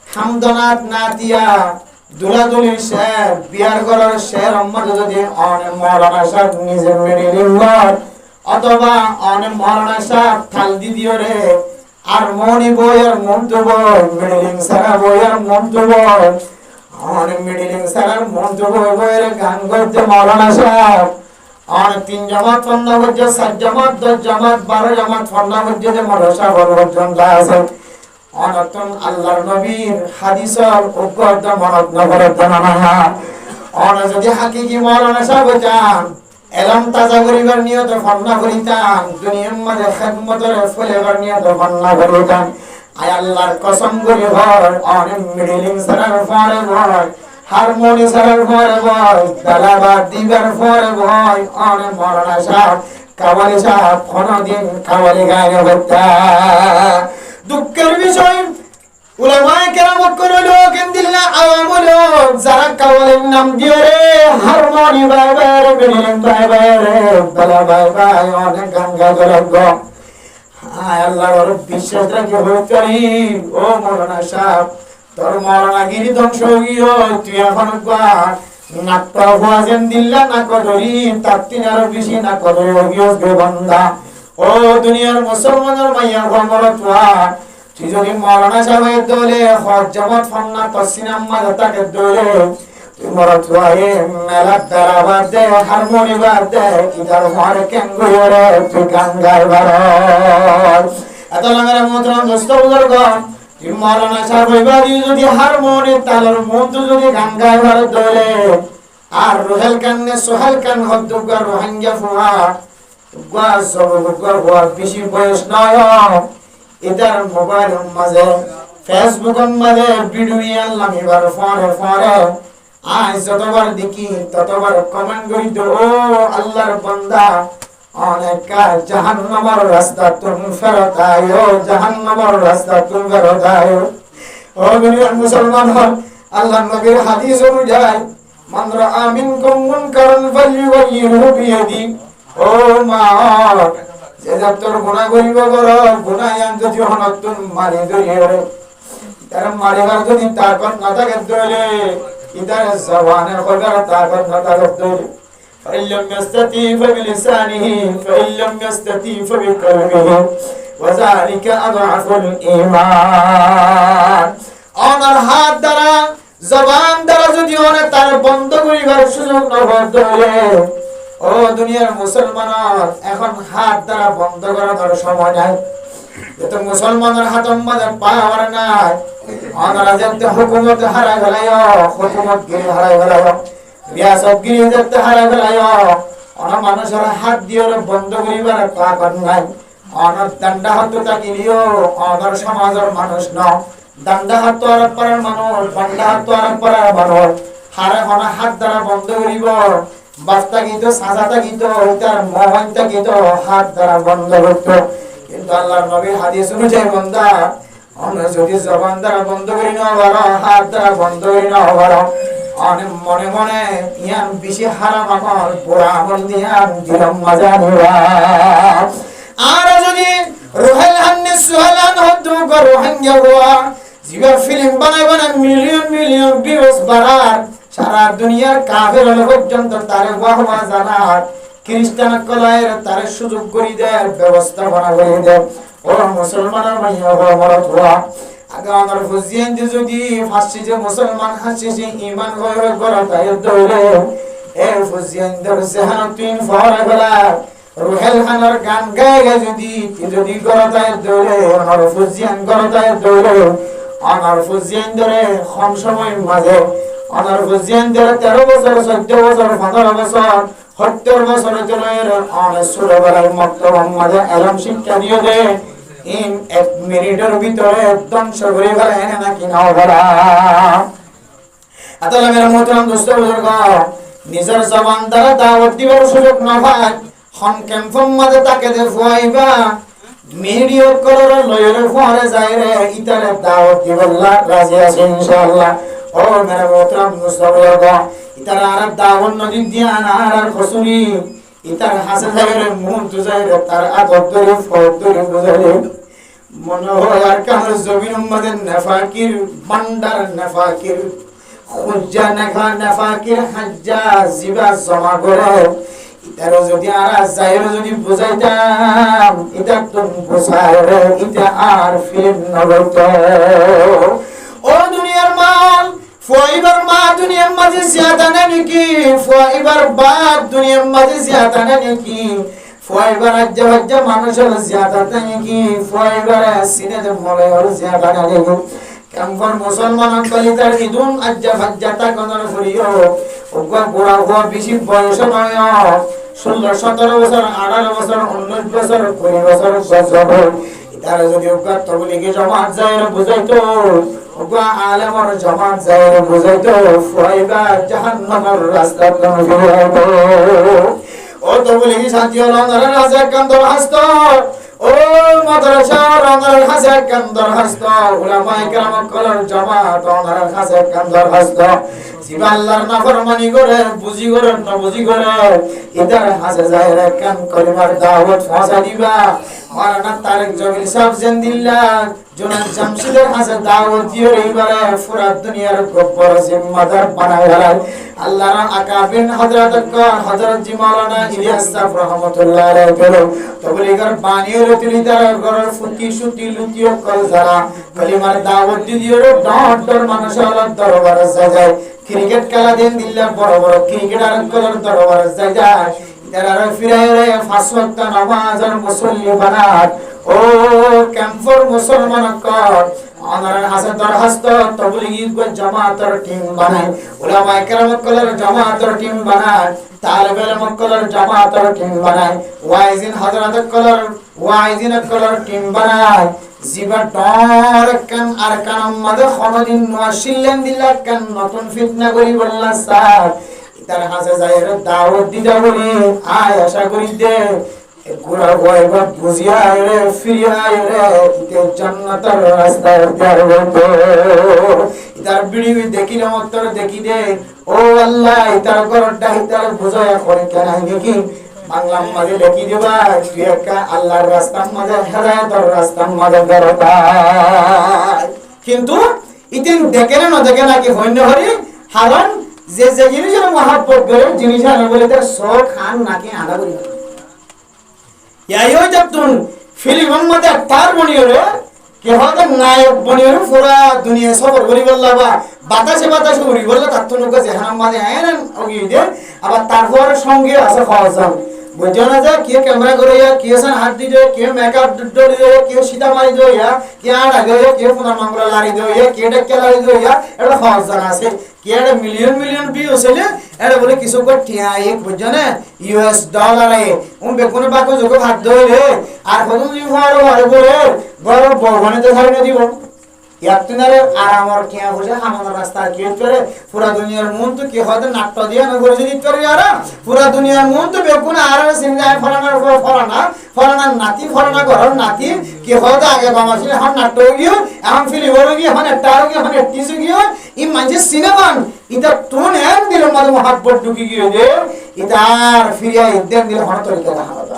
খামদনাত না দিয়া দুলাদুলির শের বিয়ার করার শের মধ্যে যদি অনেক মৌলানা সাহেব নিজের মিডিলিং অথবা অনেক মৌলানা সাহেব থাল দিদিও রে আর মনি বইয়ের মন্ত্র বই মিডিলিং সারা বইয়ের মন্ত্র বই অনেক মিডিলিং সারার মন্ত্র বই বইয়ের গান করতে মৌলানা সাহেব আর 3 জামাত ফন্না হচ্ছে 7 জামাত 10 জামাত 12 জামাত ফন্না হচ্ছে যে মাদ্রাসা পর্যন্ত আছে অনতন আল্লাহর নবীর হাদিসের উপর মনত নগর জানা অন যদি হাকিকি মাওলানা সাহেব চান এলম তাজা করিবার নিয়ত ফন্না করিতাম দুনিয়ার মাঝে খেদমতের ফলেবার নিয়ত ফন্না করিতাম আয় আল্লাহর কসম করে ভয় অনেক মিডিলিং সারার পরে ভয় হারমোনি সারার পরে ভয় দালাবাদ দিবার পরে ভয় অনেক মাওলানা সাহেব কাওয়ালি সাহেব কোনদিন কাওয়ালি গায়ে হত্যা দুঃখের বিষয় উলামায়ে কেরাম কোন লোক ইনদিল্লাহ আওয়াম লোক যারা কাওয়ালির নাম দিয়ে রে হারমোনি বাইবার মিডিলিং বাইবার দালা বাইবার অনেক গান গাওয়া আয় আল্লাহর বিশ্বাস রাখি হইতারি ও মাওলানা সাহেব তোর মাওলানাগিরি ধ্বংস হইও তুই এখন নাট্য হুয়াজেন দিল্লা না কদরি তার তিন আরো বেশি না কদরি হইস গে বান্দা ও দুনিয়ার মুসলমানের মাইয়া ঘমরত ওয়া তুই যদি মাওলানা সাহেবের দলে হজ জামাত ফান্না তসিনাম মাদাতাকে দলে তুই মরত ওয়া এ মেলা দারাবাদ দে হারমোনি বাদ দে ইদার মারে কেন গরে তুই গান গায় বারো এত লাগা মোহতরম দোস্ত বুজুর্গ তুই মাওলানা সাহেব যদি হারমোনি তালের মধ্যে যদি গান গায় বারো দলে আর রোহেল কান্নে সোহেল কান হদ্দুগা রোহিঙ্গা ফুয়া গা সবগুগা হওয়ার বেশি বয়স নয় এটার মোবাইল মাঝে ফেসবুক মাঝে ভিডিও আনলাম এবার ফরে আজ যতবার দেখি ততবার কমেন্ট করি তো ও আল্লাহর বান্দা অনেক জাহান্নামের রাস্তা তুমি ফেরত আয়ো জাহান্নামের রাস্তা তুমি ফেরত আয়ো ও দুনিয়ার মুসলমান হল আল্লাহর নবীর হাদিস অনুযায়ী মান রাআ মিনকুম মুনকারান ফালইউগাইয়িরহু বিয়াদি ও মা যে তোর গুনাহ করিব করো গুনাহ যদি হনতুন মারি ধরিয়ে তার মারিবার যদি তাকত না থাকে দলে ইদার জবানের কইবার তাকত না থাকে দলে ফাইল্লাম ইয়াস্তাতি ফাবিলিসানিহি ফাইল্লাম ইয়াস্তাতি ফাবিকলবিহি ওয়াযালিকা আযআফুল ঈমান ওনার হাত দ্বারা জবান দ্বারা যদি ওনে তার বন্ধ করিবার সুযোগ না দলে ও দুনিয়ার মুসলমান এখন হাত দ্বারা বন্ধ করার সময় নাই এত মুসলমানের হাতের মধ্যে পাওয়ার নাই ওনারা যেতে হুকুমত হারা গেলায় হুকুমত গিরি হারা গেলায় রিয়াসত গিরি যেতে হারা গেলায় ওনা মানুষের হাত দিয়ে বন্ধ করিবার তাকত নাই ওনার দণ্ডা হাত তাকিলিও ওনার সমাজের মানুষ ন দণ্ডা হাত তো আর পারার মানুষ দণ্ডা হাত তো আর পারার মানুষ হারে ওনা হাত দ্বারা বন্ধ করিব বাস্তা গীত সাজাতা গীত তার মোহনতা গীত হাত দ্বারা বন্ধ করতো কিন্তু আল্লাহর নবীর হাদিস অনুযায়ী বান্দা আমরা যদি জবান দ্বারা বন্ধ করি না পারো হাত দ্বারা বন্ধ করি না পারো অনেক মনে মনে ইয়ান বেশি হারাম আমল পুরা আমল দিয়ান দিলাম মজা নিবা আর যদি রোহেল হান্নে সুহালান হদ্দু কর রোহিঙ্গা গোয়া জিবা ফিল্ম বানাই মিলিয়ন মিলিয়ন ভিউজ বাড়ার সারা দুনিয়ার কাফের পর্যন্ত তারে ওয়াহওয়া জানার খ্রিস্টান কলায়ের তারে সুযোগ করে দেয় ব্যবস্থাপনা করে দেয় ও মুসলমানের মাইয়া মরত হওয়া আগে আমার ফুজিয়ান যদি ফাঁসি যে মুসলমান হাসি যে ইমান হয়ে গড়া তাই দৌড়ে এ ফুজিয়ান ধরছে হান তিন ফহরা গলা রুহেল খানের গান গায়ে যদি গড়া তাই দৌড়ে আমার ফুজিয়ান গড়া তাই দৌড়ে আমার ফুজিয়ান ধরে কম সময় মাঝে আমার ফুজিয়ান ধরে 13 বছর 14 বছর 15 বছর 70 বছরের জন্য অনেক ছোটবেলায় মক্তব মাঝে এলম শিক্ষা দিয়ে দেয় ইন 1 মিনিটের ভিতরে ধ্বংস করে ফেলে নাকি নাও ফেলা আতালা মেরা মোহতরম দোস্ত বুজুর্গ নিজের জবান দ্বারা দাওয়াত দিবার সুযোগ না পায় হন ক্যাম্পম মাঝে তাকে দে ফুয়াইবা মিডিও করার লয়ের ফুয়ারে যায় রে ইতারে দাওয়াত দিবাল্লাহ রাজি আছে ইনশাআল্লাহ ও মেরা মোহতরম দোস্ত বুজুর্গ ইতারা আরব দাওয়াত নদী দিয়া আর খসুরি ইতার হাসে যায় রে মন তো যায় রে তার আদব ধরে ফদ ধরে বুঝালে মনে হয় আর কার জমিন মধ্যে নাফাকির বান্দার নাফাকির খুজ্জা নাখা নাফাকির হাজ্জা জিবা জমা করে ইতার যদি আর যাইরে যদি বুঝাইতাম এটা তো বুঝায় রে এটা আর ফিল্ম নগত ও দুনিয়ার মাল ফুয়াইবার মা দুনিয়ার মাঝে জিয়াদা নাকি ফুয়াইবার বাপ দুনিয়ার মাঝে জিয়াদা নাকি ফুয়াইবার আজ্জা মানুষের জিয়াদা নাকি ফুয়াইবার সিনেতে মলে ওর জিয়াদা নাকি কামফর মুসলমান কলিতার ইদুন আজ্জা ফাজ্জাতা কোনর করিও ওগা গোড়া গোয়া বেশি বয়স নয় 16 17 বছর 18 বছর 19 বছর 20 বছর বছর তারা যদি ওগা তবলিগে জমাত যায় বুঝাইতো ওগা আলেমর জমাত যায় বুঝাইতো ফুয়াইবা জাহান্নামের রাস্তা কোন ফিরাইতো ও তবলিগি শান্তি হলো নরের রাজা কান্দর হাসত ও মাদ্রাসা রঙের হাসে কান্দর হাসত উলামায়ে কেরাম কলর জামাত রঙের হাসে কান্দর হাসত জিবা আল্লাহর নাফরমানি করে বুঝি করে না বুঝি করে ইদার হাসে যায় রে কান কলিমার দাওয়াত ফাঁসা দিবা মাওলানা তারেক জমিল সাহেব জিন্দিল্লাহ জোনাল জামশিদের হাসে দাওয়াত দিয়ে এইবারে পুরা দুনিয়ার গব্বর জিম্মাদার বানায় গেলেন আল্লাহর আকাবিন হযরত জি মাওলানা ইলিয়াস সাহেব রাহমাতুল্লাহ আলাইহি বলেন তবলিগের বানিয়ে রতিলিদার গরের ফুটি সুতি লুটিও কল যারা কলিমার দাওয়াত দিয়ে ডর মানুষের দরবারে যায় ক্রিকেট খেলা দিন দিল্লা বড় বড় ক্রিকেটার কলর দরবারে যায় তারা ফিরায় পাঁচ ওয়াক্ত নামাজের মুসল্লি বানাত ও ক্যাম্পর মুসলমান কর আমাদের হাসে দরখাস্ত তবলিগি জামাতের টিম বানায় উলামায়ে কেরাম কলর জামাতের টিম বানায় তালেবে ইলম কলর জামাতের টিম বানায় ওয়াইজিন হযরত কলর টিম বানায় জিবা ডর কান আর কান মাদে খনদিন নওয়াশিলেন দিলা কান নতুন ফিতনা করি বললা স্যার তার হাসে যায় দাওয়াত দিদা বলি আয় আশা করি দে গোরা গোয়া বুঝিয়া রে ফিরিয়া রে তে জান্নাতের রাস্তা দেয়ার বন্ধু ইতার বিড়ি দেখিলে মতর দেখি দে ও আল্লাহ ইতার গরডা ইতার বুঝায়া করে কেন দেখি বাংলার মাঝে দেখি দিবা তুই একা আল্লাহর রাস্তার মাঝে হেদায়েতের রাস্তার মাঝে বেরোতা কিন্তু ইতিন দেখে না দেখে নাকি হইন্য হরি হারান যে জিনিসের মহাব্বত করে জিনিস আনা বলে তার শখ খান নাকি আনা করি ইয়াইও যতন ফিল্মের মধ্যে তার বনিয়রে কে হয়তো নায়ক বনিয়রে পুরা দুনিয়া সফর করি বললা বা বাতাসে উড়ি বললা তার তো নৌকা যেখানে মাঝে আয়েন ওগিয়ে দে আবার তারপর সঙ্গে আছে খাওয়াজাম বুঝছো না যে কে ক্যামেরা করে কে সান হাত দিয়ে কে মেকআপ ডলি দে কে সীতা মারি দে কে আর আগে কে পুনা মামলা লারি দে কে ডেকে লারি দে এটা খাওয়াজাম আছে কে এটা মিলিয়ন ভিউ হইছে এটা বলে কিছু কো টিয়া এক বুঝছো না ইউএস ডলার এ বেগুনে বাকো যোগ ভাত দই রে আর কত দিন ফাড়ো আর বলে বড় বগনে তো ছাড়ি না দিব ইয়াতিনারে আর আমার টিয়া বসে আমাদের রাস্তা কি করে পুরা দুনিয়ার মন তো কি হয়তো নাট্য দিয়ে না করে দিতে পারে আর পুরা দুনিয়ার মন তো বেগুনে আর সিংহায় ফলানার উপর ফলানার নাতি ফলানা ঘরের নাতি কি হয়তো আগে বামাছিল এখন নাট্য গিয়ে এখন ফিলিম গিয়ে এখন একটা আর গিয়ে এখন একটিসে গিয়ে ই মানুষ সিনেমান এটা তোন এম দিল মাঝে মহাব্বত ঢুকি গিয়ে যে ইতার ফিরিয়া ইদ্দেন দিলে হন তরিকা দেখা হবে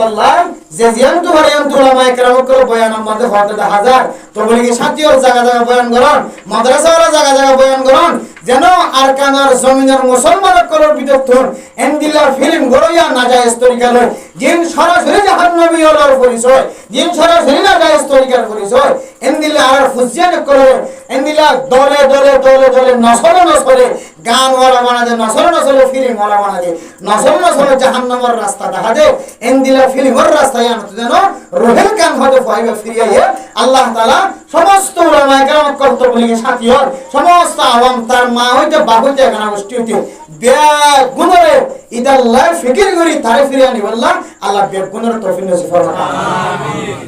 আল্লাহ যে জিয়ান তো হরিয়ান তো উলামায়ে কেরাম করে বয়ান আমাদের হতে 1000 তো বলি কি সাথীর জায়গা বয়ান করুন মাদ্রাসার জায়গা বয়ান করুন যেন আরকানার জমিনের মুসলমানের করার বিদর্থন এন্দিলার ফিল্ম গড়িয়া নাজায়েজ তরিকা লয় জিন সরাসরি জাহান্নামী হলোর পরিচয় জিন সরাসরি নাজায়েজ তরিকার পরিচয় এন্দিলা আর ফুজিয়ান করে এন্দিলা দলে নসলে গান ওয়ালা বানাদে নসলে ফিল্ম ওয়ালা বানাদে নসলে জাহান্নামের রাস্তা দেখা দে এন্দিলা ফিল্মের রাস্তায় আনতে যেন রোহেল কান হতে পাইবে ফিরিয়ে আল্লাহ তাআলা সমস্ত উলামায়ে কেরাম কর্তব্যলিকে সাথী হন সমস্ত আওয়াম তার মা হইতে বাপ হইতে এখানে গোষ্ঠী হইতে বেগুণরে ইদাল্লাহ ফিকির করি তারে ফিরিয়ে আনি বললাম আল্লাহ বেগুণের তৌফিক নসিব ফরমান আমিন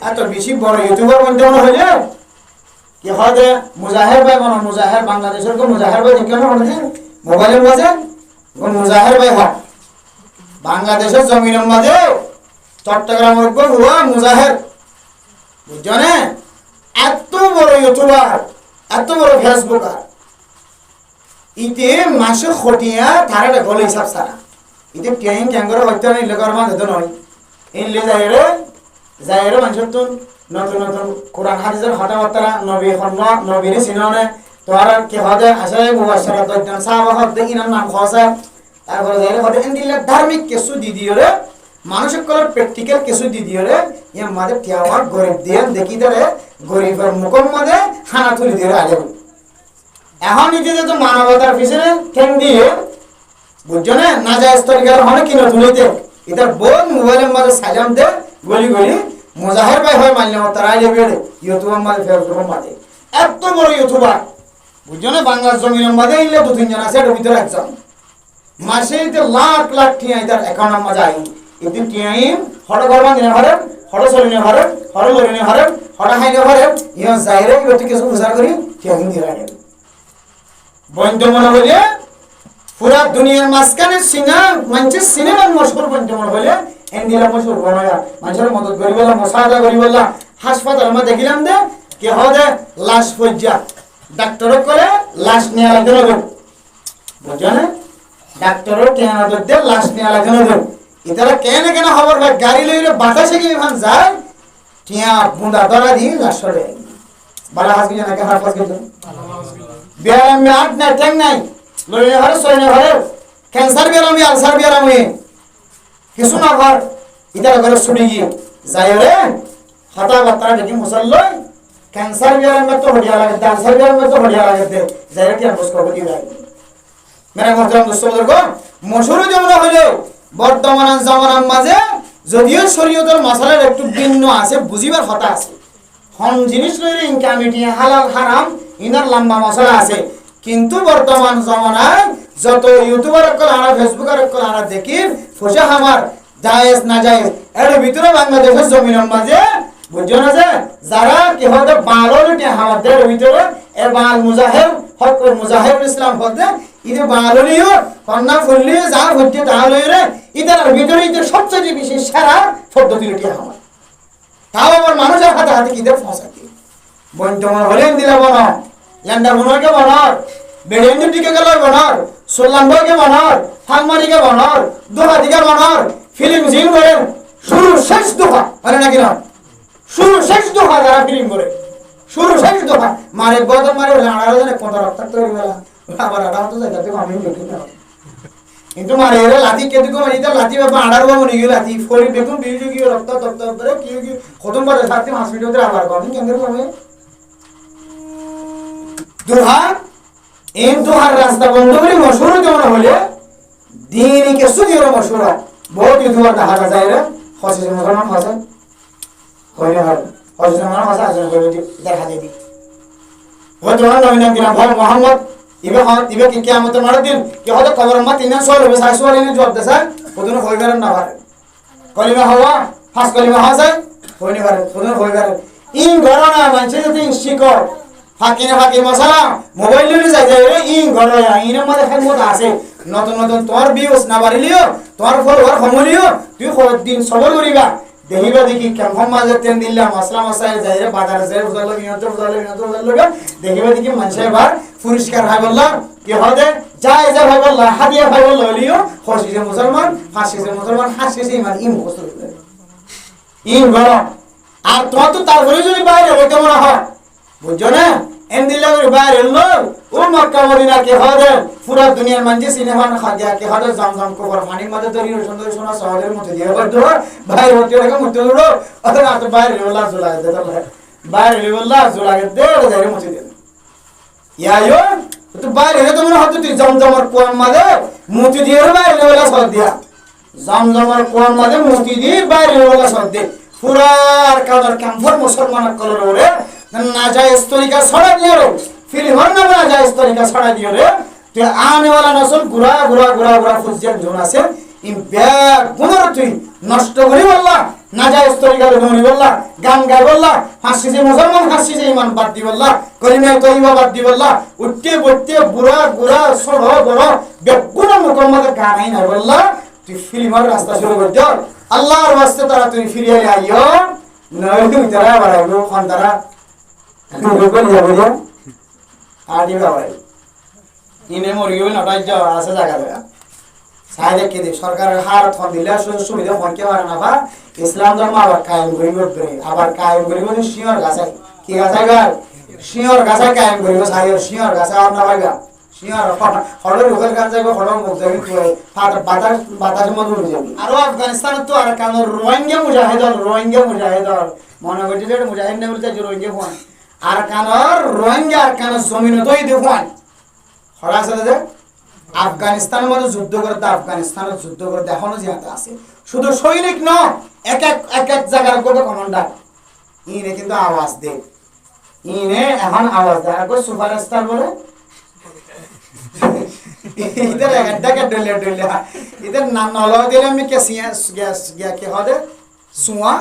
এত বেশি বড় ইউটিউবার বনতে মনে হয় যে কি হয় মুজাহির ভাই কোন মুজাহির বাংলাদেশের কোন মুজাহির ভাই কেন বলছেন মোবাইলের মাঝে কোন মুজাহির ভাই হয় বাংলাদেশের জমিনের মাঝে চট্টগ্রামের কোন হুয়া মুজাহির বুঝছো না এত বড় ইউটিউবার এত বড় ফেসবুকার ইতে মাসে খটিয়া তারা গলে হিসাব সারা ইতে কেন ক্যাঙ্গর হত্যা নেই লেখার মাঝে তো নয় ইনলে যাইরে মানুষের তো নতুন কোরআন হাদিসের হঠাৎ নবী খন্ন নবীর সিননে তোর কি হদে আসে মুবাশশারাত একদম সাহাবা হদে ইনার নাম খসা তারপরে যাইরে হদে ইনদিলে ধার্মিক কিছু দি দিওরে মানুষের কলার প্র্যাকটিক্যাল কিছু দি দিওরে ইয়া মাদে টিয়াওয়ার গরিব দেন দেখি ধরে গরিবের মুখের মধ্যে খানা তুলি দিয়ে আগে এখন এই যে তো মানবতার পিছনে ঠেং দিয়ে বুঝছো না নাজায়েজ তরিকার হনে কিনে তুলিতে এটার বোন মোবাইলের মাঝে সাইলাম দে গলি গলি মুজাহির ভাই হয় মানলে তারা আইলে বেড়ে ইউটিউবের মাঝে ফেসবুকের মাঝে এত বড় ইউটিউবার বুঝছো না বাংলার জমিনের মাঝে ইলে 2-3 জন আছে এর ভিতরে একজন মাসে লাখ লাখ টিয়া এটার অ্যাকাউন্টের মাঝে আই এদিন টিয়াই হড় গরবা দিনে হরেন হড় চলিনে হরেন হড় লরিনে হরেন হড় হাইনে হরেন ইয়া যাইরে ইউটি কিছু বুঝার করি টিয়া কিন দিরা নেন বন্ধ মনে হইলে পুরা দুনিয়ার মাঝখানে মানুষের সিনেমার মশহুর বন্ধ মনে হইলে এন্ডিলা মশহুর বনায়া মানুষের মদত করিবেলা মশাদা করিবেলা হাসপাতাল মধ্যে দেখিলাম দে কে হদে লাশ পর্যা ডাক্তার করে লাশ নিয়ে লাগে না বুঝছো না ডাক্তারও কেন দে লাশ নিয়ে লাগে না ইতারা কেন কেন খবর ভাই গাড়ি লইলে বাতাসে কি ভান যায় টিয়া বুঁদা ধরা দিয়ে লাশ সরে বালা হাসবি না কে হাফাজ গেছে বিয়ারাম মে আট না ঠ্যাং নাই লইলে হরে সরে হরে ক্যান্সার বিয়ারাম আলসার বিয়ারাম কিছু না ঘর ইতারা করে শুনে গিয়ে যাই রে হাতা বাতা দেখি মুসল্লই ক্যান্সার বিয়ারাম তো হড়িয়া লাগে আলসার বিয়ারাম তো হড়িয়া লাগে যাই রে কি বস করব কি লাগে মেরা মোহতরম দোস্তবর্গ মশহুর যেমন হইলো বর্তমান জামানার মাঝে যদিও শরীয়তের মাসালার একটু ভিন্ন আছে বুঝিবার কথা আছে হন জিনিস লইলে ইনকামিটি হালাল হারাম ইনার লম্বা মশলা আছে কিন্তু বর্তমান জামানায় যত ইউটিউবার কল আর ফেসবুকার কল আর দেখি ফসে আমার জায়েজ না জায়েজ এর ভিতরে বাংলাদেশের জমিনের মাঝে বুঝছো না যে যারা কি হতে বালুটি আমাদের ভিতরে এ বাল মুজাহির হক মুজাহিরুল ইসলাম হতে ইদে বালুলিও কন্যা ফুললি যা হচ্ছে তাহলে রে ইদার ভিতরে ইদে সবচেয়ে বেশি সেরা পদ্ধতিটি আমার তাও আবার মানুষের হাতে হাতে কিদে ফসাকি বন্ধমন হলেন দিলা বনর ল্যান্ডা বনরকে বনর বেড়েন্ডি টিকে গেল বনর সোল্লাম্বকে বনর ফালমারিকে বনর দোহাদিকে বনর ফিল্ম জিম করে শুরু শেষ দোহা মানে নাকি না শুরু শেষ দোহা যারা ফিল্ম করে শুরু শেষ দোহা মারে গদম মারে লাড়া জানে কত রক্ত তৈরি হলা আবার আড়াও তো জায়গাতে আমি দেখি না কিন্তু মারে এর লাতি কেটে কো মারিতা লাতি বাবা আড়ার বাবা নিগি লাতি ফরি বেকুন বিজু কি রক্ত তক্ত করে কি কি খতম করে সাথে হসপিটালে আবার কোন কেন্দ্র হবে দুহা এই দুহার রাস্তা বন্ধ করে মশহুর কেমন হলে দিনই কে সুদির মশহুর বহুত দুহার দেখা যায় রে হসে মুসলমান হসে হইলে হয় হসে মুসলমান হসে আজ করে দেখা দেই ও জওয়ান নবী কিনা ভাই মোহাম্মদ ইবে কি কিয়ামতের মার দিন কি হতে কবর মত ইনা সর হবে সাই সর ইনে জবাব দেছে কোদন হই বেরেন না পারে কলিমা হওয়া ফাস কলিমা হাসে হইনি পারে কোদন হই বেরে ইন গরনা মানছে যদি শিকর ফাকিনে ফাকি মশলা মোবাইল লইলে যাই যায় রে ইন গরয়া ইনে মধ্যে খেদমত আছে নতুন নতুন তোর ভিউজ না বাড়িলিও তোর ফলোয়ার কমলিও তুই কত দিন সবর করিবা দেখিবা দেখি কেমন মাঝে তেন দিলা মশলা মশাই যাই রে বাজার যায় বুঝালো বিনতো দেখিবা দেখি মানুষের বার পুরস্কার ভাই বললা কি হবে যায় যা ভাই বললা হাদিয়া ভাই বললা লিও খসিছে মুসলমান হাসিছে মুসলমান হাসিছে ইমান ইম বস্তু ইম গরম আর তোমার তো তারপরে যদি বাইরে হবে কেমন হয় বুঝছো না এন দিলা করে বাইরে এলো ও মক্কা মদিনা কে হবে পুরো দুনিয়ার মানুষ সিনেমা না খাজা কে হবে জমজম কবর পানির মধ্যে তৈরি সুন্দর সোনা শহরের মধ্যে দিয়ে বড় বাইরে হতে লাগে মধ্যে দৌড়ো অথবা তো বাইরে ওলা জোলা দে বাইরে ওলা জোলা দে যাই মধ্যে দে ইয়ায়ো তো বাইরে তো মনে হতো তুই জমজমের কোন মাঝে মুতি দিয়ে বাইরে ওলা সর দিয়া জমজমের কোন মাঝে মুতি দিয়ে বাইরে ওলা সর দে পুরার কাদার কামফর মুসলমান কলর ওরে নাজায়েজ তরিকা ছড়া দিও রে ফিলিমর না নাজায়েজ তরিকা ছড়া দিও রে তুই আনে वाला নসল গুরা গুরা গুরা গুরা ফুজিয়ান জন আছে ইম ব্যাগ গুণর তুই নষ্ট করি বললা নাজায়েজ তরিকা ধরি বললা গান গাই বললা হাসি যে মুসলমান হাসি যে ঈমান বাদ দি বললা কলিমা তয়্যিবা বাদ দি বললা উঠতে বইতে গুরা গুরা ছড় বড় বেগুন মুকম্মদ গানাই না বললা তুই ফিলিমর রাস্তা শুরু কর দিও আল্লাহর ওয়াস্তে তারা তুই ফিরিয়ে আইও নয় তুই তারা বাড়াইলো খান তারা রুবেল যাবে আদি বাবাই ইনে মরিও নটাই যা আছে জায়গা জায়গা সাইদে কে দি সরকারের হার ফোন দিলে সুবিধা ফোন কে পারে না বা ইসলাম ধর্ম আবার কায়েম করিব আবার কায়েম করিব শিওর গাছাই কি গাছাই গাল শিওর গাছাই কায়েম করিব সাইর শিওর গাছা আর না ভাইগা শিওর হড় রুবেল গান যাইব হড় মুখ যাবি তুই ফাটা বাতাস বাতাস মত উড়ে যাবি আর আফগানিস্তান তো আর কান রোহিঙ্গা মুজাহিদ মনে করছিস মুজাহিদ না বলতে রোহিঙ্গা ফোন আর কানর রোহিঙ্গা আর কান জমিন তোই দেখুন হরা আছে যে আফগানিস্তানের মধ্যে যুদ্ধ করতে, আফগানিস্তানের যুদ্ধ করতে এখনো জিয়াতে আছে। শুধু সৈনিক ন, এক এক জায়গার কোনো কমান্ডার ইনে কিন্তু আওয়াজ দেয়, ইনে এখন আওয়াজ দেয় আর সুপারস্টার বলে इधर गड्ढा का डोले डोले इधर नलो दिले में क्या सिया गैस गया के होदे सुआ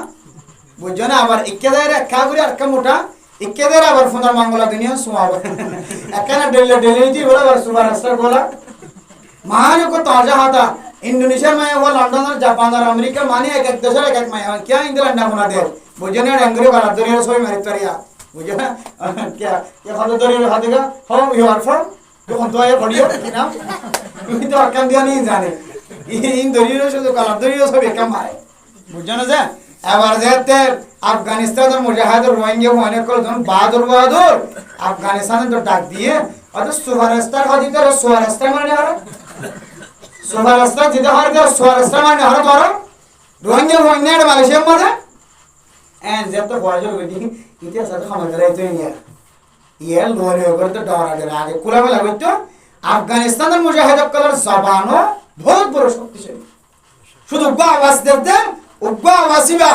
बुझो ना আবার ইকে দেরে কাগুরি আর কামুটা ইকে দেরে আবার ফোনার মঙ্গলা দুনিয়া সুয়া একানা ডোলে ডোলে জি বলা আর সুপারস্টার বলা माने को ताजा हाथा इंडोनेशिया में वो लंदन और जापान और अमेरिका माने एक दूसरे एक में क्या इंग्लैंड ना बना दे मुझे ना अंग्रेज वाला दुनिया सोई मेरी तरिया मुझे ना क्या ये खाते दुनिया खाते का हाउ यू आर फ्रॉम तो कौन तो है बढ़िया कि ना ये तो अकन दिया नहीं जाने इन दुनिया से तो कलर दुनिया सब एक कम है मुझे ना जाए এবার যেতে আফগানিস্তানের মুজাহিদের রোহিঙ্গা মনে করে যখন বাহাদুর বাহাদুর আফগানিস্তানে তো ডাক দিয়ে অত সুপারস্টার হদিতে সুপারস্টার মানে হলো সুপারস্টার যেটা হয় যে সুপারস্টার মানে হলো ধরো রোহিঙ্গা রোহিঙ্গা মালয়েশিয়ার মধ্যে এন্ড যেত বয়স হয়ে গেছে ইতিহাস সাথে খামার করে তো ইয়ে লোরে করে তো ডরা ডরা আগে কুলাবে লাগতো আফগানিস্তানের মুজাহিদের কলার জবানও বহুত বড় শক্তিশালী শুধু আওয়াজ দিতে উগ্র ওয়াসিবা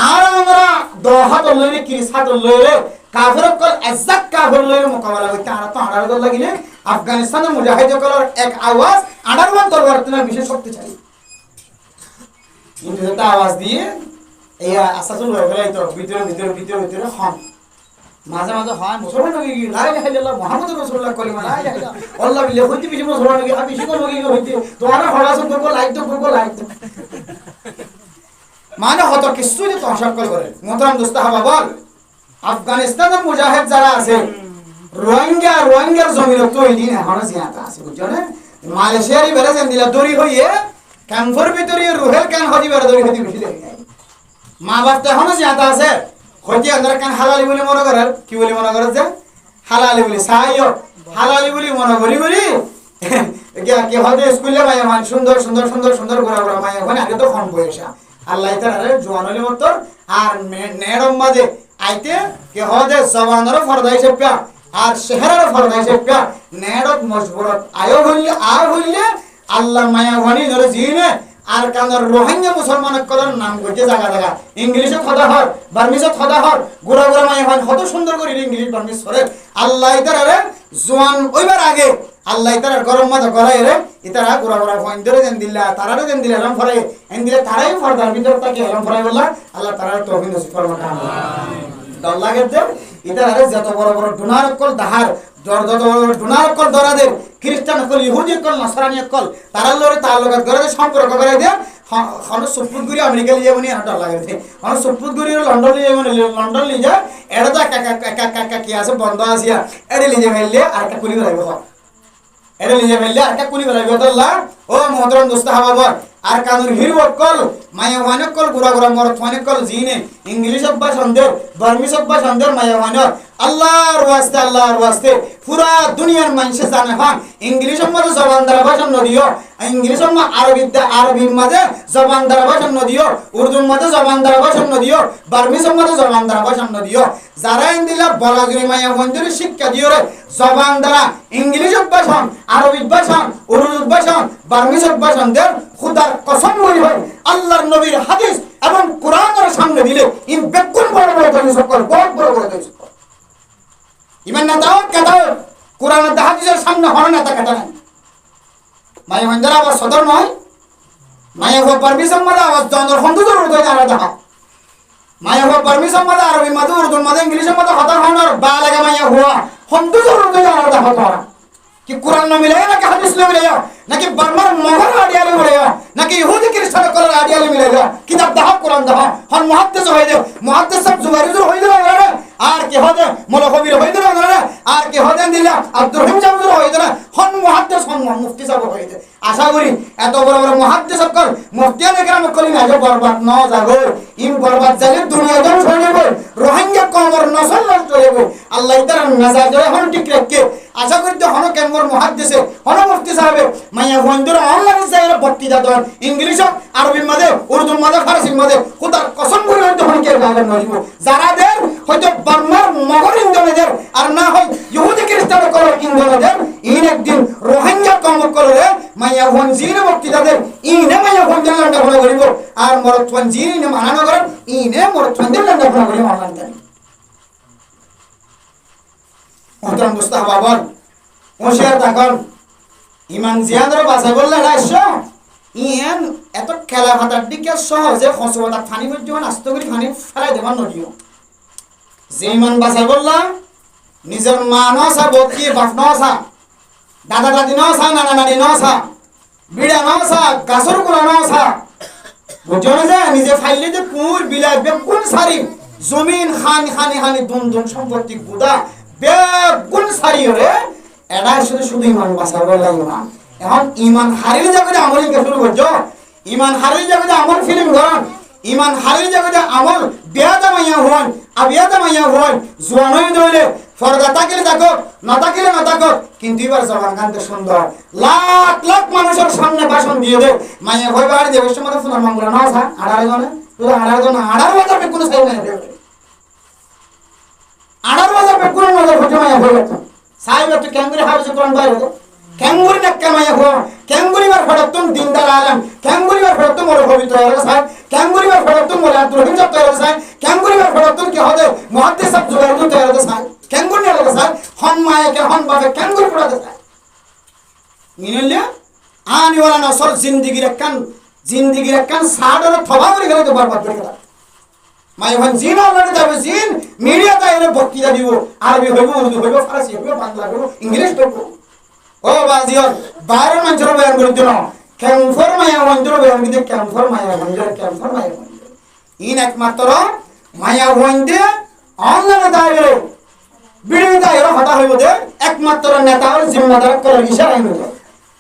আর আমরা দহাত লইলে কিরিসাত লইলে কাফের কল আজাক কাফের লইলে মোকাবেলা করতে আর তো আড়ার দল লাগিলে আফগানিস্তানের মুজাহিদের কলার এক আওয়াজ আড়ার মান তরবার না বিশেষ শক্তিশালী কিন্তু এটা আওয়াজ দিয়ে এই আসাসুল হয়ে গেল তো ভিতরে ভিতরে ভিতরে ভিতরে হন মাঝে মাঝে হয় মুসলমান হয়ে গিয়ে লা ইলাহা ইল্লাল্লাহ মুহাম্মাদুর রাসূলুল্লাহ কলিমা লা ইলাহা ইল্লাল্লাহ আল্লাহ বিলে হইতে বেশি মুসলমান হয়ে আপনি শিকল হয়ে হইতে তোমার হলাস করব লাইক তো করব লাইক মানে হতো কিছু যে তহসাক্কল করে মোহতারাম দোস্তাহাবা বল আফগানিস্তানের মুজাহিদ যারা আছে রোহিঙ্গার জমিন তো এই দিন এখনো জিয়াতা আছে বুঝছো না মালয়েশিয়ারই বেড়ে যেন দিলা দড়ি হইয়ে ক্যাম্পের ভিতরে রুহের কান হদি বেড়ে দড়ি হইতে বেশি দেখি মা বাপ তো এখনো জিয়াতা আছে হইতে আন্দার কান হালালি বলে মনে করার কি বলে মনে করার যে হালালি বলে সাহায্য হালালি বলে মনে করি বলি কি হদে স্কুলে মায়া মান সুন্দর সুন্দর সুন্দর সুন্দর গোড়া গোড়া মায়া ওখানে আগে তো কম বয়সা আল্লাহ তাআলা জওয়ানলি মতর আর নেড়ম মাঝে আইতে কে হদে জওয়ানর ফরদা হিসেবে আর শহরের ফরদা হিসেবে নেড়ত মজবুরত আয়ো হইলে আল্লাহ মায়া ওয়ানি ধরে জিনে আর কানার রোহিঙ্গা মুসলমান কলার নাম কইতে জায়গা জায়গা ইংলিশে খোদা হর বার্মিশে খোদা হর গোড়া গোড়া মায়া হয় কত সুন্দর করে ইংলিশ বার্মিশ করে আল্লাহ তাআলা জওয়ান ওইবার আগে আল্লাহ তাআলা গরম মাথা করায় রে ইতারা গোড়া গোড়া ফোন ধরে দেন দিলা তারারে দেন দিলা এলাম ফরাই এন দিলে তারাই ফরদার ভিতর তাকে এলাম ফরাই বললা আল্লাহ তাআলা তৌফিক নসিব ফরমা আমিন আল্লাহ গেতে ইতারা যত বড় বড় ডুনার কল দাহার যত বড় বড় ডুনার কল দরাদের খ্রিস্টান কল ইহুদি কল নসরানি কল তারা লরে তার লগত করে সম্পর্ক করে দে হনো সুপুতগুরি আমেরিকা লিয়ে বনি আটা লাগে দে হনো সুপুতগুরি লন্ডন লিয়ে বনি লন্ডন লিয়ে যা এড়া তো কাকা কি আছে বন্ধ আসিয়া এড়ে লিয়ে ফেললে আর কা কুলি রাইব এড়ে লিয়ে ফেললে আর কা কুলি রাইব তো আল্লাহ ও মুহতারাম দোস্তাহাবা বল আর কানুর হিরো কল মায়া ওয়ানে কল গুরা গুরা মরত ওয়ানে কল জিনে ইংলিশ অভ্যাস অন্ধের বার্মিশ অভ্যাস অন্ধের মায়া ওয়ানে আল্লাহর ওয়াস্তে পুরা দুনিয়ার মানুষ জানে হন ইংলিশ মধ্যে জবান দ্বারা ভাষণ নদিও ইংলিশ আরবির মাঝে জবান দ্বারা ভাষণ নদিও উর্দুর মধ্যে জবান দ্বারা ভাষণ নদিও বার্মিশ মধ্যে জবান দ্বারা ভাষণ নদিও যারা ইন্দিলা বলাজুরি মায়া ওয়ানের শিক্ষা দিও রে জবান দ্বারা ইংলিশ অভ্যাস হন আরবি ভাষণ উর্দু ভাষণ বার্মিশ ভাষণ দের খুদার কসম হই হয় আল্লাহর নবীর হাদিস এবং কোরআনের সামনে দিলে ইন বেকুন বড় বড় করে সকল বহুত বড় বড় করে সকল ইমান না দাও কাদাও কোরআনের হাদিসের সামনে হন না তা কাটা নাই মায়া মন্দিরা আবার সদর নয় মায়া হো পারমিশন মাদা আওয়াজ জনর হন্দুর উদয় জানা দা মায়া হো পারমিশন মাদা আরবি মাদা উর্দু মাদা ইংলিশ মাদা হতার হনর বা লাগা মায়া হুয়া হন্দুর উদয় জানা দা হতা कि कुरान में मिलेगा ना कि हदीस में मिलेगा ना कि बर्मर मोहर आडियाले मिलेगा ना कि यहूदी क्रिश्चियन कलर आडियाले मिलेगा किताब दहा कुरान दहा हन मुहद्दिस होय दे मुहद्दिस सब जुबारिजुर होय दे ना আর কি হদে মোলাকবির হই দে না আর কি হদে দিলা আব্দুর রহিম জামজুর হই দে না হন মুহাদ্দিস হন মুফতি সাহেব হই দে আশা করি এত বড় বড় মুহাদ্দিস সকল মুফতিয়ানে کرام কলি না যে বরবাদ ন যাগো ইম বরবাদ জালে দুনিয়া ধ্বংস হয়ে যাবে রোহিঙ্গা কমর নসল নষ্ট হয়ে যাবে আল্লাহ তাআলা মেজাজ হন ঠিক রাখে আশা করি তো হন কেমর মুহাদ্দিসে হন মুফতি সাহেব মাইয়া বন্ধুরা অনলাইন সাইরে বক্তৃতা দেন ইংলিশ আরবি মাঝে উর্দু মাঝে ফারসি মাঝে খোদার কসম করে হয়তো অনেকে গায়ে নড়িব যারাদের হয়তো বার্মার মগর ইন্দোনেদের আর না হয় ইহুদি খ্রিস্টান করার ইন্দোনেদের ইন একদিন রোহিঙ্গা কম করে মাইয়া হন জিনে বক্তৃতাদের ইনে মাইয়া হন জানলাম ডাফনা করিব আর মরতওয়ান জিনে মানানো করেন ইনে মরতওয়ান জানলাম ডাফনা করিব অনলাইন দেন মোহতারাম মুস্তাহবাবন ওশিয়ার তাকন ইমান জিয়াদর বাসাই বললে রাইছো ইয়েন এত খেলা ভাতার দিকে সহজে খসবাটা ফানি পর্যন্ত আস্ত করে ফানি ফেলাই দেবার নদীও যে ইমান বাসাই বললাম নিজের মা নসা বকি বাপ নসা দাদা দাদি নসা নানা নানি নসা বিড়া নসা গাছর কোলা নসা বুঝছো না যে নিজে ফাইলে যে কুর বিলায় বেগুন সারি জমিন খানি খানি খানি দুন দুন সম্পত্তি গুদা বেগুন সারি রে এটা শুধু শুধু ইমান বাসাই বললাম ইমান এখন ইমান হারিয়ে যাবে যে আমল কে শুরু করছো ইমান হারিয়ে যাবে যে আমল ফিল্ম করেন ইমান হারিয়ে যাবে যে আমল বিয়াদা মাইয়া হন আবিয়াদা মাইয়া হন জোয়ানই দইলে ফরদা তাকিলে থাকো না তাকিলে না থাকো কিন্তু এবার জবান কান্তে সুন্দর লাখ লাখ মানুষের সামনে ভাষণ দিয়ে দে মাইয়া ভয় বাড়ি দেবে সময় ফোন মামলা না আসা আড়াই জনে তুই আড়াই জন আড়াই বাজার পে কোনো সাইড নাই আড়াই বাজার পে কোনো মজা হচ্ছে মাইয়া ভয় গেছে সাহেব তুই ক্যাঙ্গুরি হাউসে কোরআন বাইরে ক্যাঙ্গুরি নাক্কা মাইয়া হো ক্যাঙ্গুরি বার ফড়তুম দিনদার আলম ক্যাঙ্গুরি বার ফড়তুম ওর পবিত্র হলো সাহেব ক্যাঙ্গুরি বার ফড়তুম ওর আব্দুল রহিম সাহেব তৈরি সাহেব ক্যাঙ্গুরি বার ফড়তুম কি হবে মুহাদ্দিস সাহেব জুবাইর তৈরি সাহেব ক্যাঙ্গুরি হলো সাহেব হন মায়া কে হন বাবা ক্যাঙ্গুরি পড়াতে সাহেব নিনলে আনি ওলা নসর জিন্দেগির কান সাড়র থবা করে গেলে তো বরবাদ করে গেল মাই ভান জিন অলরেডি যাবে জিন মিডিয়া তাইলে বক্তৃতা দিব আরবি হইব উর্দু হইব ফারসি হইব বাংলা হইব ইংলিশ হইব ও বাজিয়র বাইরের মানুষের বয়ান করে দিল ক্যাম্পর মায়া মন্দির বয়ান কিন্তু ক্যাম্পর মায়া মন্দির ক্যাম্পর মায়া মন্দির ইন একমাত্র মায়া মন্দির অনলাইনে দাঁড়িয়ে বিড়ি দাঁড়িয়ে হতা হইব দে একমাত্র নেতা আর জিম্মাদার করার ইশারা হইব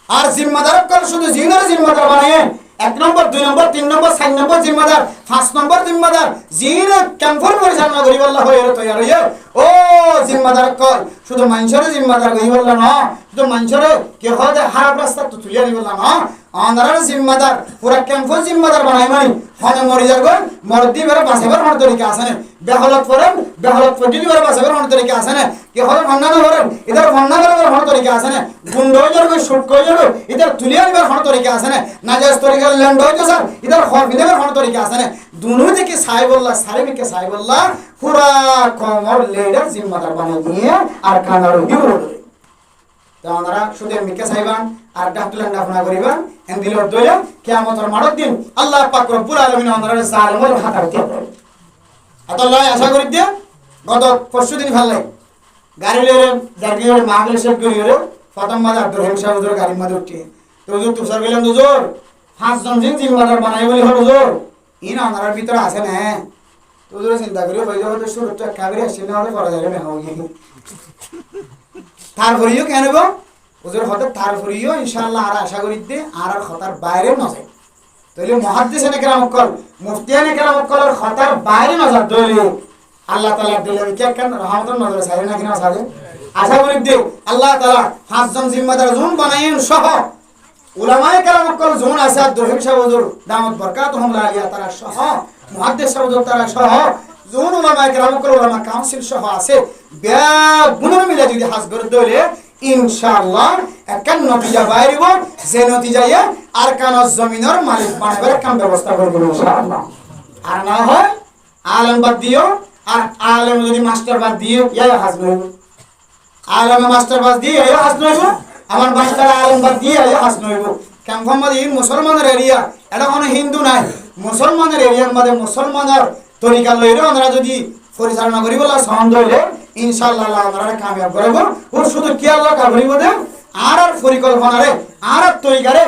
আর জিম্মাদার কর শুধু জিনের জিম্মাদার বানায় 1 নম্বর 2 নম্বর 3 নম্বর 4 নম্বর জিম্মাদার 5 নম্বর জিম্মাদার জিন ক্যাম্পর পরিচালনা করি বল্লা হয়ে তৈরি হইয়ে ও জিম্মাদার কর শুধু মানুষের জিম্মাদার কই বললা না শুধু মানুষের কে হদে খারাপ রাস্তা তো তুলিয়া নি বললা না আনার জিম্মাদার পুরা ক্যাম্পর জিম্মাদার বানাই মানি হনে মরি যার গন মরদি বের বাসেবার হন তরিকা আছে না বেহলত পড়ি বের বাসেবার হন তরিকা আছে না কে হলে ভান্না না করেন ইদার ভান্না করার হন তরিকা আছে না গুন্ড হই যার গন শুট কই যার ইদার তুলিয়া নিবার হন তরিকা আছে না নাজায়েজ তরিকা ল্যান্ড হই স্যার ইদার খরফ নিবার হন তরিকা আছে না দুনো দিকে সাহেবুল্লাহ সারেবিকে সাহেবুল্লাহ পুরা কমর লেডার জিম্মাদার বানাই দিয়ে আর কানার হিরো তো আমরা শুধু মিকে সাইবান আর ডাক্তার ডাফনা করিবান এন দিল দইয়া কিয়ামতের মাঠের দিন আল্লাহ পাক রব্বুল আলামিন আমরা জালিমের হাতার দিয়ে আল্লাহ আশা করি দিয়ে গত পরশুদিন ভালো গাড়ি লয়ে জার্গির মাহলে শেখ গরিরে প্রথম মাঝে আব্দুল রহিম সাহেব হুজুর গাড়ির মধ্যে উঠে তো হুজুর তুষার গেলেন হুজুর 5 জন জিম্মাদার বানাই বলি হল হুজুর ইন আমাদের ভিতরে আছে না হুজুর চিন্তা করি হয়ে যাবে তো শুরু একটা কাগরে আসছে না হলে করা যাবে না তারপরেও কেন গো ওদের হঠাৎ তারপরেও ইনশাআল্লাহ আর আশা করি দে আর খতার বাইরে না যায় তাইলে মুহাদ্দিসিনে কেরাম কল মুফতিয়ানে কেরাম কলের খতার বাইরে না যায় তাইলে আল্লাহ তাআলা দিলে কি কেন রহমতের নজরে ছাড়ে না কিনা ছাড়ে আশা করি দে আল্লাহ তাআলা 5 জন জিম্মাদার জুন বানায়েন সহ উলামায়ে কেরাম কল জুন আছে দরহিম সাহেব হুজুর দামত বরকাতুহুম আলিয়া তারা সহ মুহাদ্দিস সাহেব হুজুর তারা সহ জুন উলামায়ে কেরাম কল উলামা কাউন্সিল সহ আছে গুণন মিলে যদি হাজ করে দইলে ইনশাআল্লাহ একখান নতিজা বাইরিব যে নতিজায় আর কান জমিনের মালিক বানাবার কাম ব্যবস্থা করব ইনশাআল্লাহ আর না হয় আলেম বাদ দিও আর আলেম যদি মাস্টার বাদ দিও ইয়া হাজ নইব আলেম মাস্টার বাদ দিয়ে ইয়া হাজ নইব আমার মাস্টার আলেম বাদ দিয়ে ইয়া হাজ নইব ক্যাম্পের মধ্যে মুসলমানের এরিয়া এটা কোনো হিন্দু নাই মুসলমানের এরিয়ার মধ্যে মুসলমানের তরিকা লইরে আমরা যদি পরিচালনা করি বলা সহন হইলে ইনশাআল্লাহ আমরা কামিয়াব করব ও শুধু কি আল্লাহ কাবরিব দে আর পরিকল্পনারে আর তরিকারে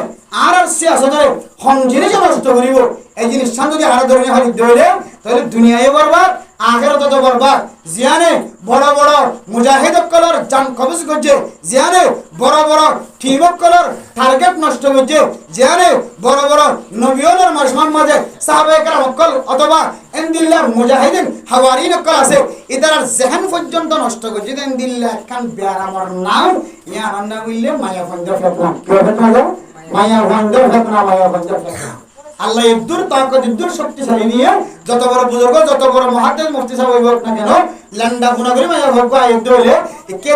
আর সিয়াসতরে হন জিনিস নষ্ট করিব এই জিনিস যদি আর ধরে হারি দইলে তাহলে দুনিয়ায় বরবাদ আখিরাতে বরবাদ জিয়ানে বড় বড় মুজাহিদ কলর জান কবজ করছে জিয়ানে বড় বড় টিমক কলর টার্গেট নষ্ট করছে জিয়ানে বড় বড় নবীদের মাসমান মাঝে সাহাবায়ে কেরাম কল অথবা ইনদিল্লাহ মুজাহিদিন হাওয়ারিন কল আছে ইদার জেহান পর্যন্ত নষ্ট করছে ইনদিল্লাহ কান বিয়ার আমার নাম ইয়া রান্না কইলে মায়া ফন্দ ফেতনা কি হবে না মায়া বন্ধের ফেতনা মায়া বন্ধের ফেতনা আল্লাহ ইদ্দুর তাকত ইদ্দুর শক্তিশালী নিয়ে যত বড় বুজুর্গ যত বড় মুহাদ্দিস মুফতি সাহেব হইব না কেন লন্ডা গুনা করে মায়া ভগব আইদ দলে কে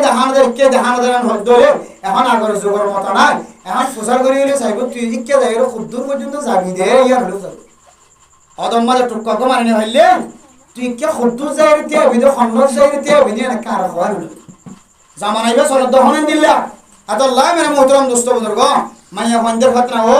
দেখানদের হদ দলে এখন আগর যুগের মত নাই এখন ফুসার করি হইলে সাহেব তুই ইকে যাইরো খুব দূর পর্যন্ত যাবি দে ইয়ার হলো যাব অদম মাঝে টুক্কা কো মারনে হইলে তুই কে খুব দূর যাইরতে বিদ খন্ডর যাইরতে বিদ না কার হয় জামানাইবে সরদ দহন দিল্লা আদাল্লাহ মেরে মোহতরম দোস্ত বুজুর্গ মায়া বন্ধের ফেতনা ও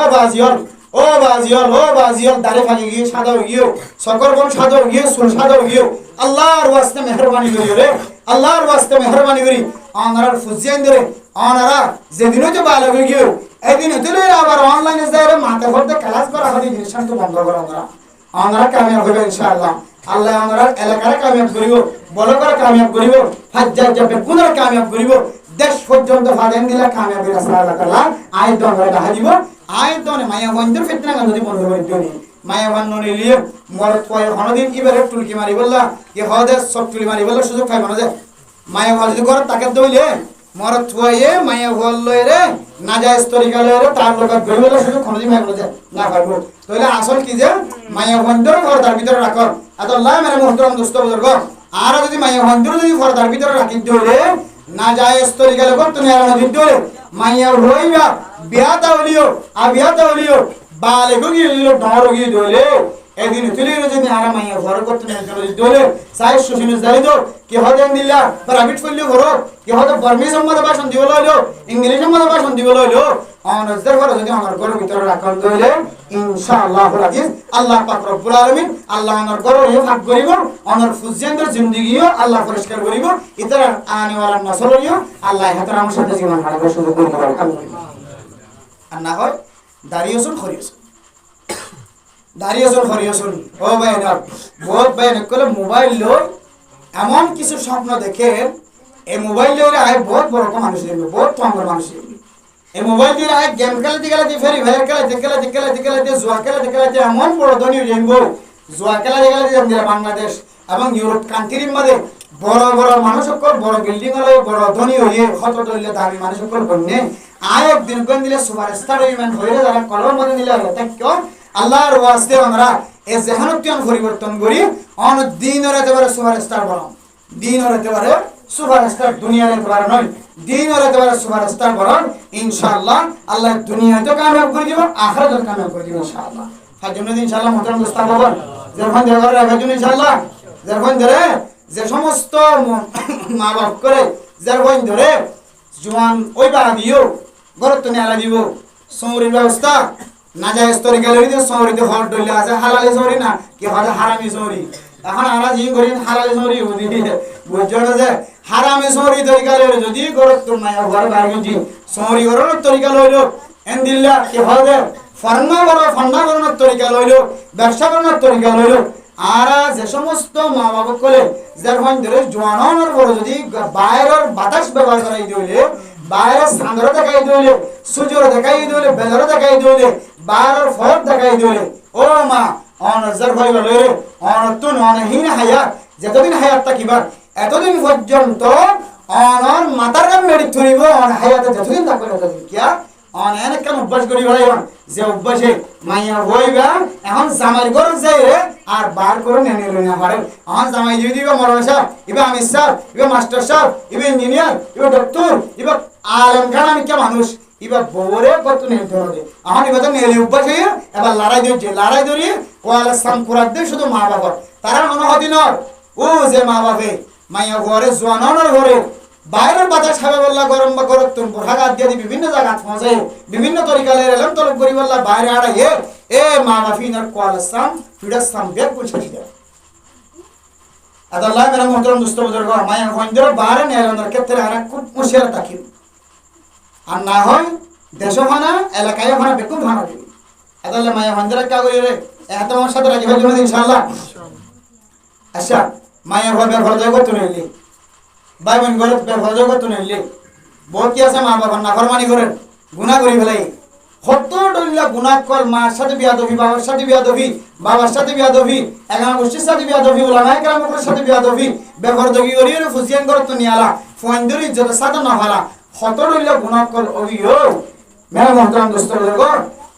বাজিয়ল দাড়ি ফালি গিয়ে সাদা হয়ে গিয়ে সকর বন সাদা হয়ে গিয়ে সুল সাদা হয়ে গিয়ে আল্লাহর ওয়াস্তে মেহেরবানি করি রে আল্লাহর ওয়াস্তে মেহেরবানি করি আনারার ফুজিয়ান ধরে আনারা যেদিনও তো ভালো হয়ে গিয়ে একদিন হইলে আবার অনলাইনে যাই মাথা ভরতে ক্লাস করা হবে জিনিসটা তো বন্ধ করো আমরা কামিয়াব হবে ইনশাআল্লাহ আল্লাহ আমরা এলাকার কামিয়াব করিব বড় করে কামিয়াব করিব হাজ্জাজ যাবে পুনর কামিয়াব করিব দেশ পর্যন্ত ফাদেন দিলা কামিয়াবি রাস্তা আল্লাহ তাআলা আই দরে দেখা দিব আই দরে মায়া বন্ধের ফিতনা গান যদি বন্ধ করে দিও মায়া বান্ন নিলিয়ে মর পয় হনদিন ইবারে টুলকি মারি বললা কি হদে সব টুলি মারি বললা সুযোগ পাইব না যে মায়া বল যদি করে তাকে দইলে মর থুয়ে মায়া বল লয় রে নাজায়েজ তরিকা লয় রে তার লোক গইবলা সুযোগ খনদি মাই বলে যে না পারবো তাহলে আসল কি যে মায়া বন্ধের ঘরদার ভিতরে রাখো আল্লাহ মেরে মুহতরম দোস্ত বুজুর্গ আর যদি মায়া বন্ধের যদি ঘরদার ভিতরে রাখি দিলে নাজায়েজ তরিকা লয় তুমি আর না দিলে মায়া হইবা বিয়াতা হলিও বালে গিয়ে লিলো ডর গিয়ে দলে একদিন তুলি যদি আর মায়া ঘর করতে না দলে সাই সুশিন জারি দো কি হদেন দিলা প্রাইভেট করলিও ঘর কি হদে বর্মি সম্মত ভাষণ দিব লইলো ইংলিশ সম্মত ভাষণ দিব লইলো অনজদের ঘর যদি আমার ঘরের ভিতরে রাখল দলে ইনশাআল্লাহুল আজিজ আল্লাহ পাক রব্বুল আলামিন আল্লাহ আমার ঘরের ভাগ করিব অনর ফুজিয়ানদের জিন্দেগিও আল্লাহ পরিষ্কার করিব ইতরা আনি ওয়ালা নসরিও আল্লাহ হাতে আমার সাথে জীবন হারাবে সুযোগ করিব আলহামদুলিল্লাহ আর না হয় দাঁড়িয়েছুন খরিয়েছুন ও ভাই না বহুত ভাই না কলে মোবাইল লই এমন কিছু স্বপ্ন দেখে এই মোবাইল লইলে আয় বহুত বড় মানুষ হইবে বহুত কম মানুষ হইবে এই মোবাইল দিয়ে আয় গেম খেলাতে ফেরি ভাইয়ের খেলাতে জুয়া খেলাতে এমন বড় ধনী হইব জুয়া খেলাতে আমরা বাংলাদেশ এবং ইউরোপ কান্ট্রির মধ্যে বড় বড় মানুষ সকল বড় বিল্ডিং হলে বড় ধনী হইয়ে কত দলিলে দামি মানুষ সকল বন্যে আয় একদিন কোন দিলে সুপারস্টার হইবেন হইলে যারা কলম মধ্যে নিলে হলো তাই কেউ আল্লাহর ওয়াস্তে আমরা এই জেহানত্বন পরিবর্তন করি অন দিনের একেবারে সুপারস্টার বরং দিনের একেবারে সুপারস্টার দুনিয়ার একেবারে নয় দিনের একেবারে সুপারস্টার বরং ইনশাআল্লাহ আল্লাহ দুনিয়াতে কামিয়াব করে দিব আখিরাতে কামিয়াব করে দিব ইনশাআল্লাহ তার জন্য ইনশাআল্লাহ মোহতরম দোস্ত বাবা যখন দেওয়া রাখার জন্য ইনশাআল্লাহ যখন ধরে যে সমস্ত মা বাপ করে যখন ধরে জোয়ান ওই বা দিও গরত নেলা দিব সৌরির ব্যবস্থা নাজায়েজ তরিকা লই দিয়ে সৌরিতে হট দইলে আছে হালালি সৌরি না কি হয় হারামি সৌরি এখন আমরা জি করি হালালি সৌরি হদি বুঝছো না যে হারামি সৌরি তরিকা লই যদি গরত মায়া ঘর বাইরে সৌরি গরর তরিকা লইলো এন্দিল্লা কি হয় ফর্মা করানোর তরিকা লইলো ব্যবসা করানোর তরিকা লইলো আর যে সমস্ত মা বাবা কলে যখন ধরে জোয়ানোর বড় যদি বাইরের বাতাস ব্যবহার করাই দিলে বাইরের সান্দর দেখাই দিলে সূর্যর দেখাই দিলে বেলর দেখাই দিলে বাইরের ফল দেখাই দিলে ও মা অনজর হয়ে গেল রে অনতুন অনহীন হায়াত যতদিন হায়াত থাকিবা এতদিন পর্যন্ত অনর মাতার গান মেডি ধরিব অন হায়াতে যতদিন থাকবে ততদিন কিয়া অনেক কেন অভ্যাস করি ভাই যে অভ্যাসে মাইয়া হইবা এখন জামাই করে যাই রে আর বার করে নেনে লইনা পারে এখন জামাই দিয়ে দিবা মরণ সাহেব ইবা আমির সাহেব ইবা মাস্টার সাহেব ইবা ইঞ্জিনিয়ার ইবা ডক্টর ইবা আলম খান আমি কে মানুষ ইবা বউরে কত নেই ধরে এখন ইবা তো নেলে অভ্যাস হয়ে এবার লড়াই ধরি কোয়ালা সাম কুরাত দিয়ে শুধু মা বাবার তারা অনুমতি নয় ও যে মা বাপে মাইয়া ঘরে জোয়ানোর ঘরে বাইরের বাতাস খাবে বললা গরম বা গরম তুমি বোরখাঘাত দিয়ে বিভিন্ন জায়গা পৌঁছে বিভিন্ন তরিকা এলাম তলব করি বললা বাইরে আড়াই এ মা বাফিনার কোয়ালাসাম ফিডাসাম বেগ পুছিস দে আদাল্লাহ মেরা মোহতরম দোস্ত বুজুর্গ মায়া হইন্দর বাইরে নেলানোর ক্ষেত্রে আর খুব মুশকিল থাকি আর না হয় দেশখানা এলাকায় ওখানে বেকুব ভাড়া দিবি আদাল্লাহ মায়া হইন্দর কা করি রে এত আমার সাথে রাজি হইল ইনশাআল্লাহ আচ্ছা মায়া হবে ভালো জায়গা তো নিলি ভাই বোন ঘরে বেফাজা করতে নিলে বহুত কি আছে মা বাবার নাফরমানি করেন গুনাহ করি ফেলাই কত ডল্লা গুনাহ কর মার সাথে বিয়াদবি বাবার সাথে বিয়াদবি বাবার সাথে বিয়াদবি এগাম গোষ্ঠীর সাথে বিয়াদবি উলামায়ে কেরামের সাথে বিয়াদবি বেফরদগি করি ফুজিয়ান করতে নিয়ালা ফন্দরি যত সাথে না হালা কত ডল্লা গুনাহ কর ওইও মেরা মহতরম দোস্ত দেখো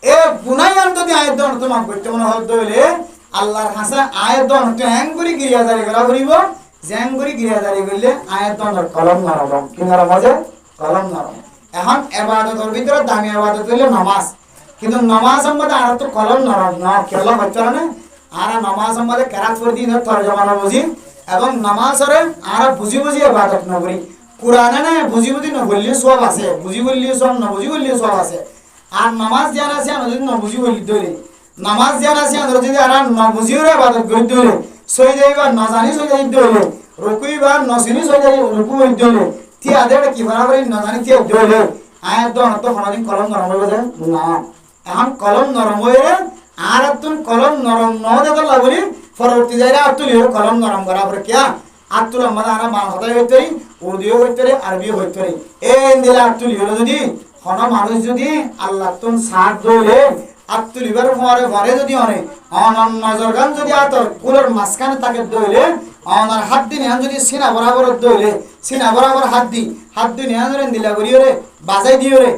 এ বুনাইয়ান যদি আয়াত দন তোমাক করতে মনে হতো হইলে আল্লাহর হাসা আয়াত দন ট্যাং করে গিরিয়াদারি করা করিব জ্যাং করে গিরিয়াদারি করলে আয়াত দনের কলম নরম কি নরম আছে কলম নরম এখন ইবাদতের ভিতরে দামি ইবাদত হইলে নামাজ কিন্তু নামাজের মধ্যে আর তো কলম নরম না কেলা হচ্ছে না আর নামাজের মধ্যে কেরাত পড়ি দিন তরজমা না বুঝি এবং নামাজরে আর বুঝি বুঝি ইবাদত না করি কোরআনে না বুঝি বুঝি না বললি সব আছে বুঝি বললি সব না বুঝি বললি সব আছে আর নামাজ জ্ঞান আছে আমরা যদি না বুঝি বললি ধরে নামাজ জ্ঞান আছে আমরা যদি আর না বুঝিও ইবাদত করি ধরে সই যাইবার না জানি সই যাই ধরে রুকুইবার নসিনি সই যাই রুকু হই ধরে তি আদেটা কি বরাবর না জানি তি ধরে আয়াত দন তো হনদিন কলম নরম হয়ে যায় না এখন কলম নরম হয়ে আর তুন কলম নরম ন দেতা লাগলি পরবর্তী যাইরা আতুলি কলম নরম করা পরে কিয়া আতুল আমাদের আর মান হতাই হইতে উর্দুও হইতে আরবিও হইতে এই দিলা আতুলি হলো যদি হন মানুষ যদি আল্লাহ তুন সাথ দইলে আতুলিবার পরে পরে যদি অনে অনন নজর গান যদি আতর কুলের মাঝখানে তাকে দইলে অনার হাত দিন যদি সিনা বরাবর দইলে সিনা বরাবর হাত দিন ধরে দিলা করিও রে বাজাই দিও রে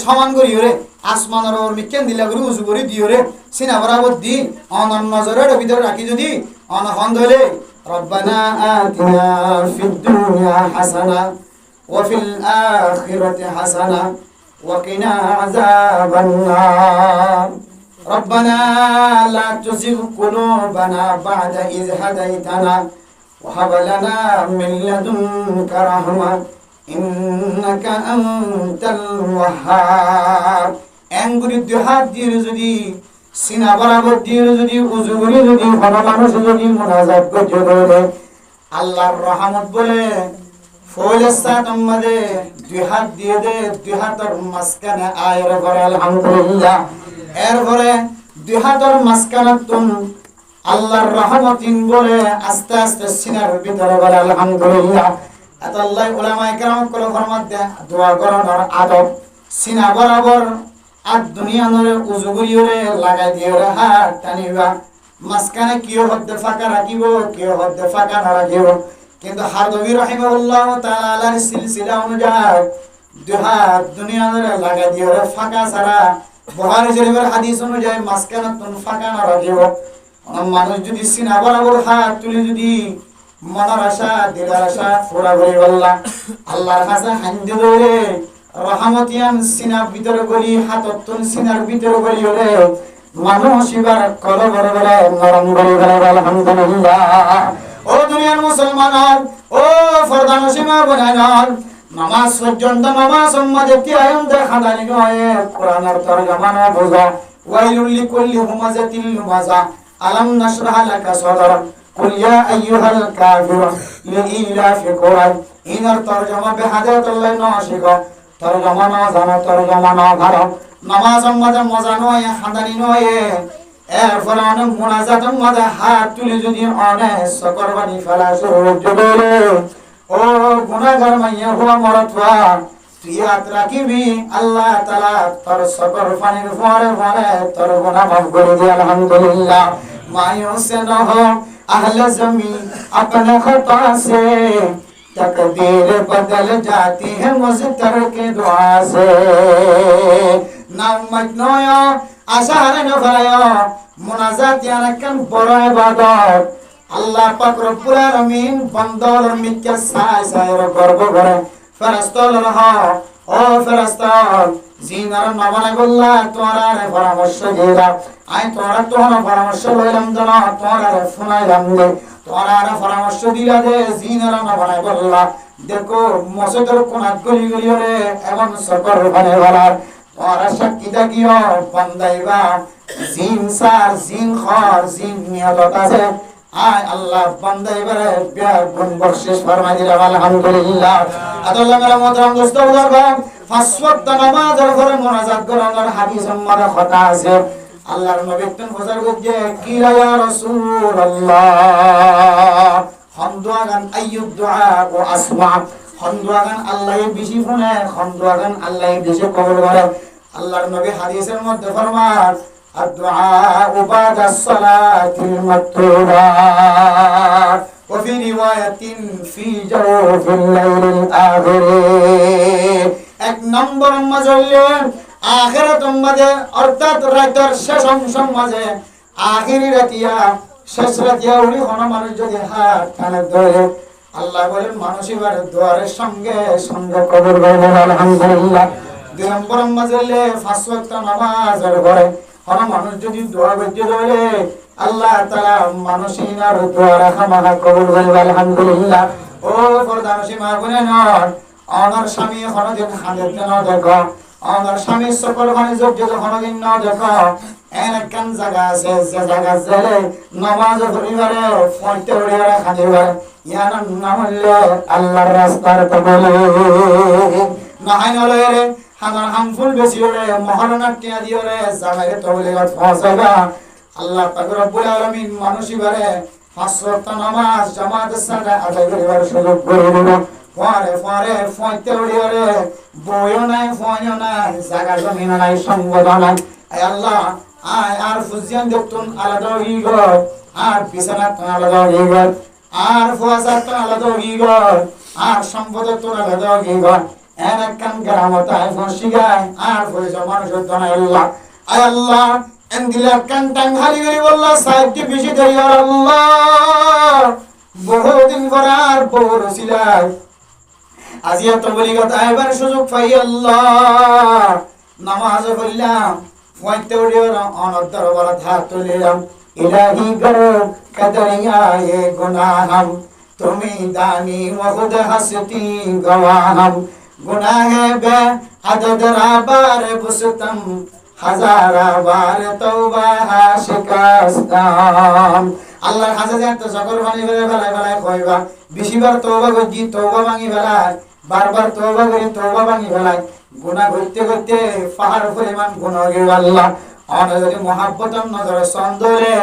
সমান করিও রে আসমানের ওর মিকেন দিলা করি উজু করি দিও রে সিনা বরাবর দি অনন নজরের ভিতরে রাখি যদি অনহন দইলে রব্বানা আতিনা ফিদ দুনিয়া হাসানা ওয়া ফিল আখিরাতি হাসানা ওয়া কিনা আযাবান নার ربنا لا تزغ قلوبنا بعد إذ هديتنا وهب لنا من لدنك رحمة إنك أنت الوهاب أنغري দুহাত দিয়ে যদি সিনা বরাবর দিয়ে যদি উযু করে যদি কোন মানুষ যদি মুনাজাত করতে পারে আল্লাহর রহমত বলে ফয়সাত আমাদে দুহাত দিয়ে দে দুহাতের মাঝখানে আয়ের পরে আলহামদুলিল্লাহ এরপরে দুই হাতের মাঝখানে তুম আল্লাহর রহমতিন বলে আস্তে আস্তে সিনার ভিতরে বলে আলহামদুলিল্লাহ এত আল্লাহ উলামায়ে কেরাম কল ফরমাতে দোয়া করানোর আদব সিনা বরাবর আর দুনিয়া নরে উজু করিওরে লাগাই দিওরে হাত টানিবা মাঝখানে কিও হদ্দে ফাঁকা রাখিব কিও হদ্দে ফাঁকা না রাখিব কিন্তু হারদবি রাহিমাহুল্লাহ তাআলার সিলসিলা অনুযায়ী দুই হাত দুনিয়া নরে লাগাই দিওরে ফাঁকা ছাড়া বুখারী শরীফের হাদিস অনুযায়ী মাঝখানে তুন ফাঁকা না রাখিব মানুষ যদি সিনা বরাবর হাত তুলে যদি মনের আশা দিলার আশা পুরা করে বললা আল্লাহর কাছে হাঁদে ধরে রহমতিয়ান সিনার ভিতরে গলি হাতত তুন সিনার ভিতরে গলি হলে মানুষ এবার কলবর বলে নরম করে বলে আলহামদুলিল্লাহ ও দুনিয়ার মুসলমান ও ফরদান সীমা বনায়ন নামাজ পর্যন্ত নামাজ সম্মাদে কি আয়ন দেখা দানি গয়ে কোরআনের তরজমা না বুঝা ওয়াইলুল লিকুল্লি হুমাজাতিল লুমাজা আলাম নাশরাহ লাকা সাদরাক কুল ইয়া আইয়ুহাল কাফিরুন লিইলাফি কুরাইশ ইনার তরজমা বিহাদাতুল্লাহ নাশিক তরজমা না জানা তরজমা না ভালো নামাজ সম্মাদে মজা নয় খাদানি নয় এর ফলে অনেক মুনাজাতের মধ্যে হাত তুলে যদি অনেক সকরবানি ফেলা শুরু করে ও গুনাহগার মাইয়া হুয়া মরতওয়া তুই হাত রাখিবি আল্লাহ তাআলা তোর সকর পানির পরে পরে তোর গুনাহ মাফ করে দিয়ে আলহামদুলিল্লাহ মায়ুস না হো আহলে জমি अपने खता से तकदीर बदल जाती है मुझतर के दुआ से नामत नया আশার নফায়া মুনাজাত ইয়ানাকান বড় ইবাদত আল্লাহ পাক রব্বুল আলামিন বান্দার মিক্কা সাইর গর্ব করে ফেরেশতার রহা ও ফেরেশতা জিনার নামানা বললা তোরারে পরামর্শ দিলা আই তোরা তোর পরামর্শ লইলাম জানা তোরারে শুনাইলাম দে তোরারে পরামর্শ দিলা দে জিনার নামানা বললা দেখো মসজিদের কোনাত গলি গলি রে এমন সকর বানে বলার তোরা সাক্ষীটা গিয়ে বান্দাইবা জিন সার জিন খর জিন নিয়ালত আছে আয় আল্লাহ বান্দাইবারে বিয়ার গুণ বখশিশ ফরমাই দিলা আলহামদুলিল্লাহ আল্লাহ মেরা মোহতরম দোস্ত বুজুর্গ পাঁচ ওয়াক্ত নামাজের পরে মুনাজাত করার হাদিস আমাদের কথা আছে আল্লাহর নবী একজন বুজুর্গ যে কি ইয়া রাসূলুল্লাহ হামদুআগান আইয়ুদ দুআ ও আসমা হামদুআগান আল্লাহ বেশি শুনে হামদুআগান আল্লাহ বেশি কবুল করে আল্লাহর নবী হাদিসের মধ্যে ফরমান الدعاء بعد الصلاة المكتوبة وفي رواية في جوف الليل الآخر এক নম্বর মজলে আখিরাতের মাঝে অর্থাৎ রাতের শেষ অংশের মাঝে আখিরি রাতিয়া শেষ রাতিয়া উনি কোন মানুষ যদি হাত টানে ধরে আল্লাহ বলেন মানুষ এবার দুয়ারের সঙ্গে সঙ্গে কবর গেল আলহামদুলিল্লাহ। 2 নম্বর মাঝে পাঁচ ওয়াক্ত নামাজের ঘরে কোন মানুষ যদি দোয়া করতে ধরে আল্লাহ তাআলা মানুষিনার দোয়া রাখা মানা কবুল করবে আলহামদুলিল্লাহ। ও পর্দানসী মা বোনেরা নয় আমার স্বামী কোনদিন হাঁদের না দেখো, আমার স্বামী সকল মানে যোগ্য কোনদিন না দেখো। এরকম জায়গা আছে যে জায়গা জেলে নামাজ পরিবারে পড়তে পড়িয়ারা খাদিবার ইয়ার নাম হলো আল্লাহর রাস্তার কবল নাই নলে রে হাজার হামফুল বেশি হলে মহারণা টিয়া দিওরে জামাইরে তবলিগত পৌঁছাবা। আল্লাহ পাক রব্বুল আলামিন মানুষিবারে 5 ওয়াক্ত নামাজ জামাতের সাথে আদায় করিবার সুযোগ করে দিল। পরে পরে ফইতে উড়িয়ারে বইও নাই ফইও নাই জায়গা জমিন নাই সম্বোধন নাই। আল্লাহ আয় আর ফুজিয়ান দেখতুন আলাদা হই গো, আর বিছানা তো আলাদা হই গো, আর ফুয়াজা তো আলাদা হই গো, আর সম্পদ তো আলাদা হই গো। এরকম গ্রামতায় ফসি গায় আর ফুজা মানুষের তো নাই। আল্লাহ আয় আল্লাহ এন্দিলা কান্টাং হালি গরি বললা সাইডটি বেশি দেই আল্লাহ বহুদিন পরে আর বহু রসিলাই আজিয়া তো বলি কথা এবার সুযোগ পাই আল্লাহ নামাজ পড়লাম পড়তে উড়িয়ার অনন্তর বলা হাত তুলিলাম ইলাহি করো কদরিয়া এ গুনাহম তুমি দানি ওহুদ হাসতি গওয়াহম গুনাহে বে আদদ রাবার বুসতম হাজারা বার তওবা শিকাস্তাম। আল্লাহর কাছে যেতে সকল বাণী বেলা বেলায় বেলায় কইবা বেশিবার তওবা করি তওবা ভাঙি বেলায় বারবার তওবা করি তওবা ভাঙি বেলায় গুনাহ করতে করতে পাহাড় পরিমাণ গুনাহ হয়ে আল্লাহ অনজরি মহাব্বতন নজর সন্দরে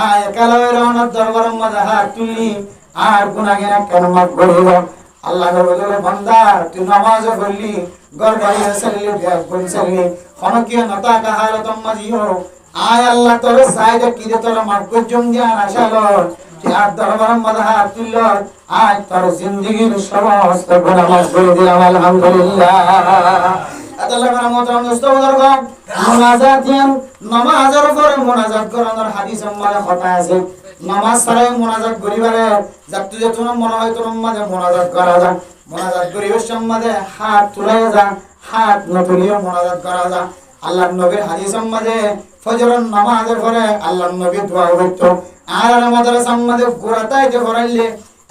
আয় কালায়ের অনর দরবার মধ্যে হাত তুলি আর গুনাহগার কেন মাফ করিব। আল্লাহ বলে বান্দা তুই নামাজ পড়লি গরবাই সাল্লি বিয়া করি সাল্লি খনকিয়া নতা কা হালাতম মাজিও আয় আল্লাহ তোর সাইদে কি দে তোর মাফ করজম দিয়া আশালো তুই আর দরবার মধ্যে হাত তুলল আয় তোর জিন্দেগীর সমস্ত গুনাহ মাফ করে দিলাম আলহামদুলিল্লাহ। আল্লাহ রহমতের দোস্ত বুজুর্গ মুনাজাতিন নামাজের উপরে মুনাজাত করানোর হাদিস আমাদের কথা আছে। নামাজ ছাড়াই মুনাজাত করিবারে যাতে যে তোমার মনে হয় তোমার মাঝে মুনাজাত করা যায় মুনাজাত করিবার সম্বন্ধে হাত তুলে যা হাত না তুলিও মুনাজাত করা যায়। আল্লাহর নবীর হাদিস আমাদের ফজরের নামাজের পরে আল্লাহর নবী দোয়া করত আর আমাদের সম্বন্ধে গোড়াতাইতে করাইলে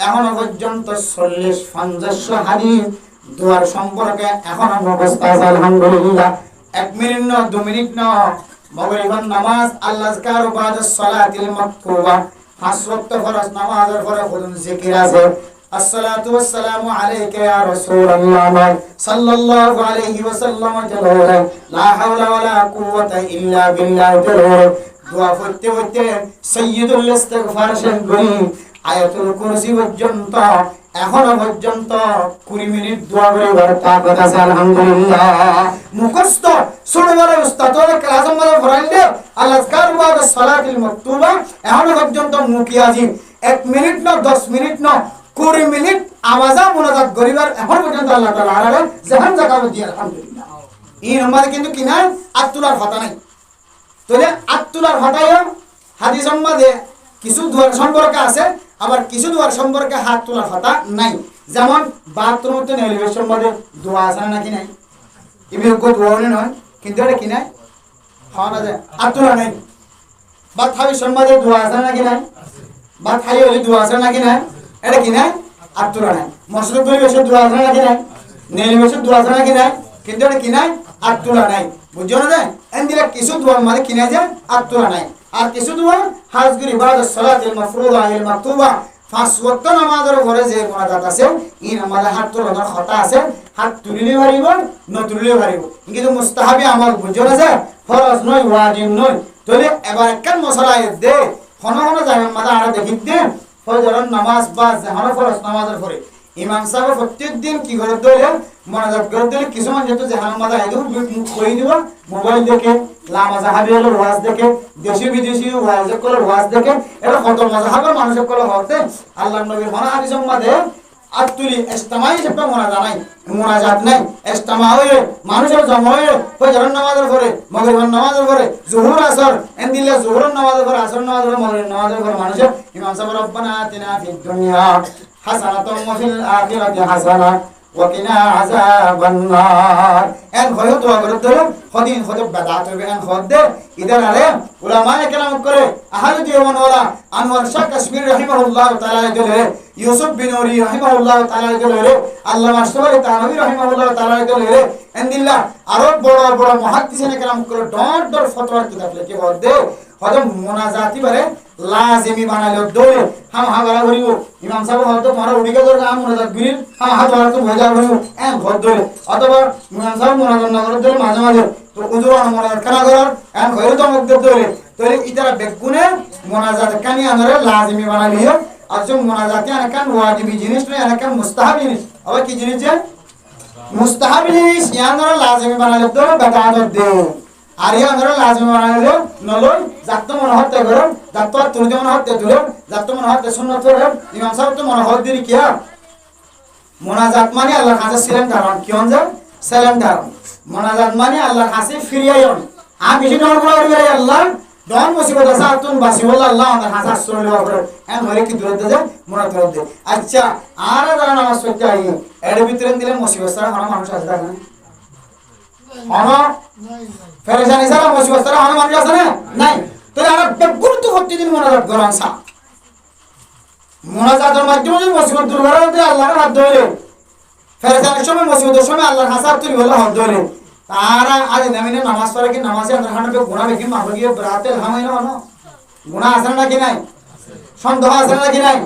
এখনো পর্যন্ত 40-50 হাদিস দোয়ার সম্পর্কে এখনো মুখস্থ আছে আলহামদুলিল্লাহ। 1 মিনিট না 2 মিনিট না মাগরিবের নামাজ আল্লাহ জিকার বাদ সালাতিল মাকতুবা 5 ওয়াক্ত ফরজ নামাজের পরে কোন জিকির আছে আসসালাতু ওয়াসসালামু আলাইকা ইয়া রাসূলুল্লাহ সাল্লাল্লাহু আলাইহি ওয়াসাল্লাম জালালা লা হাওলা ওয়ালা কুওয়াতা ইল্লা বিল্লাহ জালালা দোয়া করতে করতে সাইয়্যিদুল ইস্তিগফার শেষ করি আয়াতুল কুরসি পর্যন্ত এখনো পর্যন্ত 20 মিনিট দোয়া করিবার তাকত আছে আলহামদুলিল্লাহ। মুখস্থ ছোটবেলায় উস্তাদের ক্লাস আমাদের পড়াইলে আল্লাহ জিকার বাদ সালাতিল মাকতুবা এখনো পর্যন্ত মুকিয়াজি 1 মিনিট না 10 মিনিট না 20 মিনিট আওয়াজা মুনাজাত করিবার এখন পর্যন্ত আল্লাহ তাআলা আরাবে জাহান জাকাত দিয়ে আলহামদুলিল্লাহ। এই নম্বরে কিন্তু কিনা আত্তুলার কথা নাই তাহলে আত্তুলার হটায় হাদিস সম্বন্ধে কিছু দোয়ার সম্পর্কে আছে আবার কিছু দোয়ার সম্পর্কে হাত তোলার কথা নাই। যেমন বাথরুমতে নেলিবের সম্বন্ধে দোয়া আছে নাকি নাই ইবি কো দোয়া নয় কিন্তু এটা কি নাই হওয়া না যায় হাত তোলা নাই। বা খাবি সম্বন্ধে দোয়া আছে নাকি নাই বা খাই হলে দোয়া আছে নাকি নাই এটা কি নাই হাত তোলা নাই। মশরুফ পরিবেশের দোয়া আছে নাকি নাই নেলিবেশের দোয়া আছে নাকি নাই কিন্তু এটা কি নাই হাত তোলা নাই। বুঝছো না যায় এন্দিরা কিছু দোয়ার মানে কিনা যায় হাত তোলা নাই আর কিছু দোয়া হাজগুরি বাদ সালাতিল মাফরুদা আল মাকতুবা 5 ওয়াক্ত নামাজের পরে যে মুনাজাত আছে এই নামাজে হাত তোলার কথা আছে হাত তুলিলে পারিব না তুলিলে পারিব কিন্তু মুস্তাহাবি আমল বুঝছো না যায় ফরজ নয় ওয়াজিব নয়। তাহলে এবার একখান মশলা দে কোন কোন জায়গা মাথা আর দেখিতে ফজরের নামাজ বা জাহার ফরজ নামাজের পরে ইমাম সাহেব প্রত্যেক দিন কি করে দিলে মুনাজাত করে দিলে কিছু মানুষ যেহেতু জাহান মাথা এদু মুখ কই দিব মোবাইল দেখে লামা জাহাবিয়ার ওয়াজ দেখে দেশি বিদেশি ওয়াজ করে ওয়াজ দেখে এটা কত মাযহাবের মানুষের কল হতে আল্লাহর নবীর মনে হাদিস সম্বন্ধে আতুলি ইজতিমাই হিসেবে মোনাজাত নাই ইজতিমা হয়ে মানুষের জমা হয়ে ফজরের নামাজের পরে মাগরিবের নামাজের পরে জোহর আসর এন্দিলে জোহরের নামাজের পরে আসর নামাজের পরে মাগরিবের নামাজের পরে মানুষের ইমাম সাহেব রব্বানা আতিনা ফিদ দুনিয়া হাসানাতাও ওয়া ফিল আখিরাতি হাসানা ওয়া কিনা আযাবান নার এন হয় দোয়া করে তো খদিন খদ বেদাত হবে এন খদ দে ইদার আলে উলামায়ে কেরাম করে আহলে দিওয়ান ওয়ালা আনোয়ার শাহ কাশ্মীরি রাহিমাহুল্লাহ তাআলা জলে ইউসুফ বিন নূরি রাহিমাহুল্লাহ তাআলা জলে আল্লামা আশরাফি তানভী রাহিমাহুল্লাহ তাআলা জলে এন্দিল্লাহ আরো বড় বড় মুহাদ্দিসিন কেরাম করে ডট ডট ফতোয়া কিতাব লিখে খদ দে হয়তো মোনাজাতি বারে লাজিমি বানাইলো দৌড়ে হাম হাগারা করিব ইমাম সাহেব হয়তো তোমার উড়িকে ধরে আম মোনাজাত গিরিল হাম হাত ধরে তো ভজা করিব এন ঘর দৌড়ে অথবা ইমাম সাহেব মোনাজাত না করে দৌড়ে মাঝে মাঝে তো উজুর মোনাজাত কানা করার এন ঘরে তো মুখ দৌড়ে তাহলে ইতারা বেগুনে মোনাজাত কানি আনরে লাজিমি বানাইলিও আজ মোনাজাতি আনকান ওয়াজিবি জিনিস নয় আনকান মুস্তাহাব জিনিস আবার কি জিনিস যে মুস্তাহাব জিনিস ইয়ানরে লাজিমি বানাইলো তো বেদাত দে আর ইয়া আমরা লাজমি বানাইলো নলই যাত্ত মনে হতে করো যাত্ত তুলতে মনে হতে তুলো যাত্ত মনে হতে সুন্নাত করো ইমাম সাহেব তো মনে হতে দিই কিয়া মোনাজাত মানে আল্লাহর কাছে সিলেন কারণ কি হন যায় সালাম কারণ মোনাজাত মানে আল্লাহর কাছে ফিরিয়ায়ন আমি বেশি ডর করে আল্লাহ ডন মুসিবত আছে তুন বাসিবল আল্লাহ আমাদের কাছে আশ্রয় লওয়া করে এন হরে কি দূর দে মোনাজাত করে দে আচ্ছা আর যারা নামাজ পড়তে আই এর ভিতরে দিলে মুসিবত ছাড়া কোনো মানুষ আছে না হনো ফেরেশানি ছাড়া মুসিবত ছাড়া হনো মানুষ আছে না নাই তো আর গুরুত্ব প্রতিদিন মোনাজাত করান সা মোনাজাতের মাধ্যমে যদি মুসিবত দূর করা হতে আল্লাহর হাত ধরে ফেরেশানির সময় মুসিবতের সময় আল্লাহর হাসাব তুলি বলে হাত ধরে তারা আজ নামিনে নামাজ পড়ে কি নামাজে আল্লাহর হাতে গুনাহ বেশি মাফ গিয়ে রাতে হামাই না হনো গুনাহ আছে না কি নাই সন্দেহ আছে না কি নাই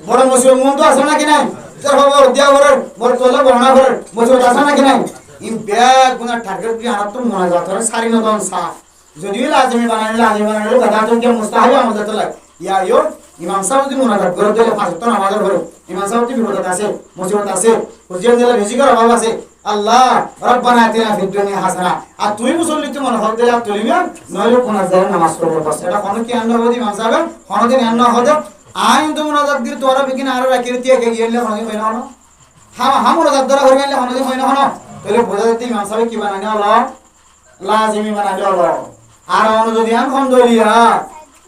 বড় মুসিবত মন তো আছে না কি নাই তোর বাবা দিয়া বড় বড় তোলা বড়না বড় মুসিবত আছে না কি নাই ইন ব্যাগ গুনা টার্গেট কি আর তো মোনাজাত করে সারি না দন সাফ যদিও লাজমি বানাইলে কথা তো কি মুস্তাহাবি আমাদের তো লাগে ইয়া ইয়ো ইমাম সাহেব যদি মোনাজাত করে দিলে পাঁচ তো নামাজের ঘরে ইমাম সাহেব কি বিপদ আছে মুসিবত আছে হুজুর দিলে রিজিকের অভাব আছে আল্লাহ রব্বানা আতিনা ফিদ দুনিয়া হাসানা আর তুই মুসল্লি তো মনে হল দিলা তুলিমিয়া নইলে মোনাজাত নামাজ পড়বে বাস এটা কোন কি আন্না হদি ইমাম সাহেব কোন দিন আন্না হদে আইন তো মোনাজাত গির তোরা বিকিন আর রাকিরতি কে গিয়েলে কোন দিন হইনা হনো হ্যাঁ মোনাজাত ধরা হয়ে গেলে কোন দিন হইনা হনো তাহলে বোঝা যেতে ইমাম সাহেব কি বানাইলে হলো লাজিমি বানাইলে হলো আর অন্য যদি আন ফোন দলিয়া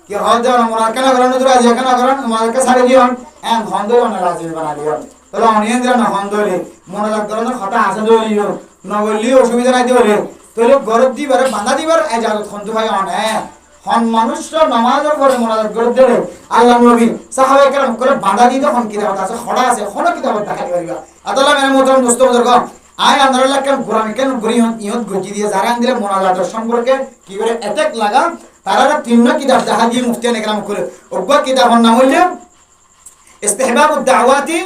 কি হদ আমরা কেন করেন তোরা যে কেন করেন আমাদেরকে ছাড়ে দিও এন ফোন দলিও না লাজিমি বানাই দিও তাহলে অনিয়ন্ত্রণ না ফোন দলি মোনাজাত করানোর কথা আছে দলিও নগলিও অসুবিধা নাই দিলে তাহলে গরব দিবার বাঁধা দিবার এজাজত খন্তু ভাই অনে হন মানুষরা নামাজের পরে মোনাজাত করে দিলে আল্লাহ নবী সাহাবায়ে কেরাম করে বাঁধা দিতে হন কিতাব আছে খড়া আছে কোন কিতাব দেখাই পারিবা আল্লাহ মেরে মোহতরম দোস্ত বুজুর্গ আয় আন্দারুল্লাহ কেন কোরআন কেন গরি ইহত গজি দিয়ে জারান দিলে মোনাজাতের সম্পর্কে কি করে অ্যাটাক লাগা তারা তিন কিতাব দেখা দিয়ে মুফতিয়ান একরাম করে ওগবা কিতাবের নাম হইল ইস্তিহবাবুদ দাওয়াতি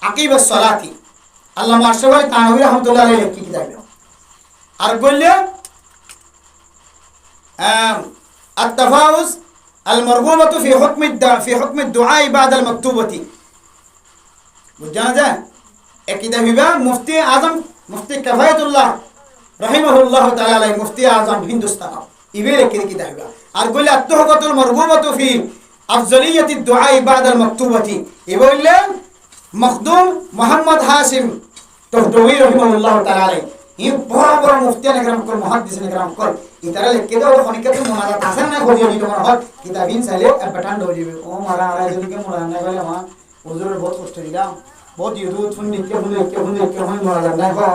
আকিবাস সালাতি আল্লামা আশরাফি তানভী রাহমাতুল্লাহ আলাইহি কি কিতাব আর বললে التفاوز المرغوبة في حكم الدعاء بعد المكتوبة বুঝা যায় একইদা বিবা মুফতি আজম মুফতি কিফায়াতুল্লাহ রাহিমাহুল্লাহ তাআলা আলাই মুফতি আজম হিন্দুস্তান ইবের কিতাব বিবা আর বলে আত্তহকাতুল মারগুবাতু ফি আফজালিয়াতিদ দুআ বা'দা আল মাকতুবাতি ইবলে মখদুম মুহাম্মদ হাশিম তহদুই রাহিমাহুল্লাহ তাআলা আলাই ই বড় বড় মুফতিয়ান একরাম কর মুহাদ্দিসিন একরাম কর ইতারা লিখে দাও খনিকাতে মোনাজাত আছে না খোঁজে দিতে মনে হয় কিতাবিন চাইলে এবাটান হয়ে যাবে ও মারা আড়াই জনকে মোনাজাত না গেলে মা হুজুরের বহুত কষ্ট দিলাম बहुत युद्ध सुनने के हुए मोनाजात नहीं हो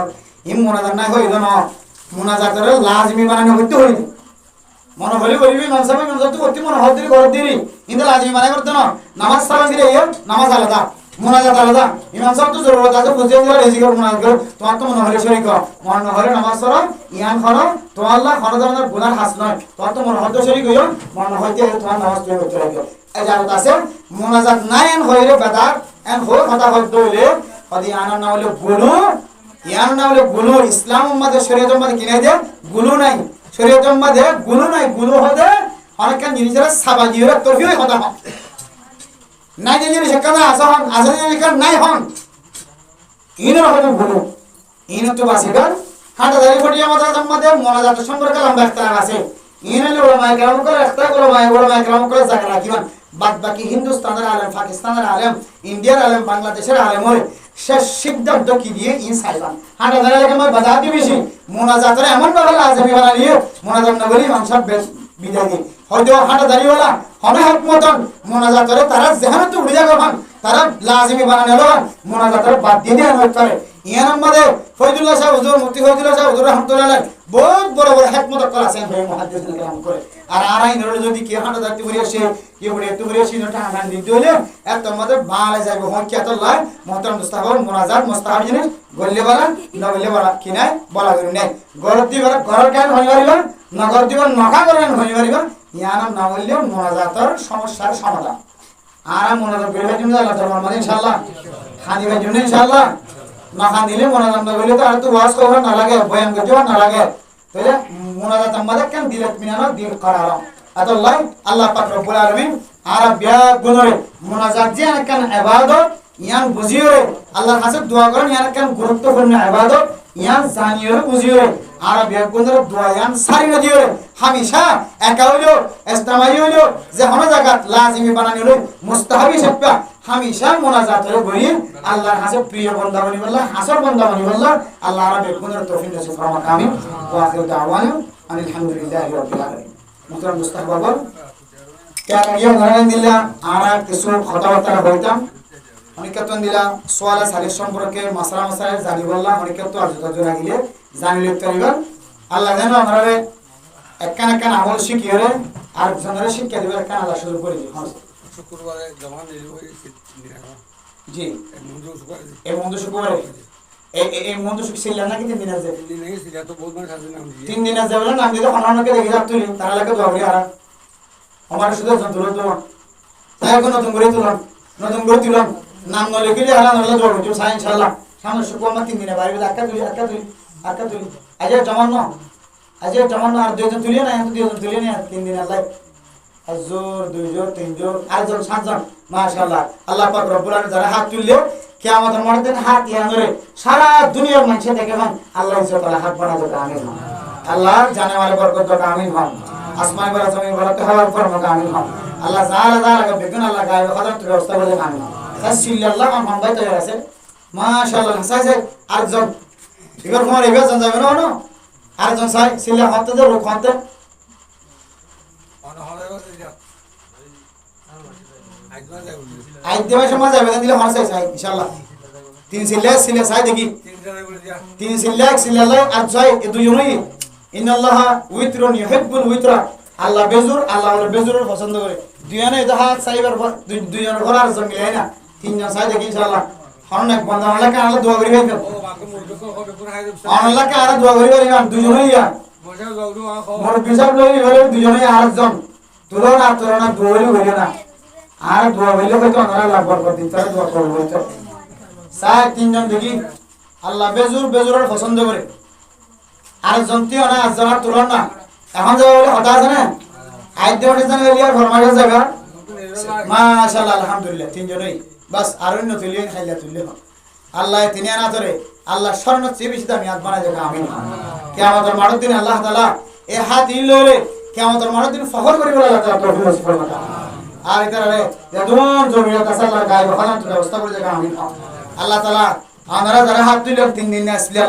हिम मोनाजात नहीं हो इधर ना मोनाजात रे लाजमी बनाने होते हो मन होली होली भी मनसा भी मनसा तो होती मन होती घर देरी इधर लाजमी बनाने करते ना नमाज साला दिले ये नमाज आलादा मोनाजात आलादा इमाम साहब तो जरूरत है खुद जरूर रेजी कर मोनाजात करो तो आप तो मन होली शरीक हो मन होली नमाज सरो यान खरो तो अल्लाह खरो दाना गुनाह हासिल है तो आप तो मन होली शरीक हो मन होती है तो नमाज तो होते रहेगा इजाजत আছে মোনাজাত নাই এন হইলে বেদাত এন হই কথা হইতে হইলে যদি আনার না হইলে গুনাহ ইয়ার না হইলে গুনাহ ইসলাম উম্মাদের শরীয়ত উম্মাদে কি নাই দে গুনাহ নাই শরীয়ত উম্মাদে গুনাহ নাই গুনাহ হদে অনেক জিনিসের সাবাজিরা তরফিও কথা হয় নাই যে জিনিস কাদা আসহন আসলে জিনিস নাই হন ইনের হইলে গুনাহ ইন তো বাসিবার হাঁটা দাঁড়িয়ে ফটিয়া মাথা উম্মাদে মোনাজাত সম্পর্কে লম্বা ইখতিলাফ আছে ইনালে ওলামায়ে কেরাম করে একটা ওলামায়ে কেরাম করে জায়গা রাখিবান বাদ বাকি হিন্দুস্তানের আলেম পাকিস্তানের আলেম ইন্ডিয়ার আলেম বাংলাদেশের আলেম হলে শেষ সিদ্ধান্ত কি দিয়ে ইন সাইবান হাঁটা ধরে লাগে মই বাধা দি বেশি মোনাজাতের এমন ভাবে লাজমি বানা নিয়ে মোনাজাত না বলি মানুষ বিদায় দিই হয়তো হাঁটা দাঁড়িয়েওয়ালা হবে হকমতন মোনাজাতের তারা যেখানে তো উড়ে যাবে তারা লাজমি বানানো হলো মোনাজাতের বাদ দিয়ে দেন করে ইয়ার মধ্যে ফয়জুল্লাহ সাহেব হুজুর মুফতি ফয়জুল্লাহ সাহেব হুজুর রাহমাতুল্লাহ বহুত বড় বড় হিকমত করা আছেন ভাই মুহাদ্দিসিন কেরাম করে আর আরাই নরল যদি কি হাঁটা দাঁড়িয়ে বলি আসে কি বলে এত বলে আসে নটা হাঁটা দিতে হলে এত মধ্যে ভালো যাবে হকিয়াতুল্লাহ মুহতারাম মুস্তাফা মোনাজাত মুস্তাহাব জিনিস গল্লে বলা না বললে বলা কি নাই বলা করি নাই গরদ দিবার গরর কেন হই পারিবা নগর দিবার নখা করেন হই পারিবা ইয়ানাম না বললে মোনাজাতের সমস্যার সমাধান আর মোনাজাত করে জন্য আল্লাহ তাআলা মানে ইনশাআল্লাহ খানিবার জন্য ইনশাআল্লাহ না খান দিলে মোনাজাত না বললে তো আর তো ওয়াজ করবার না লাগে বয়ান করতে না লাগে তাহলে মোনাজাত আমাদের কেন দিলত মিনানো দিল করার আল্লাহ আল্লাহ পাক রব্বুল আলামিন আর বিয়া গুনরে মোনাজাত যে কেন ইবাদত ইয়ান বুঝিও আল্লাহর কাছে দোয়া করেন ইয়ান কেন গুরুত্বপূর্ণ ইবাদত ইয়ান জানিও বুঝিও আর বিয়া গুনরে দোয়া ইয়ান সারি দিও হামেশা একা হইলো ইস্তেমাই হইলো যে কোন জায়গাত লাজিমি বানানি হইলো মুস্তাহাবি সপ্পা হামেশা মোনাজাত হইলো বলি আল্লাহর কাছে প্রিয় বান্দা বনি বললা হাসর বান্দা বনি বললা আল্লাহ রাব্বুল গুনরে তৌফিক নসিব ফরমাক আমিন ওয়া আখিরু দাওয়ানা আলহামদুলিল্লাহি রাব্বিল আলামিন মুহতারাম মুস্তাহবাব কেন ইয়া ধরেন দিলা আর কিছু কথাবার্তা বলতাম অনেকক্ষণ দিলা সোয়ালা সালিস সম্পর্কে মাসলা মাসাইল জানি বললাম অনেকক্ষণ আর যতজন আগিলে জানিলে তরিবার আল্লাহ জানো আমরা একখান একখান আমল শিখিয়ে আর জনের শিক্ষা দিবে একখান আল্লাহ শুরু করে দিই শুক্রবারে জমা নিল জি এই মন্দ শুক্রবারে এই মন্দ শুক্র ছিল না কি 3 দিন আছে 3 দিন আগে ছিল তো বহুত মানুষ আছে নাম দিয়ে 3 দিন আছে বলে নাম দিলে অন্যকে দেখি যা তুলি তারা লাগে দোয়া করি আর আমার শুধু তুলো তো তাই কোন নতুন করে তুললাম নাম ন লিখিলে আর না দোয়া করি সাই ইনশাআল্লাহ সামনে শুক্রবার 3 দিনে বাইরে আক্কা তুলি আজ জমান আর দুইজন তুলিয়ে না এখন দুইজন তুলিয়ে না 3 দিন আল্লাহ আজর দুইজন তিনজন আরজন সাতজন মাশাআল্লাহ আল্লাহ পাক রব্বুল আলামিন যারা হাত তুললে কিয়ামতের ময়দানে হাত ইয়ানরে সারা দুনিয়ার মানুষ দেখে মান আল্লাহ তাআলা হাত বাড়াবে আমিন আল্লাহ জানে ওয়ালা বরকত দাও আমিন আসমান বড় জমিন বড় তো হওয়ার পর মত আমিন আল্লাহ জালা বেগুন আল্লাহ গায়ে খদার তো ব্যবস্থা করে আমিন তাসিল্লাহ আম ভাই তৈরি আছে মাশাআল্লাহ সাইছে আরজন এবার তোমার এবার জন যাবে না আরজন সাই সিল্লা হতে দে রোক হতে আজ দেওয়ার সময় যাবে দিলে হন সাই ইনশাআল্লাহ 3 সিল্লা সাই দেখি 3 সিল্লা আর সাই এই দুইজনই ইন্নাল্লাহা উইত্রুন ইউহিব্বুল উইত্রা আল্লাহ বেজুর আল্লাহ বেজুরের পছন্দ করে দুইজনে এটা হাত সাইবার দুইজনের ঘর আর জমি না তিনজন সাই দেখি ইনশাআল্লাহ হন এক বন্ধা আল্লাহকে আল্লাহ দোয়া করি ভাই আল্লাহকে আর দোয়া করি ভাই দুইজনই ইয়া মোর বিশাল লই হলে দুইজনই আরেকজন তুলনা দোয়ারি হইল না আর দোয়া হইলে কত আমরা লাভ বরকত দিন তারা দোয়া করব তো সাই তিনজন দেখি আল্লাহ বেজুরের পছন্দ করে আর জন্তিও না আজরা তুলন না এখন যাবে বলে হতা আছে না আজ দেওয়ার জন্য এলিয়ার ফরমাইশ জায়গা মাশাআল্লাহ আলহামদুলিল্লাহ তিনজনই বাস আর অন্য তুলিয়ে খাইলা তুললে আল্লাহ তিনি আনা ধরে আল্লাহ স্বর্ণ চেয়ে বেশি দামি হাত বানায় জায়গা আমিন কিয়ামতের মাঠের দিন আল্লাহ তাআলা এই হাত ইললে কিয়ামতের মাঠের দিন ফখর করি বলে আল্লাহ তাআলা তৌফিক নসিব ফরমাতা আর এটারে যদুন জমিয়ত আছে আল্লাহ গায়ে বখানা ব্যবস্থা করে জায়গা আমিন আল্লাহ তাআলা আমরা যারা হাত তুললেন 3 দিন আসলে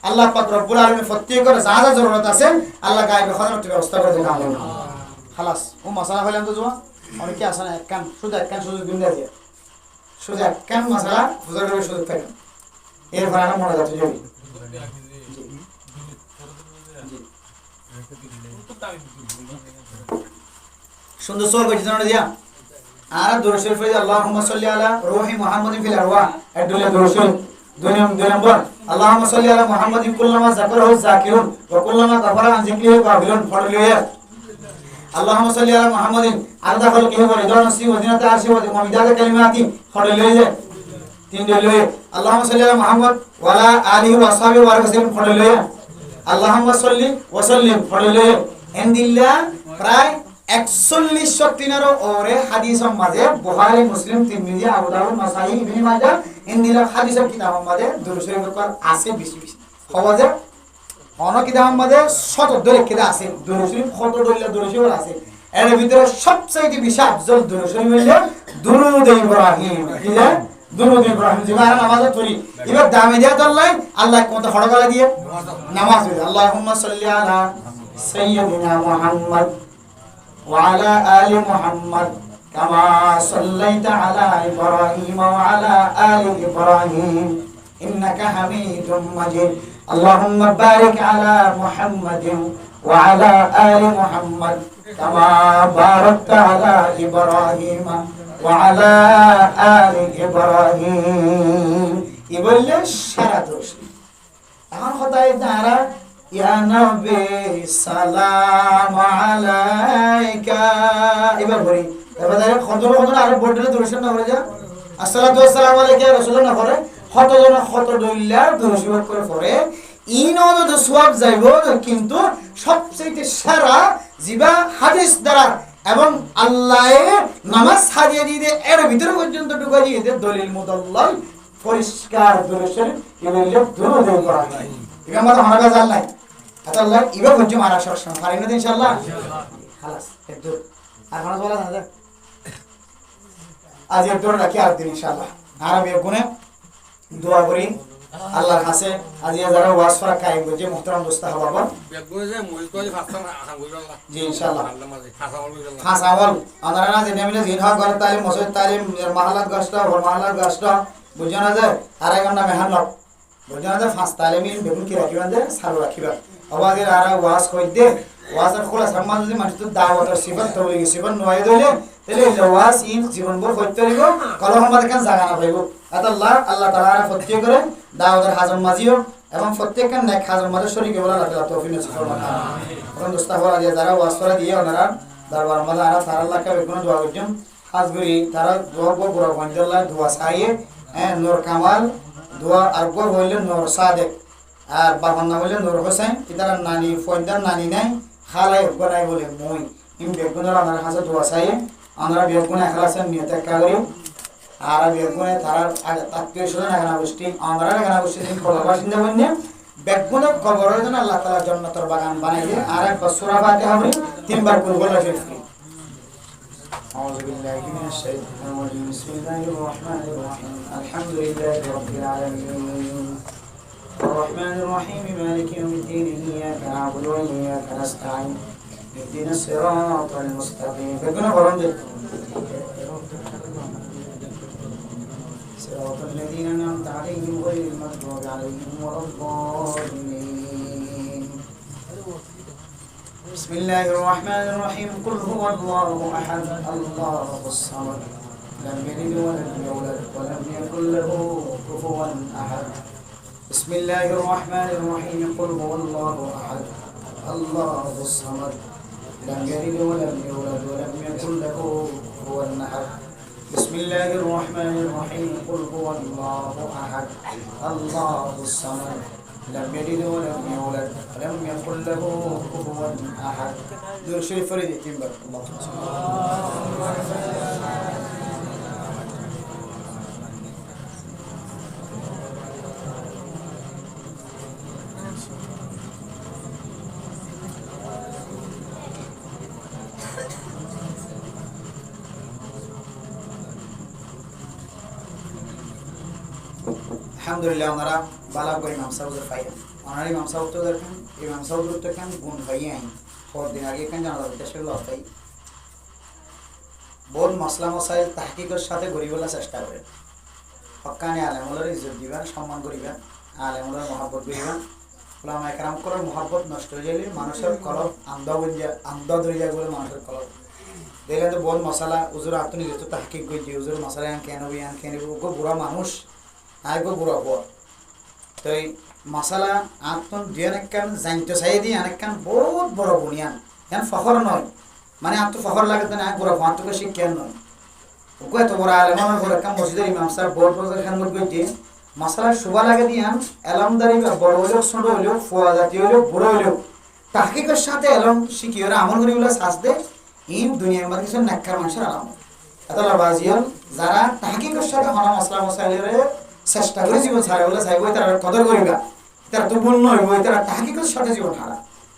আল্লাহ পাক রব্বুল আলামিন প্রত্যেকের যা যা জরুরত আছে আল্লাহ গায়ে খানার ব্যবস্থা করে দেন আমিন খালাস ও মাসালা হইলাম তো জমা অনেকে আসে না এক কান সুযোগ দিন দিয়ে শুধু এক কান মাসালা বুঝার সুযোগ থাকে এর ভাড়া মনে যাচ্ছে যদি সুন্দর সোয়াল কইছি জানো দিয়া আর দরুদ শরীফ পড়ি আল্লাহুম্মা সাল্লি আলা রূহি মুহাম্মাদিন ফিল আরওয়াহ এডুলে দরুদ শরীফ দুই নম্বর আল্লাহুম্মা সাল্লি আলা মুহাম্মাদিন কুল্লামা যাকারাহু যাকিরুন ওয়া কুল্লামা গাফারা আন যিকরিহি গাফিলুন পড়লিয়া আল্লাহুম্মা সাল্লি আলা মুহাম্মাদিন আরদা খালকিহি ওয়া রিদওয়ান নাসি ওয়া জিনাতা আরশি ওয়া মিদাদা কালিমাতি পড়লিয়া তিন দলিয়ে আল্লাহুম্মা সাল্লি আলা মুহাম্মদ ওয়া আলা আলিহি ওয়া আসহাবিহি ওয়া রাসূলিহি পড়লিয়া আল্লাহুম্মা সাল্লি ওয়া সাল্লিম পড়লিয়া ইনদিল্লাহ প্রায় 41 শক্তিনেরও ওরে হাদিসের মাঝে বুখারী মুসলিম তিরমিজি আবু দাউদ নাসাই ইবনে মাজাহ ইনদিলা হাদিসের কিতাবের মাঝে দুরূদ শরীফের আছে বেশি খবরে অনকিদাম মাঝে শত দরে কেদা আছে দুরুশরী কত দরিলা দুরুশরী আছে এর ভিতরে সবচেয়ে বেশি আফজল দুরুশরী হইলে দুরুদ ইব্রাহিম কি না দুরুদ ইব্রাহিম যেবার নামাজে পড়ি এবার দামে দিয়া দল্লাই আল্লাহ কত হড়গলা দিয়ে নামাজ পড়ি আল্লাহুম্মা সাল্লি আলা সাইয়্যিদিনা মুহাম্মদ ওয়া আলা আলি মুহাম্মদ কামা সাল্লাইতা আলা ইব্রাহিম ওয়া আলা আলি ইব্রাহিম ইন্নাকা হামিদুম মাজিদ اللهم بارك على محمد وعلى آل محمد كما باركت على إبراهيم وعلى آل إبراهيم يقول الشرط এখন কথাই তারা ইয়া নবী সালাম আলাইকা এবার বলি এবার কত আর বড়লে দর্শন না করে যা আসসালাতু ওয়াসসালামু আলাইকা রাসূলুল্লাহ না করে কত দইলা দর্শন করে পড়ে ইনও তো সওয়াব যাইব কিন্তু সবচেয়ে সারা জিবা হাদিস দ্বারা এবং আল্লাহ নামাজ সাজিয়ে দিয়ে এর ভিতর পর্যন্ত ঢুকা দিয়ে দলিল মুদাল্লাল পরিষ্কার দর্শন এগুলো দুরুদ করা হয় এটা আমাদের হানাকা জাল নাই আল্লাহ ইবা হচ্ছে মারা সরসম পারি না ইনশাআল্লাহ خلاص একটু আর খানা বলা না আজ একটু রাখি আর দিন ইনশাআল্লাহ আরবি গুনে দোয়া করি আল্লাহর কাছে আজ যারা ওয়াজ করা কায়েম করছে মুহতারাম দোস্ত হবাবা বেগুনে যে মই তো ফাস্তা আশা করি আল্লাহ জি ইনশাআল্লাহ আল্লাহ মাঝে খাসা বল আল্লাহ খাসা বল আমরা না জেনে মিলে জিন হক করে তালিম মসজিদ তালিম মাহালাত গাছটা ওর মাহালাত গাছটা বুঝছো না যে আড়াই ঘন্টা মেহান লক বুঝছো না যে ফাঁস তালিমিন বেগুন কি রাখিবা যে সারু রাখিবা আবাদের আর ওয়াজ কই দে ওয়াজের খোলা সম্মান যদি মানুষ তো দাওয়াতের সিফাত তৌলি সিফাত নয় দইলে তাহলে ওয়াজ ইন জীবন ভর করতে হইব কলম আমাদের কাছে জায়গা না পাইব আল্লাহ তাআলা প্রত্যেক করে দাওয়াতের হাজম মাজিও এবং প্রত্যেককে নেক হাজম মাঝে শরীকে বলা আল্লাহ তাআলা তৌফিক নসিব ফরমান আমিন এখন দোস্তাফরা দিয়ে যারা ওয়াজ করে দিয়ে ওনারা দরবার মাঝে আর তার আল্লাহকে বেগুন দোয়া করছেন হাজগুরি তারা দোয়া গো পুরো বন্ধল্লাহ দোয়া চাইয়ে নূর কামাল দোয়া আর গো হইলেন নূর সাদেক আর বাবার নাম হইলেন নূর হোসেন ইতারা নানি ফয়দার নানি নাই খালাই গনাই বলে মই ইম বেগুনের আমার কাছে দোয়া চাইয়ে আমরা বেগুন এখলাসের নিয়তে কাগরি আর বেগুনে তারা আত্মীয় স্বজন এখানে গোষ্ঠী আমরা এখানে গোষ্ঠী দিন বাসিন্দা বন্যে বেগুনের কবরের জন্য আল্লাহ তাআলা জান্নাতের বাগান বানাইয়ে আর একবার সূরা ফাতিহা হবে তিনবার কুল বলা শরীফ أعوذ بالله من الشيطان الرجيم بسم الله الرحمن الرحيم الحمد لله رب العالمين الرحمن الرحيم مالك يوم الدين إياك نعبد وإياك نستعين اهدنا الصراط المستقيم বেগুনে গরম যে صراط الذين أنعمت عليهم غير المغضوب عليهم ولا الضالين بسم الله الرحمن الرحيم قل هو الله أحد الله الصمد لم يلد ولم يولد ولم يكن له كفوا أحد بسم الله الرحمن الرحيم قل هو الله أحد الله الصمد لم يلد ولم يولد ولم يكن له كفوا أحد بسم الله الرحمن الرحيم قل هو الله أحد الله الصمد لم يلد ولم يولد ولم يكن له كفوا أحد دور شريف فريد يتيمبر الله আলহামদুলিল্লাহ আমরা বালা করে ইমাম সাহেবের ফাইয়া ওনার ইমাম সাহেব তো দেখেন ইমাম সাহেবের তো কেন গুণ ভাইয়ে আইন দিন আগে কেন জানা যাবে সেগুলো অর্থাই বোন মশলা মশাইল তাহকিকের সাথে গরিবলা চেষ্টা করেন হক্কানি আলেমুলের ইজ্জত দিবেন সম্মান করিবেন আলেমুলের মহাব্বত করিবেন ওলামা একরাম করার মহাব্বত নষ্ট হয়ে গেলে মানুষের কলব আন্দা ধরে যায় বলে মানুষের কলব দেখলেন তো বোন মশলা উজুর আত্ম নিজের তো তাহকিক করে দিয়ে উজুর মশলা আন কেন ওকে বুড়া মানুষ আরেকো বুড়া হওয়া তো এই মশলা আত্মন দিয়ে অনেকখান জানতে চাই দিয়ে অনেকখান বহুত বড় বুনিয়ান এখন ফখর নয় মানে আত্ম ফখর লাগে তো না বুড়া হওয়া আত্মকে শিক্ষা নয় ওকে এত বড় আলেম আমার বড় একটা মসজিদের ইমাম সাহেব বড় বড় খান মধ্যে দিয়ে মশলা শুভা লাগে দিয়ে এলমদারি বড় হলেও ছোট হলেও ফোয়া জাতীয় হলেও বুড়ো হলেও তাহকিকের সাথে এলম শিখি ওরা আমল করি বলে শ্বাস দেয় ইন দুনিয়ার মধ্যে কিছু নাক্কার মানুষের আলাম এত লাভাজিয়াল যারা তাহকিকের সাথে হনা মশলা মশাইলের চেষ্টা করে জীবন ছাড়া বলে চাইব তারা কদর করিবা তারা তো ভুল নয় বই তারা তাহকিকের সাথে জীবন হারা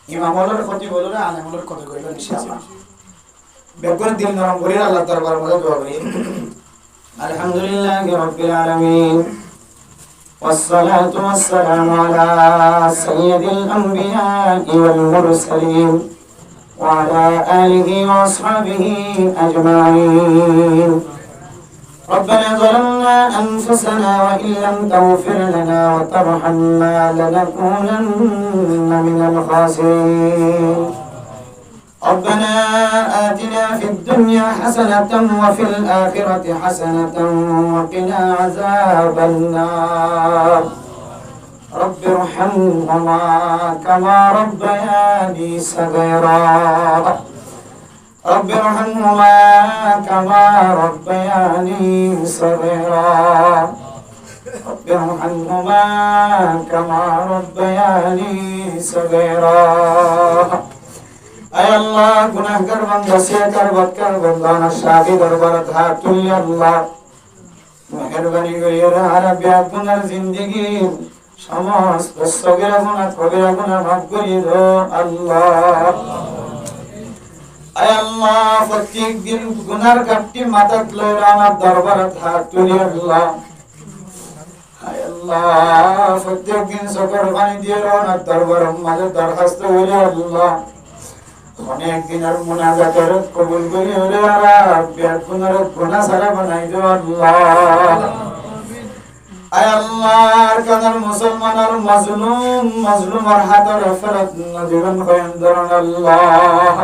ইমাম হলের ক্ষতি বলো না আলেম হলের ক্ষতি করিল ইনশাআল্লাহ বেগুন দিল নরম করে আল্লাহ দরবার মধ্যে দোয়া করি আলহামদুলিল্লাহি রাব্বিল আলামিন والصلاة والسلام على سيد الأنبياء والمرسلين وعلى آله وأصحابه أجمعين ربنا ظلمنا أنفسنا وإن لم تغفر لنا وترحمنا لنكونن من الخاسرين ربنا آتنا في الدنيا حسنة وفي الآخرة حسنة وقنا عذاب النار رب ارحمهما كما ربياني صغيرا رب ارحمهما كما ربياني صغيرا رب ارحمهما كما ربياني صغيرا اے اللہ گناہگار بندہ سے کربتکار بندانا شاہی دربارت ہاتھ تولی اللہ মেহেরবানি করিয়া আরবিয়া গুনার জিন্দেগি সমস্ত সগীরা গুনাহ কবিরা গুনাহ মাফ করিয়ে দাও আল্লাহ আয় আল্লাহ প্রত্যেক দিন গুনার কাটটি মাথাত লইরা আমার দরবারত হাত তুলি আল্লাহ আয় আল্লাহ প্রত্যেক দিন সকর পানি দিয়ে আমার দরবারের মাঝে দরখাস্ত করি আল্লাহ অনেক দিনের মুনাজাতের কবুল করি ওরে আরবিয়া গুনার গুনাহ সারা বানাই দাও আল্লাহ আয় আল্লাহর কাদের মুসলমানের মাজলুমের হাতের ফেরত জীবন কয়েন ধরুন আল্লাহ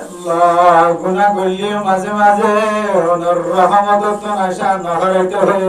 আল্লাহ গুনাহ করলে মাঝে মাঝে ওনার রহমত তো আশা না হইতে হয়ে